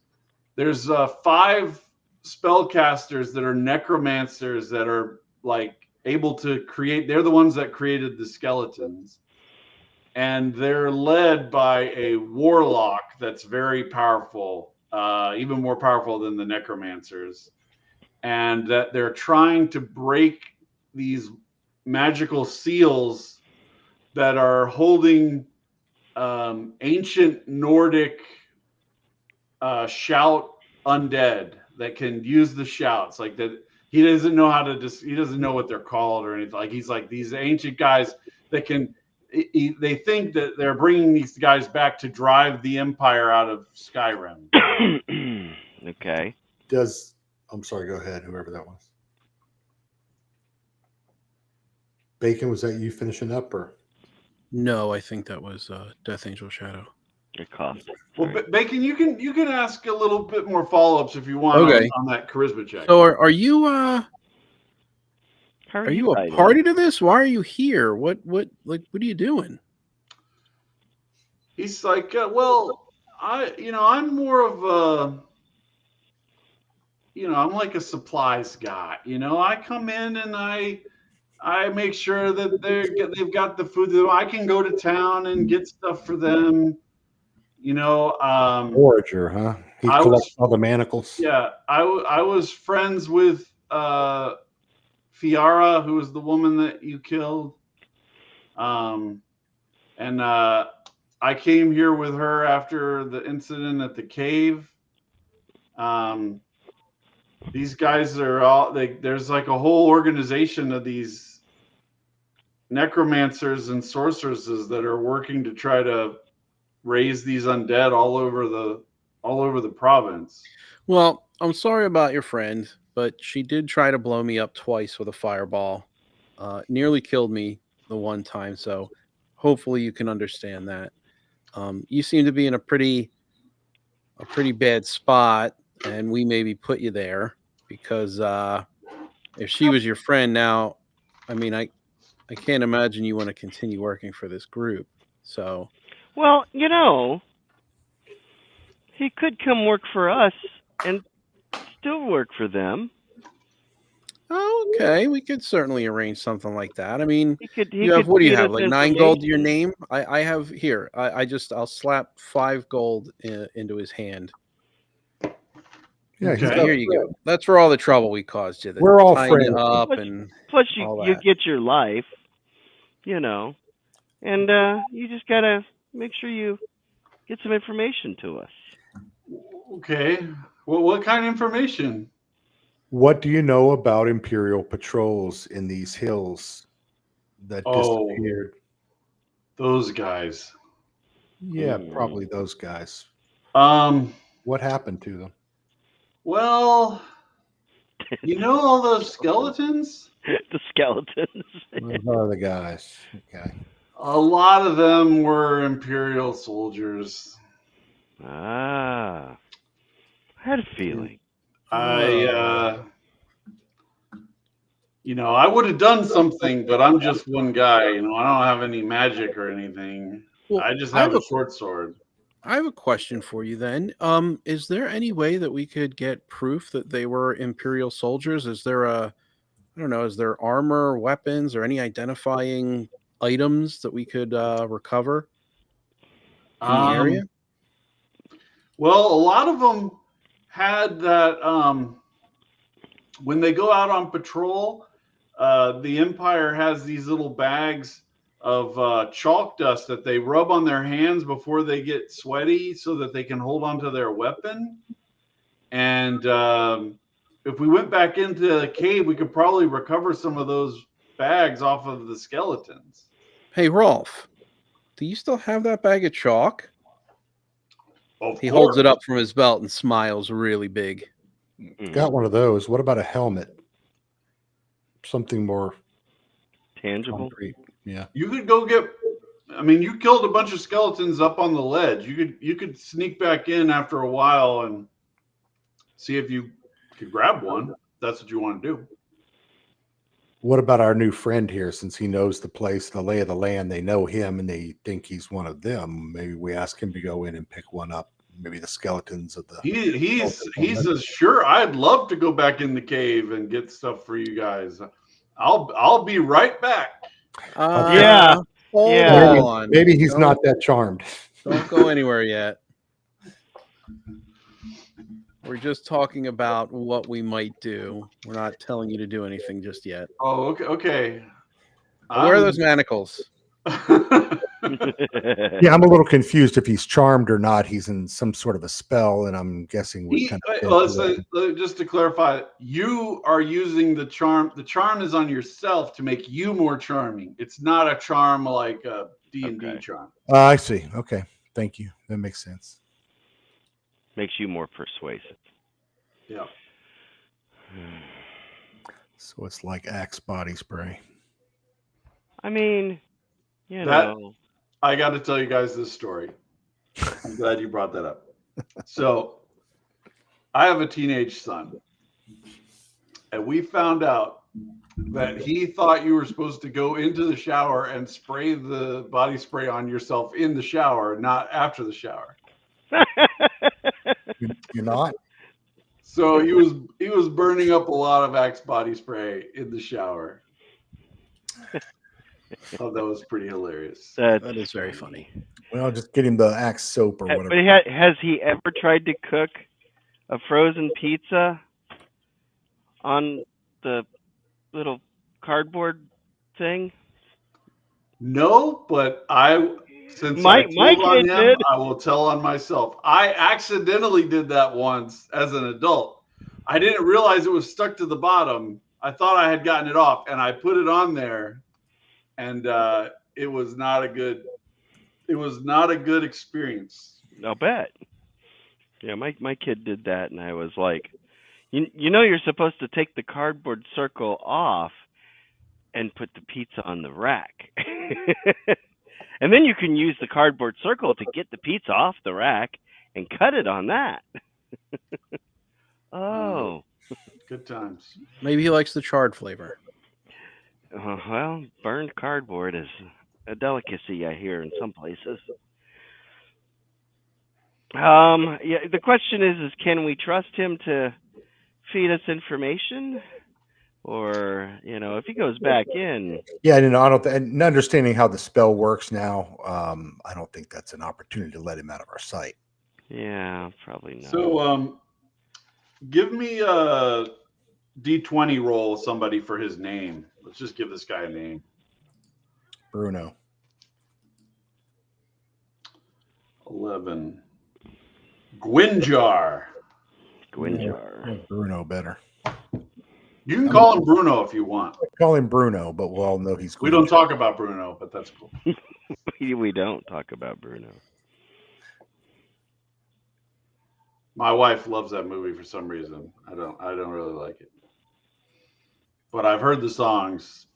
5 spellcasters that are necromancers that are like able to create. They're the ones that created the skeletons, and they're led by a warlock that's very powerful, even more powerful than the necromancers, and that they're trying to break these magical seals that are holding ancient Nordic shout undead that can use the shouts like that. He doesn't know how to he doesn't know what they're called or anything. Like he's like these ancient guys that can. They think that they're bringing these guys back to drive the Empire out of Skyrim. okay. I'm sorry, go ahead, whoever that was. Bacon, was that you finishing up, or? No, I think that was Death Angel Shadow. It cost. Well, Right. Bacon, you can ask a little bit more follow-ups if you want Okay. on that charisma check. So are you How are you a hiding? party to this? Why are you here? What are you doing? He's like, well, I'm more of a, I'm like a supplies guy. I come in and I make sure that they've got the food. I can go to town and get stuff for them. Forager, huh? He I collects was- all the manacles. Yeah, I was friends with Fiara, who was the woman that you killed. And I came here with her after the incident at the cave. These guys are all there's like a whole organization of these necromancers and sorceresses that are working to try to raise these undead all over the province. Well, I'm sorry about your friend, but she did try to blow me up twice with a fireball. Nearly killed me the one time, so hopefully you can understand that. You seem to be in a pretty bad spot, and we maybe put you there because if she was your friend now, I mean, I can't imagine you want to continue working for this group. So, Well, he could come work for us and still work for them. okay, we could certainly arrange something like that. I mean, He could what do you feed have? us Like 9 gold to your information. name? I have here. I'll slap 5 gold into his hand. Yeah, he's Okay. got, Here you go. That's for all the trouble we caused you. we're all tying you friends. up and Plus, all you that. get your life, and you just gotta make sure you get some information to us. Okay. Well, what kind of information? What do you know about Imperial patrols in these hills that disappeared? Those guys. Yeah, probably those guys. What happened to them? Well, all those skeletons? The skeletons. Those are the guys. Okay. A lot of them were Imperial soldiers. I had a feeling. I would have done something, but I'm just one guy. I don't have any magic or anything. Well, I just have a short sword. I have a question for you then. Is there any way that we could get proof that they were Imperial soldiers? Is there is there armor, weapons, or any identifying items that we could recover in the area? Well, a lot of them had that when they go out on patrol, the Empire has these little bags of chalk dust that they rub on their hands before they get sweaty so that they can hold onto their weapon. And if we went back into the cave, we could probably recover some of those bags off of the skeletons. Hey, Rolf, do you still have that bag of chalk? He holds it up from his belt and smiles really big. Got one of those. What about a helmet? Something more tangible. Concrete. Yeah. You could go get. I mean, you killed a bunch of skeletons up on the ledge. You could sneak back in after a while and see if you could grab one. If that's what you want to do. What about our new friend here? Since he knows the place, the lay of the land, they know him and they think he's one of them. Maybe we ask him to go in and pick one up. Maybe the skeletons of the. He says, sure, I'd love to go back in the cave and get stuff for you guys. I'll be right back. Yeah. Hold Yeah. on. Maybe he's not that charmed. Don't go anywhere yet. We're just talking about what we might do. We're not telling you to do anything just yet. Oh, okay. Where are those manacles? Yeah, I'm a little confused if he's charmed or not. He's in some sort of a spell, and I'm guessing we just to clarify, you are using the charm. The charm is on yourself to make you more charming. It's not a charm like a D&D charm. I see. Okay. Thank you. That makes sense. Makes you more persuasive. Yeah. So it's like Axe body spray. I mean, you know. I got to tell you guys this story. I'm glad you brought that up. So, I have a teenage son, and we found out that he thought you were supposed to go into the shower and spray the body spray on yourself in the shower, not after the shower. You're not? So he was burning up a lot of Axe body spray in the shower. Oh, that was pretty hilarious. That is very funny. Well, just get him the Axe soap or whatever. But has he ever tried to cook a frozen pizza on the little cardboard thing? No, but Since My I told on kid him, did. I will tell on myself. I accidentally did that once as an adult. I didn't realize it was stuck to the bottom. I thought I had gotten it off, and I put it on there, and it was not a good. It was not a good experience. I'll bet. Yeah, my kid did that, and I was like, you know, you're supposed to take the cardboard circle off and put the pizza on the rack. And then you can use the cardboard circle to get the pizza off the rack and cut it on that. Oh. Good times. Maybe he likes the charred flavor. Well, burned cardboard is a delicacy, I hear, in some places. Yeah, the question is can we trust him to feed us information? Or, you know, if he goes back in. Yeah, and I don't. And understanding how the spell works now, I don't think that's an opportunity to let him out of our sight. Yeah, probably not. So, give me a D20 roll somebody for his name. Let's just give this guy a name. Bruno. 11. Gwinjar. Yeah, Bruno better. You can call him Bruno if you want. Call him Bruno, but we'll all know he's. We don't talk about Bruno, but that's cool. We don't talk about Bruno. My wife loves that movie for some reason. I don't really like it. But I've heard the songs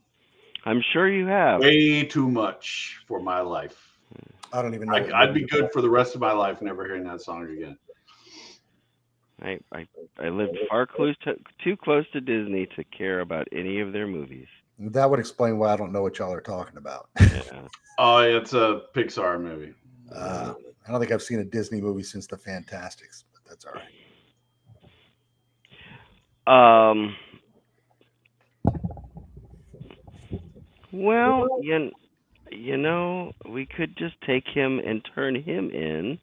I'm sure you have. way too much for my life. I don't even know. I'd be good for the rest of my life never hearing that song again. I lived too close to Disney to care about any of their movies. That would explain why I don't know what y'all are talking about. Yeah. Oh, it's a Pixar movie. I don't think I've seen a Disney movie since The Fantastics, but that's all right. Well, you know, we could just take him and turn him in.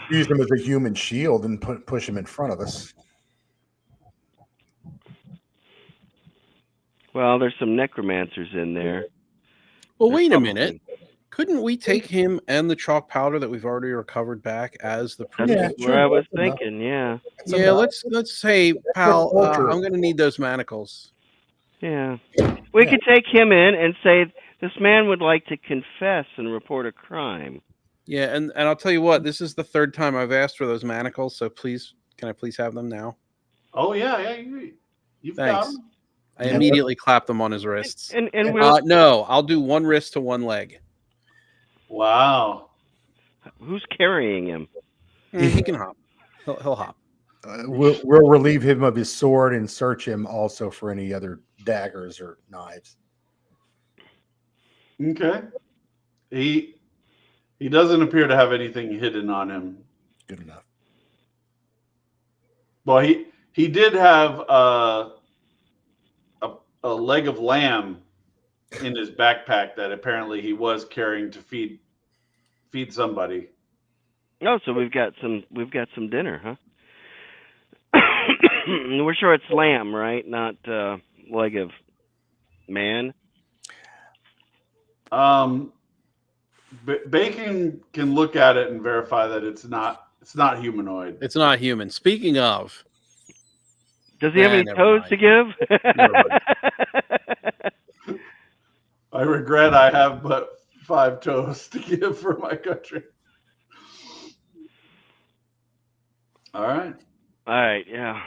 Use him as a human shield and push him in front of us. Well, there's some necromancers in there. Well, wait a minute. Couldn't we take him and the chalk powder that we've already recovered back as the proof? That's where I was thinking. Yeah. Yeah. Let's say, pal, I'm going to need those manacles. Yeah. We could take him in and say this man would like to confess and report a crime. Yeah, and I'll tell you what, this is the third time I've asked for those manacles, so please, can I please have them now? Oh, yeah. You've got Thanks. them. I immediately clapped them on his wrists. And no, I'll do one wrist to one leg. Wow. Who's carrying him? He can hop. He'll hop. We'll relieve him of his sword and search him also for any other daggers or knives. Okay. He doesn't appear to have anything hidden on him. Good enough. Well, he did have a leg of lamb in his backpack that apparently he was carrying to feed somebody. Oh, so we've got some dinner, huh? We're sure it's lamb, right? Not leg of man. Bacon can look at it and verify that it's not humanoid. It's not human. Speaking of, does he have any toes to give? I regret I have but 5 toes to give for my country. All right. Yeah.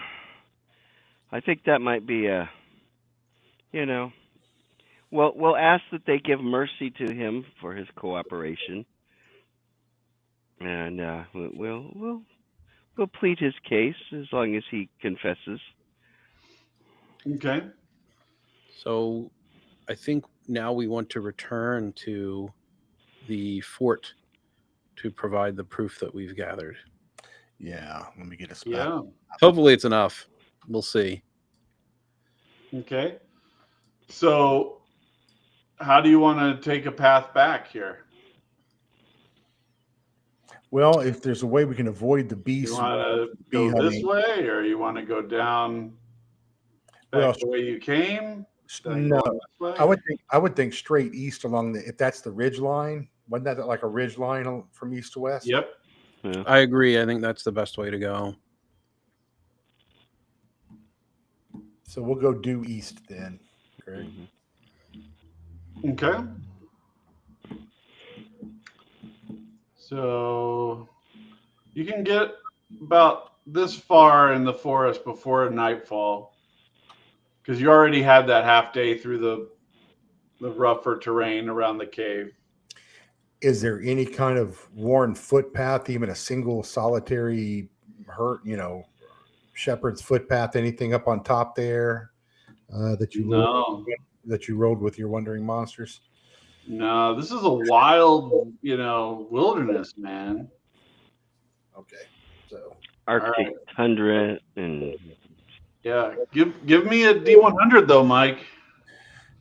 I think that might be we'll ask that they give mercy to him for his cooperation, and we'll plead his case as long as he confesses. Okay. So I think now we want to return to the fort to provide the proof that we've gathered. Yeah, let me get a spell. Yeah. Hopefully it's enough. We'll see. Okay. So how do you want to take a path back here? Well, if there's a way we can avoid the beast, You want to go this way, or you want to go down back the way you came? No, Going this way? I would think straight east along the, if that's the ridge line. Wasn't that like a ridge line from east to west? Yep. Yeah. I agree. I think that's the best way to go. So we'll go due east then. Greg. Mhm. Okay. So you can get about this far in the forest before nightfall, because you already had that half day through the rougher terrain around the cave. Is there any kind of worn footpath, even a single solitary shepherd's footpath, anything up on top there that you No, rode with your wandering monsters? no, this is a wild, wilderness, man. Okay, so Arctic right. tundra and Yeah, give me a D100 though, Mike.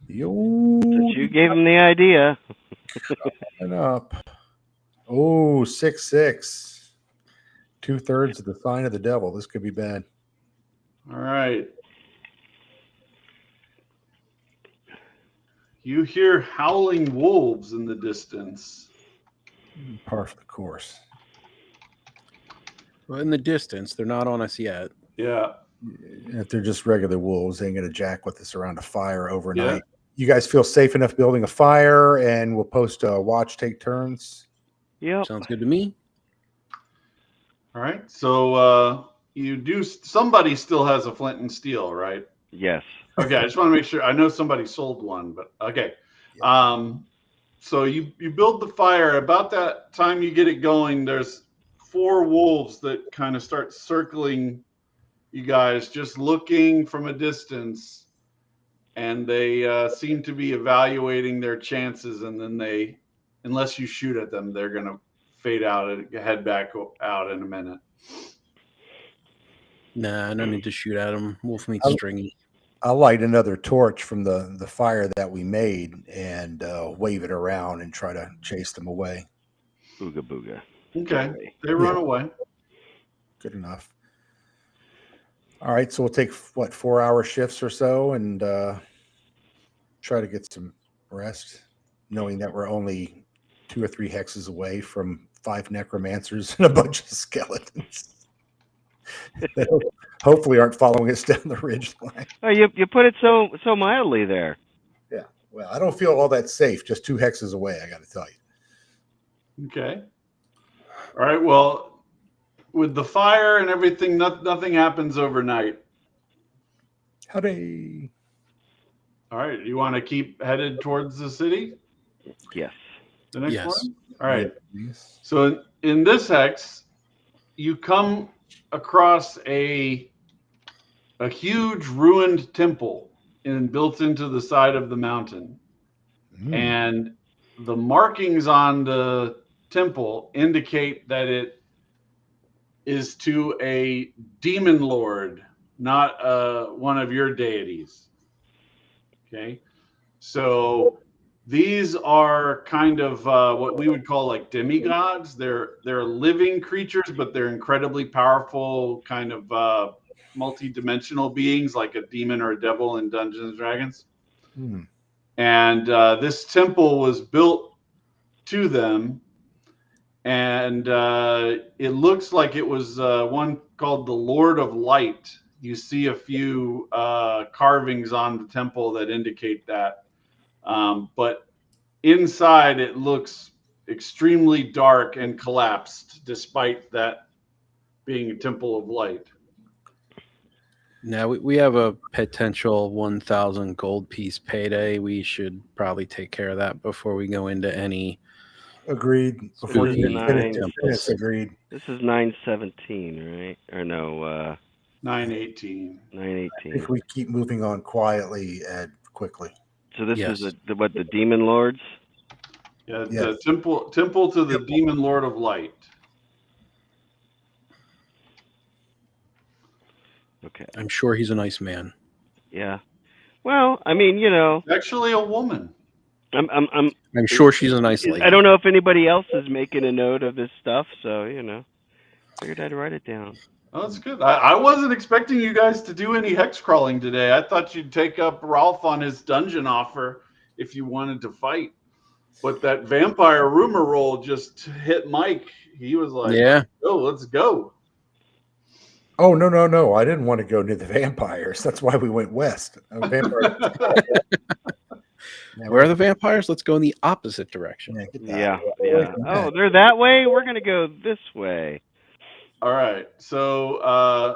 since you gave him the idea. coming up. Oh, 6'6". 2/3 of the sign of the devil. This could be bad. All right. You hear howling wolves in the distance. Par for the course. Well, in the distance, they're not on us yet. Yeah. If they're just regular wolves, they ain't gonna jack with us around a fire overnight. Yeah. You guys feel safe enough building a fire, and we'll post a watch, take turns. Yep. Sounds good to me. All right. So somebody still has a flint and steel, right? Yes. Okay. I just want to make sure. I know somebody sold one, but okay. So you build the fire. About that time you get it going, there's 4 wolves that kind of start circling you guys, just looking from a distance, and they seem to be evaluating their chances, and then unless you shoot at them, they're gonna fade out and head back out in a minute. Nah, no need to shoot at them. Wolf meat's Oh. stringy. I'll light another torch from the fire that we made and wave it around and try to chase them away. Booga booga. Okay, they run away. Good enough. All right, so we'll take 4-hour shifts or so and try to get some rest, knowing that we're only 2 or 3 hexes away from 5 necromancers and a bunch of skeletons that hopefully aren't following us down the ridge line. Oh, you put it so mildly there. Yeah, well, I don't feel all that safe just 2 hexes away, I got to tell you. Okay. All right. Well, with the fire and everything, nothing happens overnight. Howdy. All right. You want to keep headed towards the city? Yes. The next Yes. one? All right. Yes. So in this hex, you come across a huge ruined temple built into the side of the mountain. And the markings on the temple indicate that it is to a demon lord, not one of your deities. Okay. So these are kind of what we would call like demigods. They're living creatures, but they're incredibly powerful, kind of multi-dimensional beings, like a demon or a devil in Dungeons and Dragons. And this temple was built to them, and it looks like it was one called the Lord of Light. You see a few carvings on the temple that indicate that. But inside, it looks extremely dark and collapsed, despite that being a temple of light. Now we have a potential 1,000 gold piece payday. We should probably take care of that before we go into any. Agreed. Before you Spooky finish, nine. finish, agreed. This is 917, right? Or no, 918. 918. I think we keep moving on quietly and quickly. So this Yes. is the demon lords? Yeah, Yes. the temple to the demon Lord of Light. Okay. I'm sure he's a nice man. Yeah. Well, I mean, Actually, a woman. I'm sure she's a nice lady. I don't know if anybody else is making a note of this stuff, so figured I'd write it down. Oh, that's good. I wasn't expecting you guys to do any hex crawling today. I thought you'd take up Rolf on his dungeon offer if you wanted to fight. But that vampire rumor roll just hit Mike. He was like, Yeah. "Oh, let's go." Oh, no. I didn't want to go near the vampires. That's why we went west. Vampires. Where are the vampires? Let's go in the opposite direction. Yeah, get that. Yeah, Away yeah. from Oh, that. they're that way. We're gonna go this way. All right. So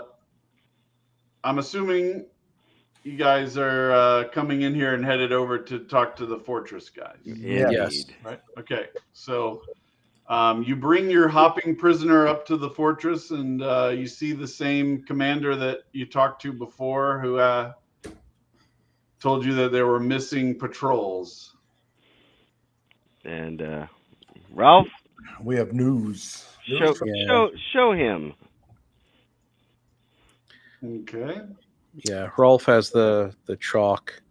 I'm assuming you guys are coming in here and headed over to talk to the fortress guys. Yes. Indeed. Right. Okay. So you bring your hopping prisoner up to the fortress, and you see the same commander that you talked to before, who told you that there were missing patrols. And Ralph, We have news. show him. Okay. Yeah, Rolf has the chalk.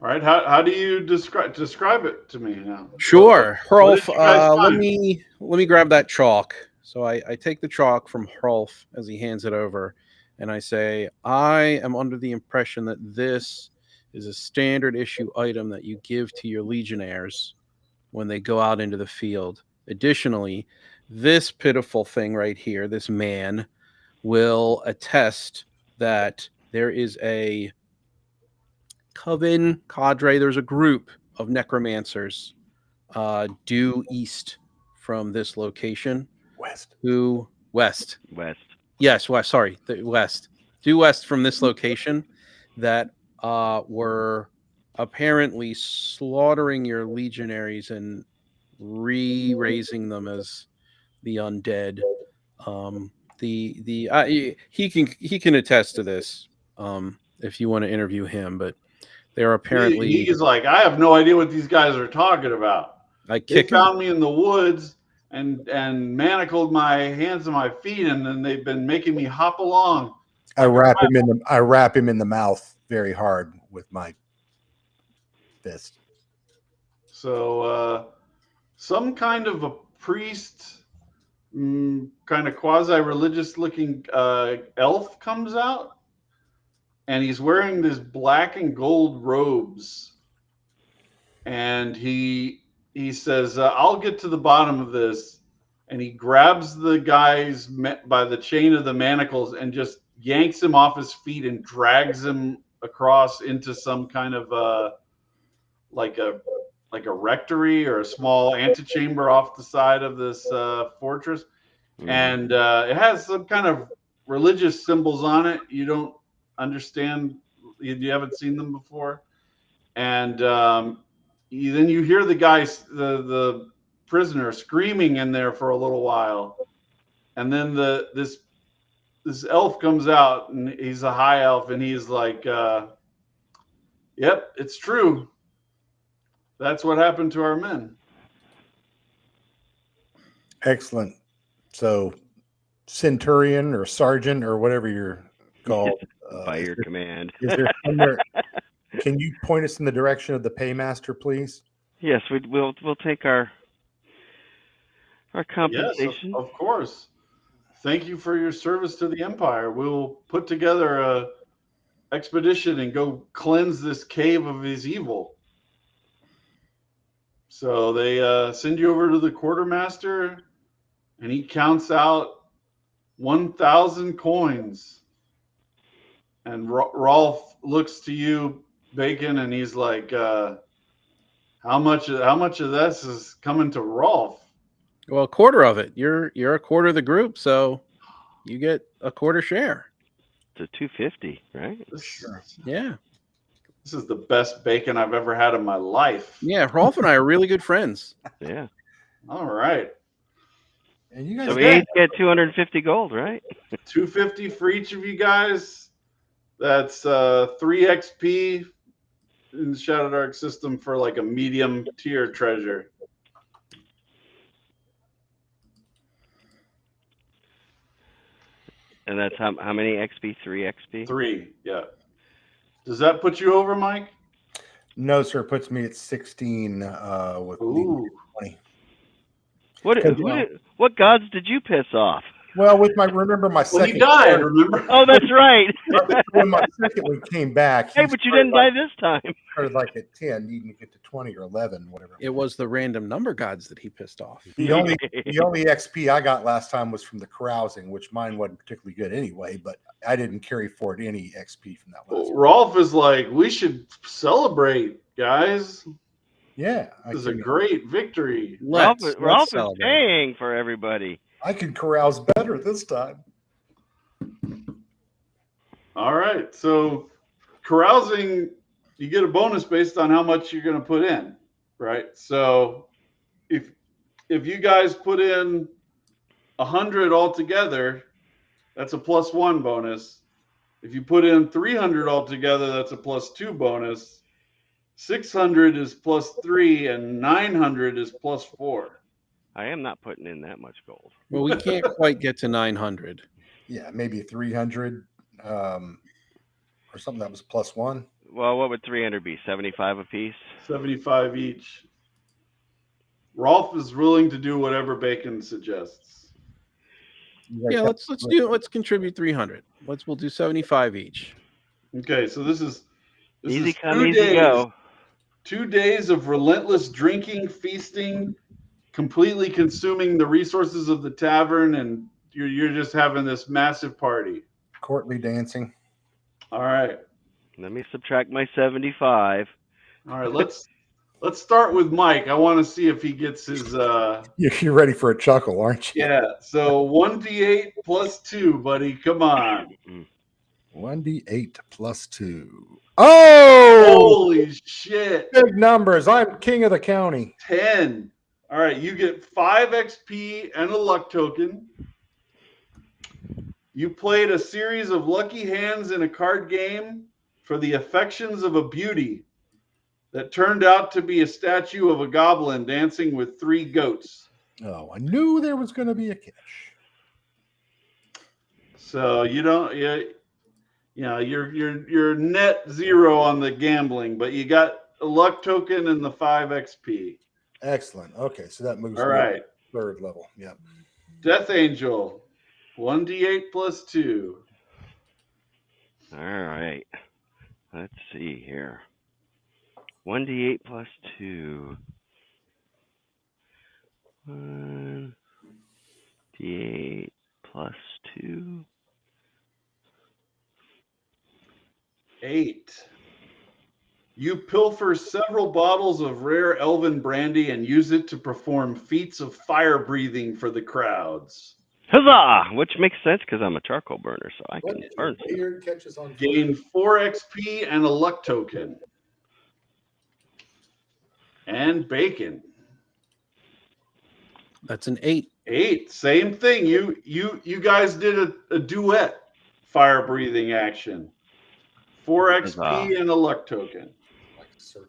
All right. How do you describe it to me now? Sure, What Rolf. did you guys Let find? me grab that chalk. So I take the chalk from Rolf as he hands it over, and I say, I am under the impression that this is a standard issue item that you give to your legionnaires when they go out into the field. Additionally, this pitiful thing right here, this man, will attest that there is a coven cadre, there's a group of necromancers due east from this location. West. West. West. Yes, west. Sorry, west. Due west from this location that were apparently slaughtering your legionaries and re-raising them as the undead. He can attest to this if you want to interview him, but they're apparently He's like, I have no idea what these guys are talking about. I They kick him. found me in the woods and manacled my hands and my feet, and then they've been making me hop along. I wrap him in the mouth very hard with my fist. So some kind of a priest, kind of quasi-religious looking elf comes out, and he's wearing this black and gold robes, and he says, I'll get to the bottom of this. And he grabs the guys by the chain of the manacles and just yanks him off his feet and drags him across into some kind of like a rectory or a small antechamber off the side of this fortress. And it has some kind of religious symbols on it. You don't understand. You haven't seen them before. And then you hear the guys, the prisoner, screaming in there for a little while, and then this elf comes out, and he's a high elf, and he's like, "Yep, it's true. That's what happened to our men." Excellent. So, centurion or sergeant or whatever you're called, by your command. Is there somewhere? Can you point us in the direction of the paymaster, please? Yes, we'll take our compensation. Yes, of course. Thank you for your service to the Empire. We'll put together a expedition and go cleanse this cave of his evil. So they send you over to the quartermaster, and he counts out 1,000 coins. And Rolf looks to you, Bacon, and he's like, "How much of this is coming to Rolf?" Well, a quarter of it. You're a quarter of the group, so you get a quarter share. It's a 250, right? Yeah. This is the best bacon I've ever had in my life. Yeah, Rolf and I are really good friends. Yeah. All right. And you guys, So we each get 250 gold, right? 250 for each of you guys. That's 3 XP in the Shadow Dark system for like a medium tier treasure. And that's how many XP? 3 XP? 3, yeah. Does that put you over, Mike? no, sir, puts me at 16 with Ooh. 20. What gods did you piss off? Well, with remember my Well, he second died, card, remember? Oh, that's right. when my second one came back, Hey, he but you didn't die this time. started like at 10, needing to get to 20 or 11, whatever. It was the random number gods that he pissed off. The only XP I got last time was from the carousing, which mine wasn't particularly good anyway, but I didn't carry forward any XP from that last one. Rolf is like, we should celebrate, guys. Yeah. This is a great victory. Ralph Let's is celebrate. paying for everybody. I can carouse better this time. All right. So carousing, you get a bonus based on how much you're going to put in, right? So if you guys put in 100 altogether, that's a +1 bonus. If you put in 300 altogether, that's a +2 bonus. 600 is +3, and 900 is +4. I am not putting in that much gold. Well, we can't quite get to 900. Yeah, maybe 300 or something that was +1. Well, what would 300 be? 75 apiece? 75 each. Rolf is willing to do whatever Bacon suggests. Yeah, let's contribute 300. We'll do 75 each. Okay, so this is Easy is come, 2 easy days. go. 2 days of relentless drinking, feasting, completely consuming the resources of the tavern, and you're just having this massive party. Courtly dancing. All right. Let me subtract my 75. All right, let's start with Mike. I want to see if he gets his You're ready for a chuckle, aren't you? yeah. So 1d8 +2, buddy. Come on. 1d8 +2. Oh! Holy shit. Big numbers. I'm king of the county. 10. All right, you get 5 XP and a luck token. You played a series of lucky hands in a card game for the affections of a beauty that turned out to be a statue of a goblin dancing with 3 goats. Oh, I knew there was going to be a catch. So you don't, you're net 0 on the gambling, but you got a luck token and the 5 XP. Excellent. Okay, so that moves All me right. up to 3rd level. Yep. Death Angel, 1d8 +2. All right. Let's see here. 1d8 +2. 1d8 +2. 8. You pilfer several bottles of rare elven brandy and use it to perform feats of fire breathing for the crowds. Huzzah! Which makes sense because I'm a charcoal burner, so I can burn stuff. Beard catches on Gain 4 XP and a luck token. And Bacon. That's an 8. 8. Same thing. You guys did a duet fire breathing action. 4 XP and a luck token.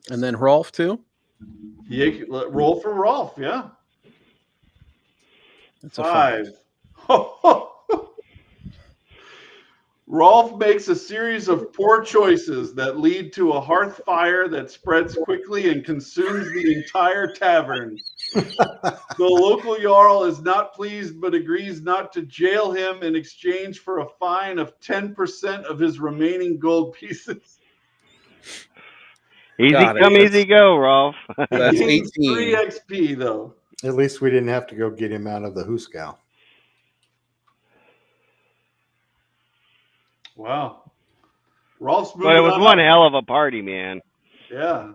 And then Rolf too? Roll for Rolf, yeah. That's a 5. 5. Rolf makes a series of poor choices that lead to a hearth fire that spreads quickly and consumes the entire tavern. The local Jarl is not pleased but agrees not to jail him in exchange for a fine of 10% of his remaining gold pieces. Easy Got it. come, easy go, Rolf. That's He gains 18. 3 XP, though. At least we didn't have to go get him out of the Hooskow. Wow. Rolf's moving But it was on one up. hell of a party, man. Yeah.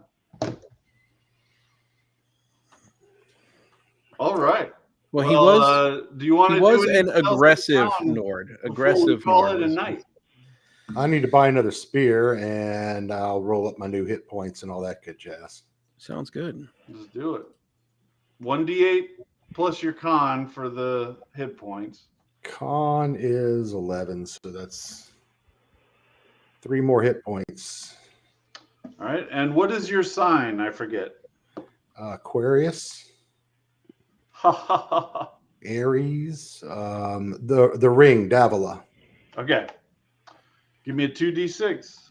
All right. Well, he was Do you want he to was do an anything else aggressive in town Nord. before we Aggressive call Nord. it a was- night? I need to buy another spear, and I'll roll up my new hit points and all that good jazz. Sounds good. Let's do it. 1d8 plus your con for the hit points. Con is 11, so that's 3 more hit points. All right. And what is your sign? I forget. Aquarius, Ha ha ha ha. Aries, the ring, Davila. Okay. Give me a 2d6.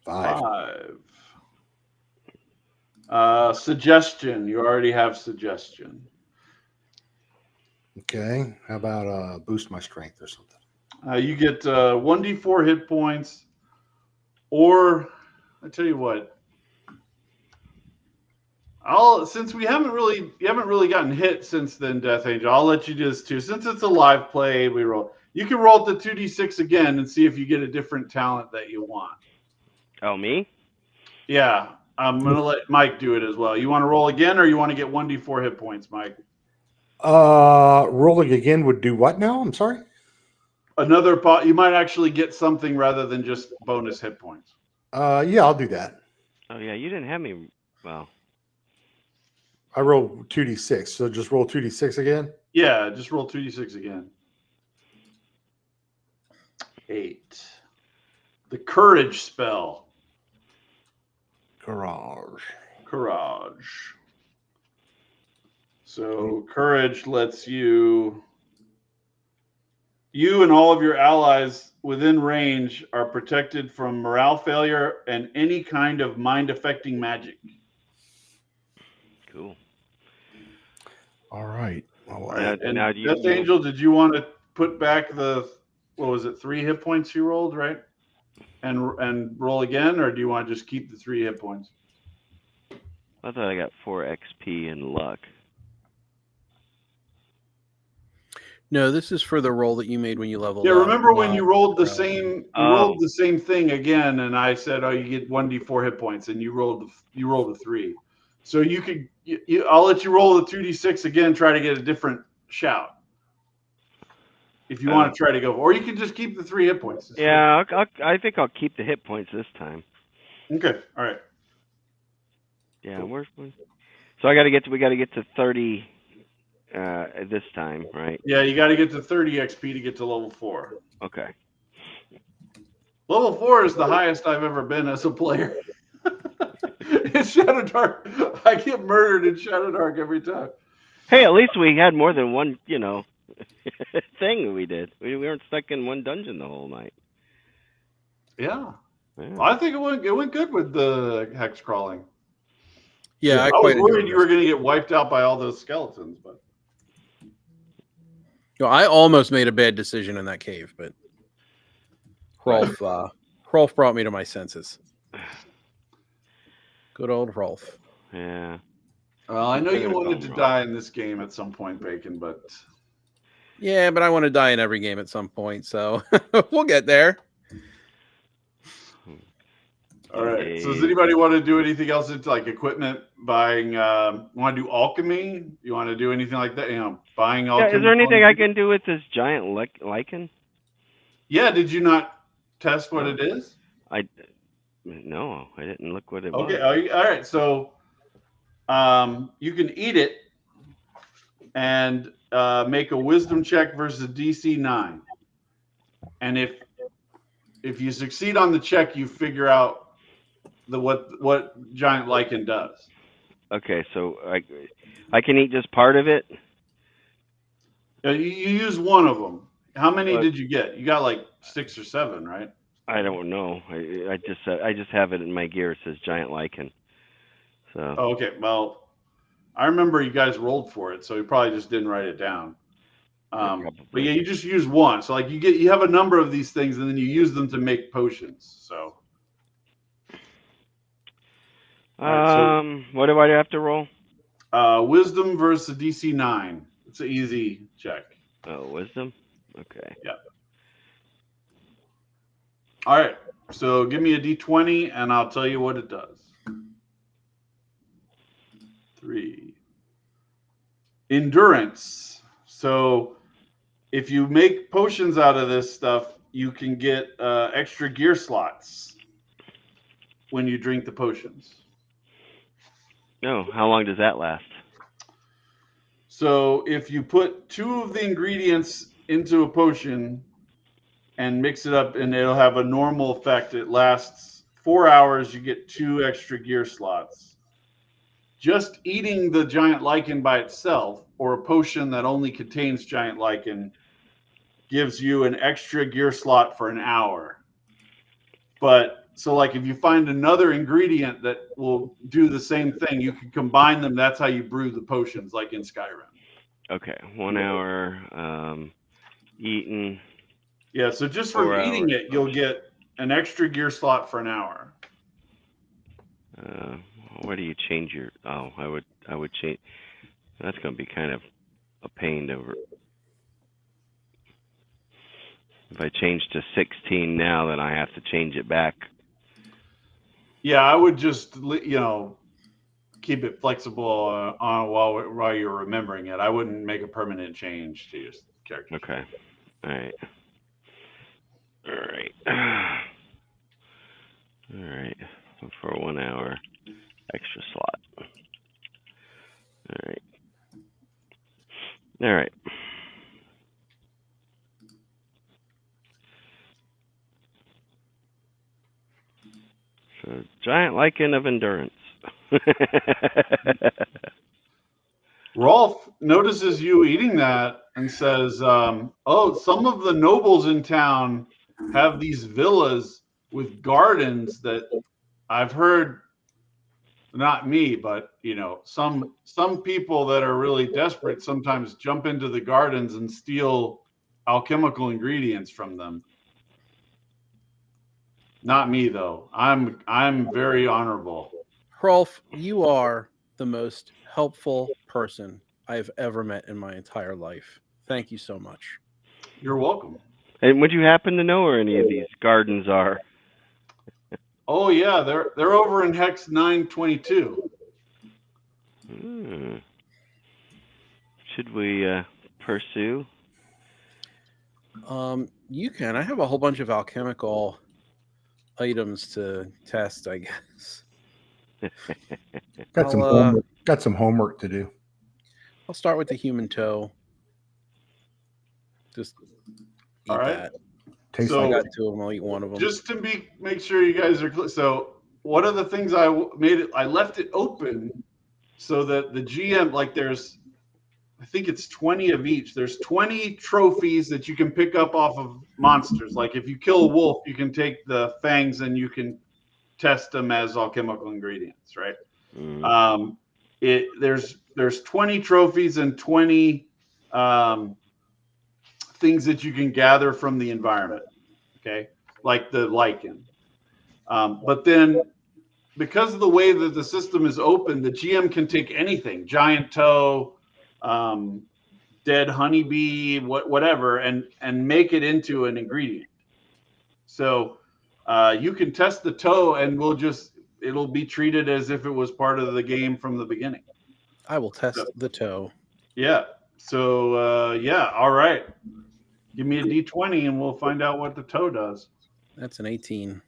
5. 5. Suggestion. You already have suggestion. Okay. How about boost my strength or something? You get 1d4 hit points, or I tell you what. Since you haven't really gotten hit since then, Death Angel, I'll let you do this too. Since it's a live play, we roll. You can roll the 2d6 again and see if you get a different talent that you want. Oh, me? Yeah, I'm gonna let Mike do it as well. You want to roll again, or you want to get 1d4 hit points, Mike? Rolling again would do what now? I'm sorry. Another pot. You might actually get something rather than just bonus hit points. Yeah, I'll do that. Oh, yeah, you didn't have me. Well, I rolled 2d6, so just roll 2d6 again. Yeah, just roll 2d6 again. 8. The courage spell. Courage. So courage lets you and all of your allies within range are protected from morale failure and any kind of mind-affecting magic. cool. All right. All right. And Death Angel, did you want to put back the, what was it, 3 hit points you rolled, right? And roll again, or do you want to just keep the 3 hit points? I thought I got 4 XP in luck. No, this is for the roll that you made when you leveled Yeah, up. remember when you rolled the same rolled Oh. the same thing again, and I said, "Oh, you get 1d4 hit points," and you rolled a 3. So you could, I'll let you roll the 2d6 again, try to get a different shout. If you want to try to go, or you can just keep the 3 hit points. Yeah, I think I'll keep the hit points this time. Okay, all right. Yeah, cool. So we got to get to 30 this time, right? Yeah, you got to get to 30 XP to get to level 4. Okay. Level 4 is the highest I've ever been as a player. In Shadowdark, I get murdered in Shadowdark every time. Hey, at least we had more than one, thing we did. We weren't stuck in one dungeon the whole night. Yeah. Well, I think it went good with the hex crawling. Yeah, I was worried you were going to get wiped out by all those skeletons, but I almost made a bad decision in that cave, but Rolf brought me to my senses. Good old Rolf. Yeah. Well, I know you wanted to die in this game at some point, Bacon, but yeah, but I want to die in every game at some point, so we'll get there. All right. So does anybody want to do anything else into like equipment, buying? Want to do alchemy? You want to do anything like that? Buying alchemy. Yeah, is there anything I can do with this giant lichen? Yeah. Did you not test what it is? No, I didn't look what it was. Okay. was. All right. So you can eat it and make a wisdom check versus DC 9. And if you succeed on the check, you figure out what giant lichen does. Okay, so I can eat just part of it. You use one of them. How many did you get? You got like 6 or 7, right? I don't know. I just have it in my gear. It says giant lichen. So. Oh, okay. Well, I remember you guys rolled for it, so you probably just didn't write it down. But yeah, you just use one. So like you have a number of these things, and then you use them to make potions. So. What do I have to roll? Wisdom versus DC 9. It's an easy check. Oh, wisdom? Okay. Yeah. All right. So give me a D20 and I'll tell you what it does. 3. Endurance. So if you make potions out of this stuff, you can get extra gear slots when you drink the potions. No, how long does that last? So if you put 2 of the ingredients into a potion and mix it up, and it'll have a normal effect. It lasts 4 hours. You get 2 extra gear slots. Just eating the giant lichen by itself, or a potion that only contains giant lichen, gives you an extra gear slot for an hour. But So like if you find another ingredient that will do the same thing, you can combine them. That's how you brew the potions, like in Skyrim. Okay, 1 hour. Eaten. Yeah, so just 4 from eating hours. it, you'll get an extra gear slot for an hour. Where do you change your? Oh, I would change. That's going to be kind of a pain to. If I change to 16 now, then I have to change it back. Yeah, I would just keep it flexible on while you're remembering it. I wouldn't make a permanent change to your character. Okay. All right. All right. All right. For 1 hour, extra slot. All right. All right. So, giant lichen of endurance. Rolf notices you eating that and says, "Oh, some of the nobles in town have these villas with gardens that I've heard. Not me, but some people that are really desperate sometimes jump into the gardens and steal alchemical ingredients from them. Not me though. I'm very honorable." Rolf, you are the most helpful person I've ever met in my entire life. Thank you so much. You're welcome. And would you happen to know where any of these gardens are? Oh yeah, they're over in Hex 922. Should we pursue? You can. I have a whole bunch of alchemical items to test, I guess. Got some homework to do. I'll start with the human toe. Just eat All right. that. Tastes So- I like got two of them. I'll eat one of them. Just to make sure you guys are clear. So one of the things I left it open so that the GM, like I think it's 20 of each. There's 20 trophies that you can pick up off of monsters. Like if you kill a wolf, you can take the fangs and you can test them as alchemical ingredients, right? There's 20 trophies and 20 things that you can gather from the environment. Okay, like the lichen. But then because of the way that the system is open, the GM can take anything, giant toe, dead honeybee, whatever, and make it into an ingredient. So you can test the toe and it'll be treated as if it was part of the game from the beginning. I will test the toe. Yeah. So yeah, all right. Give me a D20 and we'll find out what the toe does. That's an 18.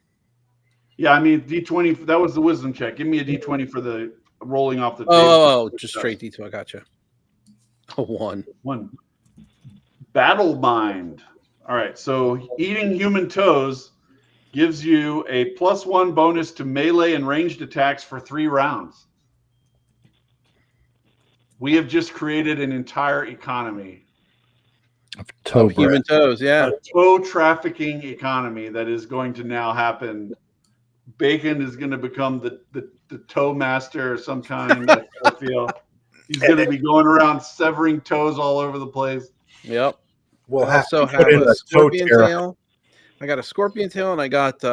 Yeah, I mean D20. That was the wisdom check. Give me a D20 for the rolling off the table. Oh, just straight D2. I gotcha. A 1. Battle mind. All right. So eating human toes gives you a +1 bonus to melee and ranged attacks for 3 rounds. We have just created an entire economy toe human toes. Yeah. a toe trafficking economy that is going to now happen. Bacon is going to become the toe master of some kind. I feel he's going to be going around severing toes all over the place. Yep. We'll I have also to have put in a a toe scorpion terror. tail. I got a scorpion tail and I got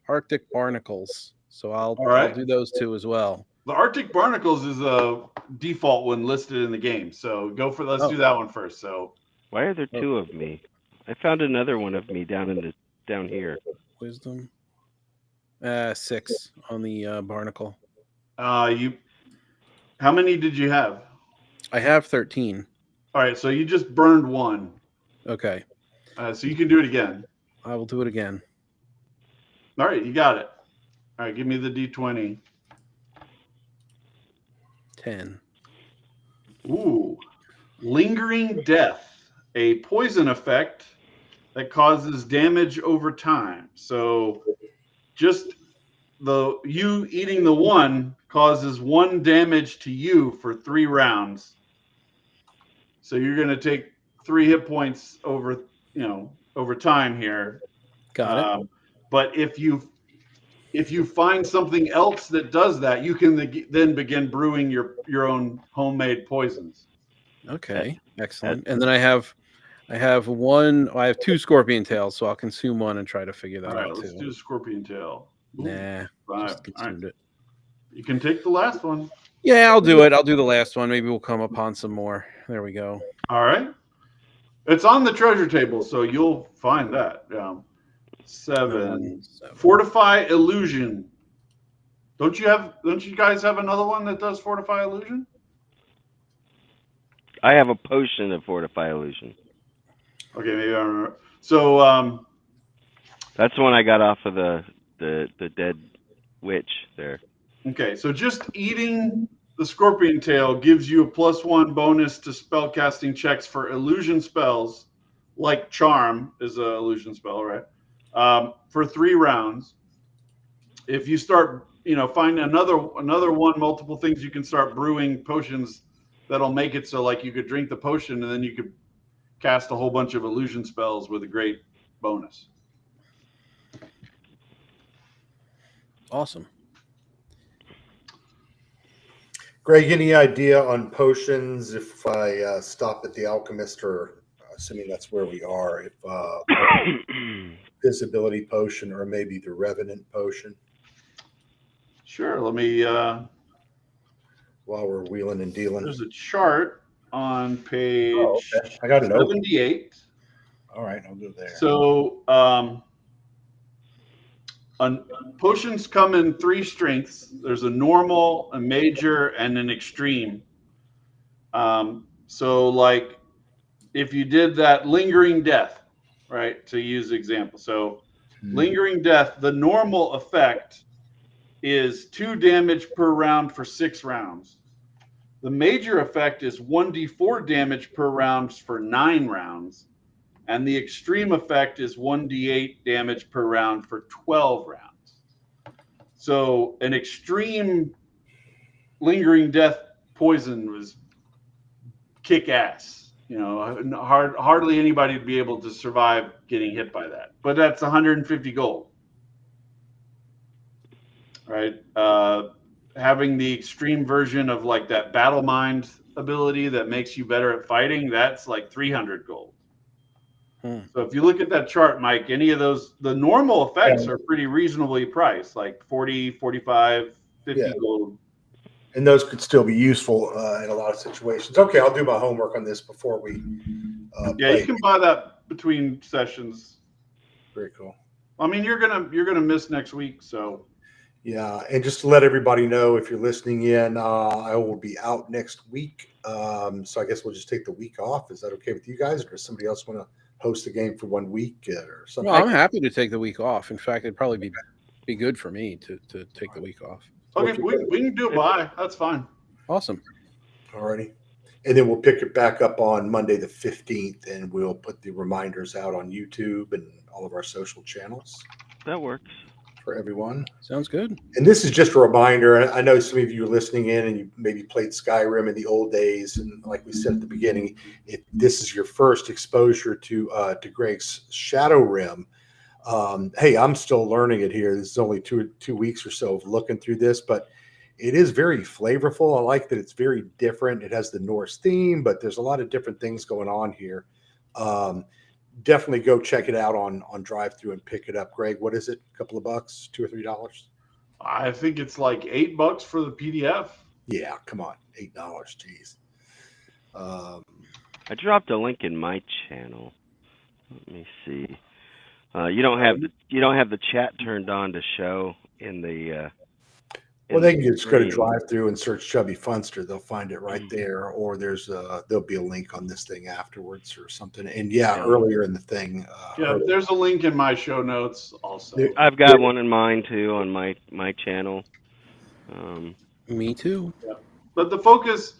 Arctic barnacles. So I'll do those two as well. The Arctic barnacles is a default one listed in the game. So let's do that one first. So why are there 2 of me? I found another one of me down here. Wisdom. 6 on the barnacle. how many did you have? I have 13. All right, so you just burned 1. Okay. So you can do it again. I will do it again. All right, you got it. All right, give me the D20. 10. Ooh. Lingering death, a poison effect that causes damage over time. So just you eating the 1 causes 1 damage to you for 3 rounds. So you're going to take 3 hit points over time here. Got it. But if you if you find something else that does that, you can then begin brewing your own homemade poisons. Okay, excellent. And then I have two scorpion tails, so I'll consume one and try to figure that All right, out let's too. do scorpion tail. Ooh, Nah, 5. just consumed it. You can take the last one. Yeah, I'll do it. I'll do the last one. Maybe we'll come upon some more. There we go. All right. It's on the treasure table, so you'll find that. 7. Fortify illusion. Don't you guys have another one that does fortify illusion? I have a potion of fortify illusion. Okay, maybe I remember. So that's the one I got off of the dead witch there. Okay, so just eating the scorpion tail gives you a +1 bonus to spellcasting checks for illusion spells, like charm is an illusion spell, right? For 3 rounds. If you start, find another one, multiple things, you can start brewing potions that'll make it so like you could drink the potion and then you could cast a whole bunch of illusion spells with a great bonus. Awesome. Greg, any idea on potions if I stop at the alchemist, or assuming that's where we are, if visibility potion or maybe the revenant potion? Sure, let me while we're wheeling and dealing. There's a chart on page okay. I got it 78. All right, I'll go there. So potions come in 3 strengths. There's a normal, a major, and an extreme. So like if you did that lingering death, right, to use example. So lingering death, the normal effect is 2 damage per round for 6 rounds. The major effect is 1d4 damage per round for 9 rounds. And the extreme effect is 1d8 damage per round for 12 rounds. So an extreme lingering death poison was kick ass. Hardly anybody would be able to survive getting hit by that. But that's 150 gold. Right? Having the extreme version of like that battle mind ability that makes you better at fighting, that's like 300 gold. So if you look at that chart, Mike, any of those, the normal effects are pretty reasonably priced, like 40, 45, 50 gold. And those could still be useful in a lot of situations. Okay, I'll do my homework on this before we play. You can buy that between sessions. Very cool. I mean, you're gonna miss next week, so. Yeah, and just to let everybody know, if you're listening in, I will be out next week. So I guess we'll just take the week off. Is that okay with you guys, or does somebody else want to host the game for 1 week or something? Well, I'm happy to take the week off. In fact, it'd probably be good for me to take the week off. Okay, we can do a buy. That's fine. Awesome. Alrighty. And then we'll pick it back up on Monday the 15th, and we'll put the reminders out on YouTube and all of our social channels. That works. For everyone. Sounds good. And this is just a reminder. I know some of you are listening in and you maybe played Skyrim in the old days. And like we said at the beginning, if this is your first exposure to Greg's ShadowRim, hey, I'm still learning it here. This is only two weeks or so of looking through this, but it is very flavorful. I like that it's very different. It has the Norse theme, but there's a lot of different things going on here. Definitely go check it out on drive-through and pick it up. Greg, what is it? A couple of bucks, $2 or $3? I think it's like $8 for the PDF. Yeah, come on, $8. Jeez. I dropped a link in my channel. Let me see. You don't have the chat turned on to show in the. Well, they can just go to drive-through and search Chubby Funster. They'll find it right there, or there'll be a link on this thing afterwards or something. And earlier in the thing. There's a link in my show notes also. I've got one in mine too on my channel. Me too. Yeah. But the focus,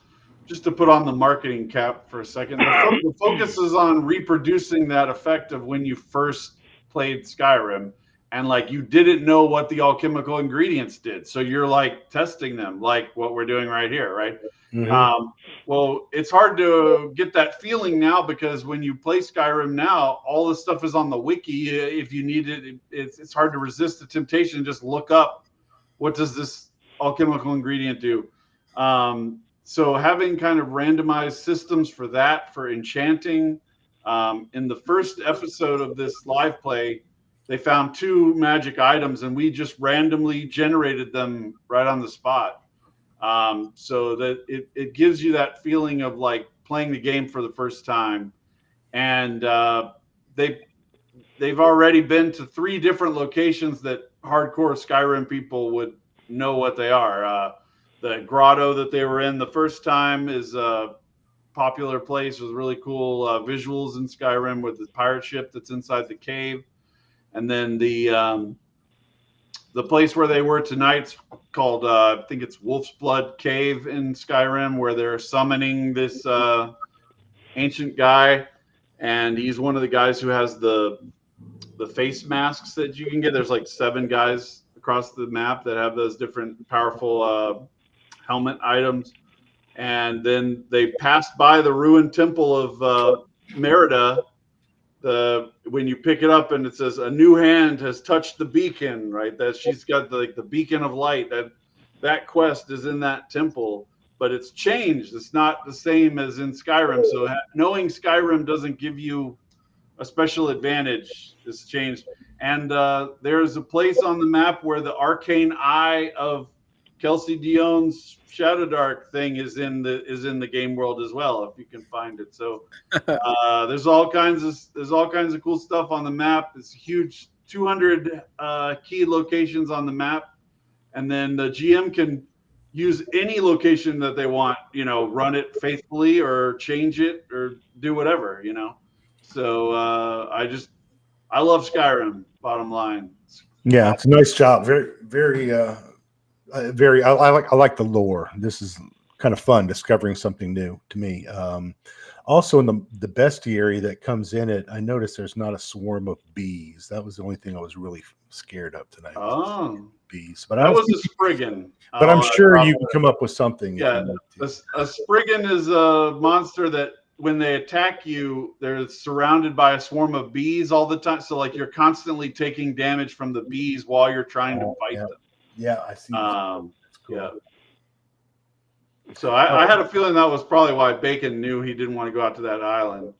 just to put on the marketing cap for a second, the focus is on reproducing that effect of when you first played Skyrim and like you didn't know what the alchemical ingredients did, so you're like testing them, like what we're doing right here, right? Mhm. Well, it's hard to get that feeling now because when you play Skyrim now, all this stuff is on the wiki. If you need it, it's hard to resist the temptation to just look up what does this alchemical ingredient do. So having kind of randomized systems for that, for enchanting. In the first episode of this live play, they found 2 magic items, and we just randomly generated them right on the spot. So that it gives you that feeling of like playing the game for the first time. And they've already been to 3 different locations that hardcore Skyrim people would know what they are. The grotto that they were in the first time is a popular place with really cool visuals in Skyrim with the pirate ship that's inside the cave. And then the place where they were tonight's called I think it's Wolf's Blood Cave in Skyrim, where they're summoning this ancient guy, and he's one of the guys who has the face masks that you can get. There's like 7 guys across the map that have those different powerful helmet items. And then they passed by the ruined temple of Merida. When you pick it up and it says a new hand has touched the beacon, right? That she's got the beacon of light. That quest is in that temple, but it's changed. It's not the same as in Skyrim. So knowing Skyrim doesn't give you a special advantage. It's changed. And there's a place on the map where the arcane eye of Kelsey Dion's Shadowdark thing is in the game world as well, if you can find it. So there's all kinds of cool stuff on the map. It's huge, 200 key locations on the map, and then the GM can use any location that they want. Run it faithfully or change it or do whatever. So I love Skyrim. Bottom line. Yeah, it's a nice job. Very, very, very. I like the lore. This is kind of fun discovering something new to me. Also, in the bestiary that comes in it, I noticed there's not a swarm of bees. That was the only thing I was really scared of tonight. Oh, bees, but that was a Spriggan. But I'm sure you can come up with something. Yeah, a Spriggan is a monster that when they attack you, they're surrounded by a swarm of bees all the time. So like you're constantly taking damage from the bees while you're trying to fight them. Yeah, I see. That's cool. Yeah. So I had a feeling that was probably why Bacon knew he didn't want to go out to that island.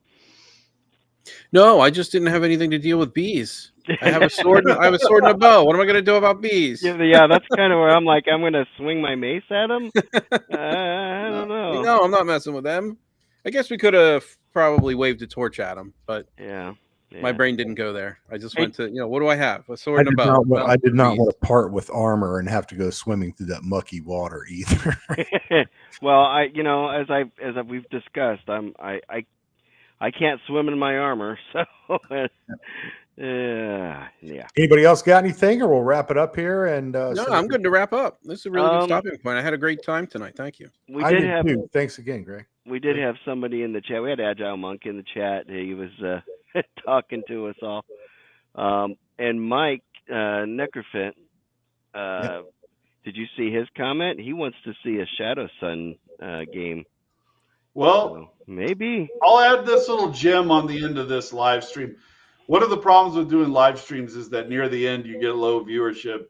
No, I just didn't have anything to deal with bees. I have a sword. I have a sword and a bow. What am I going to do about bees? Yeah, that's kind of where I'm like, I'm going to swing my mace at them. I don't know. No, I'm not messing with them. I guess we could have probably waved a torch at them, but yeah. My brain didn't go there. I just went to, what do I have? A sword and a bow. I did not want to part with armor and have to go swimming through that mucky water either. Well, as we've discussed, I can't swim in my armor, so yeah. Anybody else got anything, or we'll wrap it up here? And no, I'm good to wrap up. This is a really good stopping point. I had a great time tonight. Thank you. We did have. Thanks again, Greg. We did have somebody in the chat. We had Agile Monk in the chat. He was talking to us all. And Mike Neckerfit, did you see his comment? He wants to see a Shadow Sun game. Well, so maybe I'll add this little gem on the end of this live stream. One of the problems with doing live streams is that near the end you get low viewership.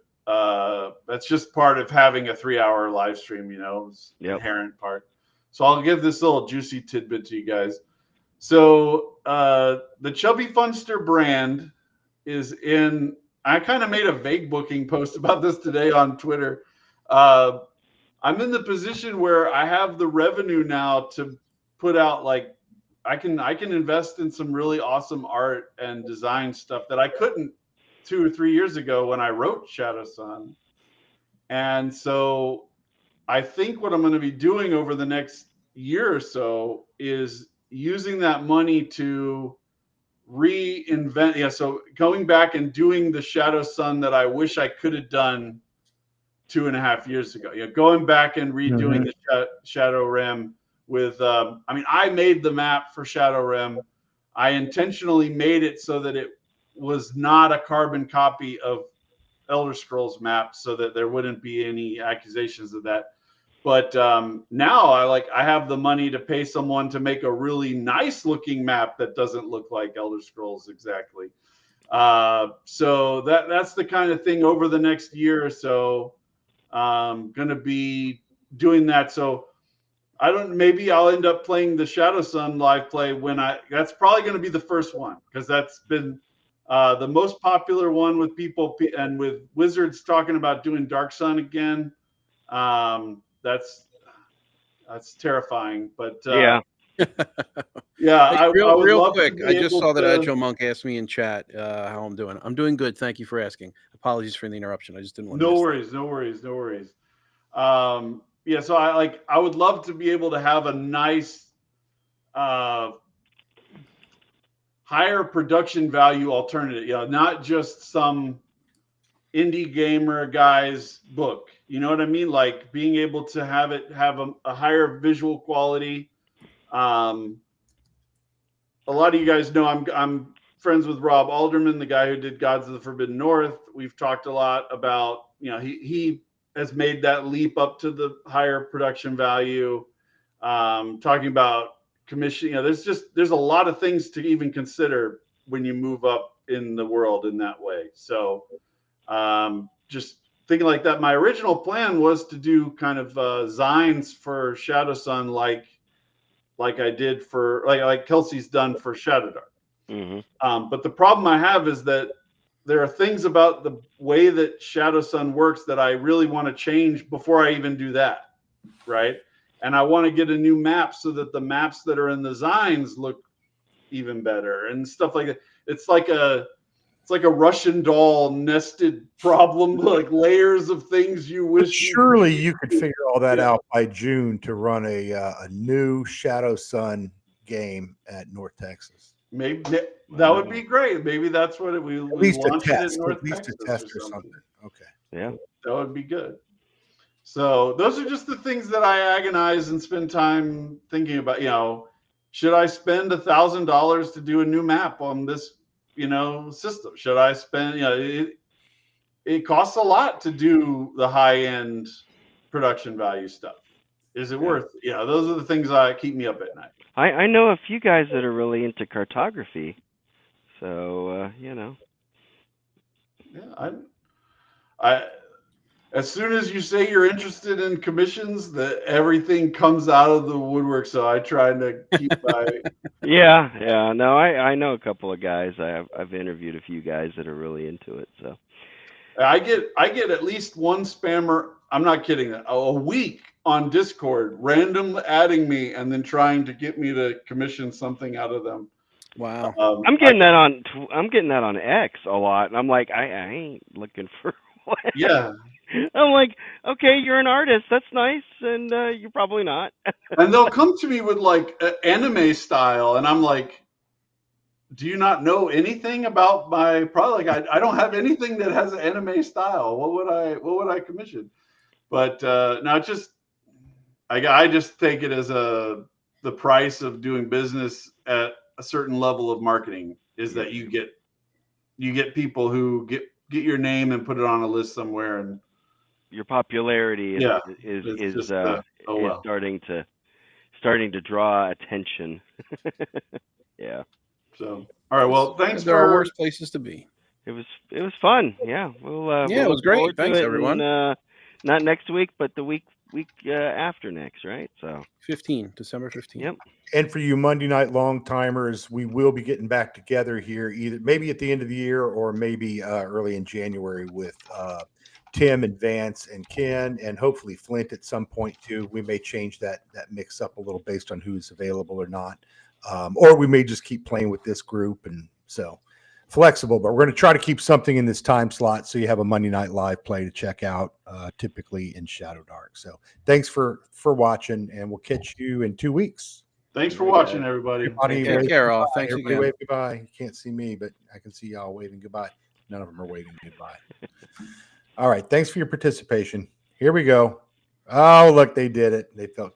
That's just part of having a 3-hour live stream, it's the inherent part. So I'll give this little juicy tidbit to you guys. So the Chubby Funster brand is in. I kind of made a vague booking post about this today on Twitter. I'm in the position where I have the revenue now to put out I can invest in some really awesome art and design stuff that I couldn't 2 or 3 years ago when I wrote Shadow Sun. And so I think what I'm going to be doing over the next year or so is using that money to reinvent. Yeah, so going back and doing the Shadow Sun that I wish I could have done 2.5 years ago. Going back and redoing the ShadowRim with. I made the map for ShadowRim. I intentionally made it so that was not a carbon copy of Elder Scrolls map, so that there wouldn't be any accusations of that. But now I have the money to pay someone to make a really nice looking map that doesn't look like Elder Scrolls exactly. So that's the kind of thing over the next year or so. Going to be doing that. So maybe I'll end up playing the Shadow Sun live play that's probably going to be the first one, because that's been the most popular one with people, and with Wizards talking about doing Dark Sun again. That's terrifying, but Yeah. yeah, Hey, I would real love quick, to be I just able saw that to- Agile Monk asked me in chat how I'm doing. I'm doing good. Thank you for asking. Apologies for the interruption. I just didn't want to No miss worries, no worries, no worries. Yeah, so I would love to be able to have a nice higher production value alternative, not just some indie gamer guy's book. You know what I mean? Like being able to have it have a higher visual quality. A lot of you guys know I'm friends with Rob Alderman, the guy who did Gods of the Forbidden North. We've talked a lot about, he has made that leap up to the higher production value. Talking about commission, there's a lot of things to even consider when you move up in the world in that way. So just thinking like that. My original plan was to do kind of zines for Shadow Sun, like I did for like Kelsey's done for Shadow Dark. Mm-hmm. But the problem I have is that there are things about the way that Shadow Sun works that I really want to change before I even do that, right? And I want to get a new map so that the maps that are in the zines look even better and stuff like that. It's like a Russian doll nested problem, like layers of things you But wish. surely you could figure all that Yeah. out by June to run a new Shadow Sun game at North Texas. Maybe that would be great. Maybe that's what we At least a launch it test. in North At least Texas a test or or something. Okay. Yeah. That would be good. So those are just the things that I agonize and spend time thinking about. Should I spend $1,000 to do a new map on this, system? Should I spend? It costs a lot to do the high end production value stuff. Is it worth? Those are the things that keep me up at night. I know a few guys that are really into cartography, so Yeah, I as soon as you say you're interested in commissions, that everything comes out of the woodwork. So I try to keep my. Yeah. No, I know a couple of guys. I've interviewed a few guys that are really into it. So I get at least one spammer. I'm not kidding. A week on Discord, random adding me and then trying to get me to commission something out of them. Wow. I'm getting that on X a lot, and I'm like, I ain't looking for one. Yeah. I'm like, okay, you're an artist. That's nice, and you're probably not. And they'll come to me with like anime style, and I'm like, do you not know anything about my product? Like, I don't have anything that has an anime style. What would I commission? But no, I just take it as the price of doing business at a certain level of marketing is that you get people who get your name and put it on a list somewhere, and Your popularity is starting to draw attention. Yeah. So, all right. Well, thanks There are for. worse places to be. It was fun. Yeah. We'll Yeah, it was look great. forward to Thanks, it everyone. and, not next week, but the week after next, right? So December 15th. Yep. And for you Monday night long timers, we will be getting back together here either maybe at the end of the year or maybe early in January with Tim and Vance and Ken and hopefully Flint at some point too. We may change that mix up a little based on who's available or not. Or we may just keep playing with this group, and so flexible, but we're going to try to keep something in this time slot so you have a Monday night live play to check out, typically in Shadow Dark. So thanks for watching, and we'll catch you in 2 weeks. Thanks for watching, everybody. Take care, all. Thanks Everybody again. wave goodbye. You can't see me, but I can see y'all waving goodbye. None of them are waving goodbye. All right. Thanks for your participation. Here we go. Oh, look, they did it. They felt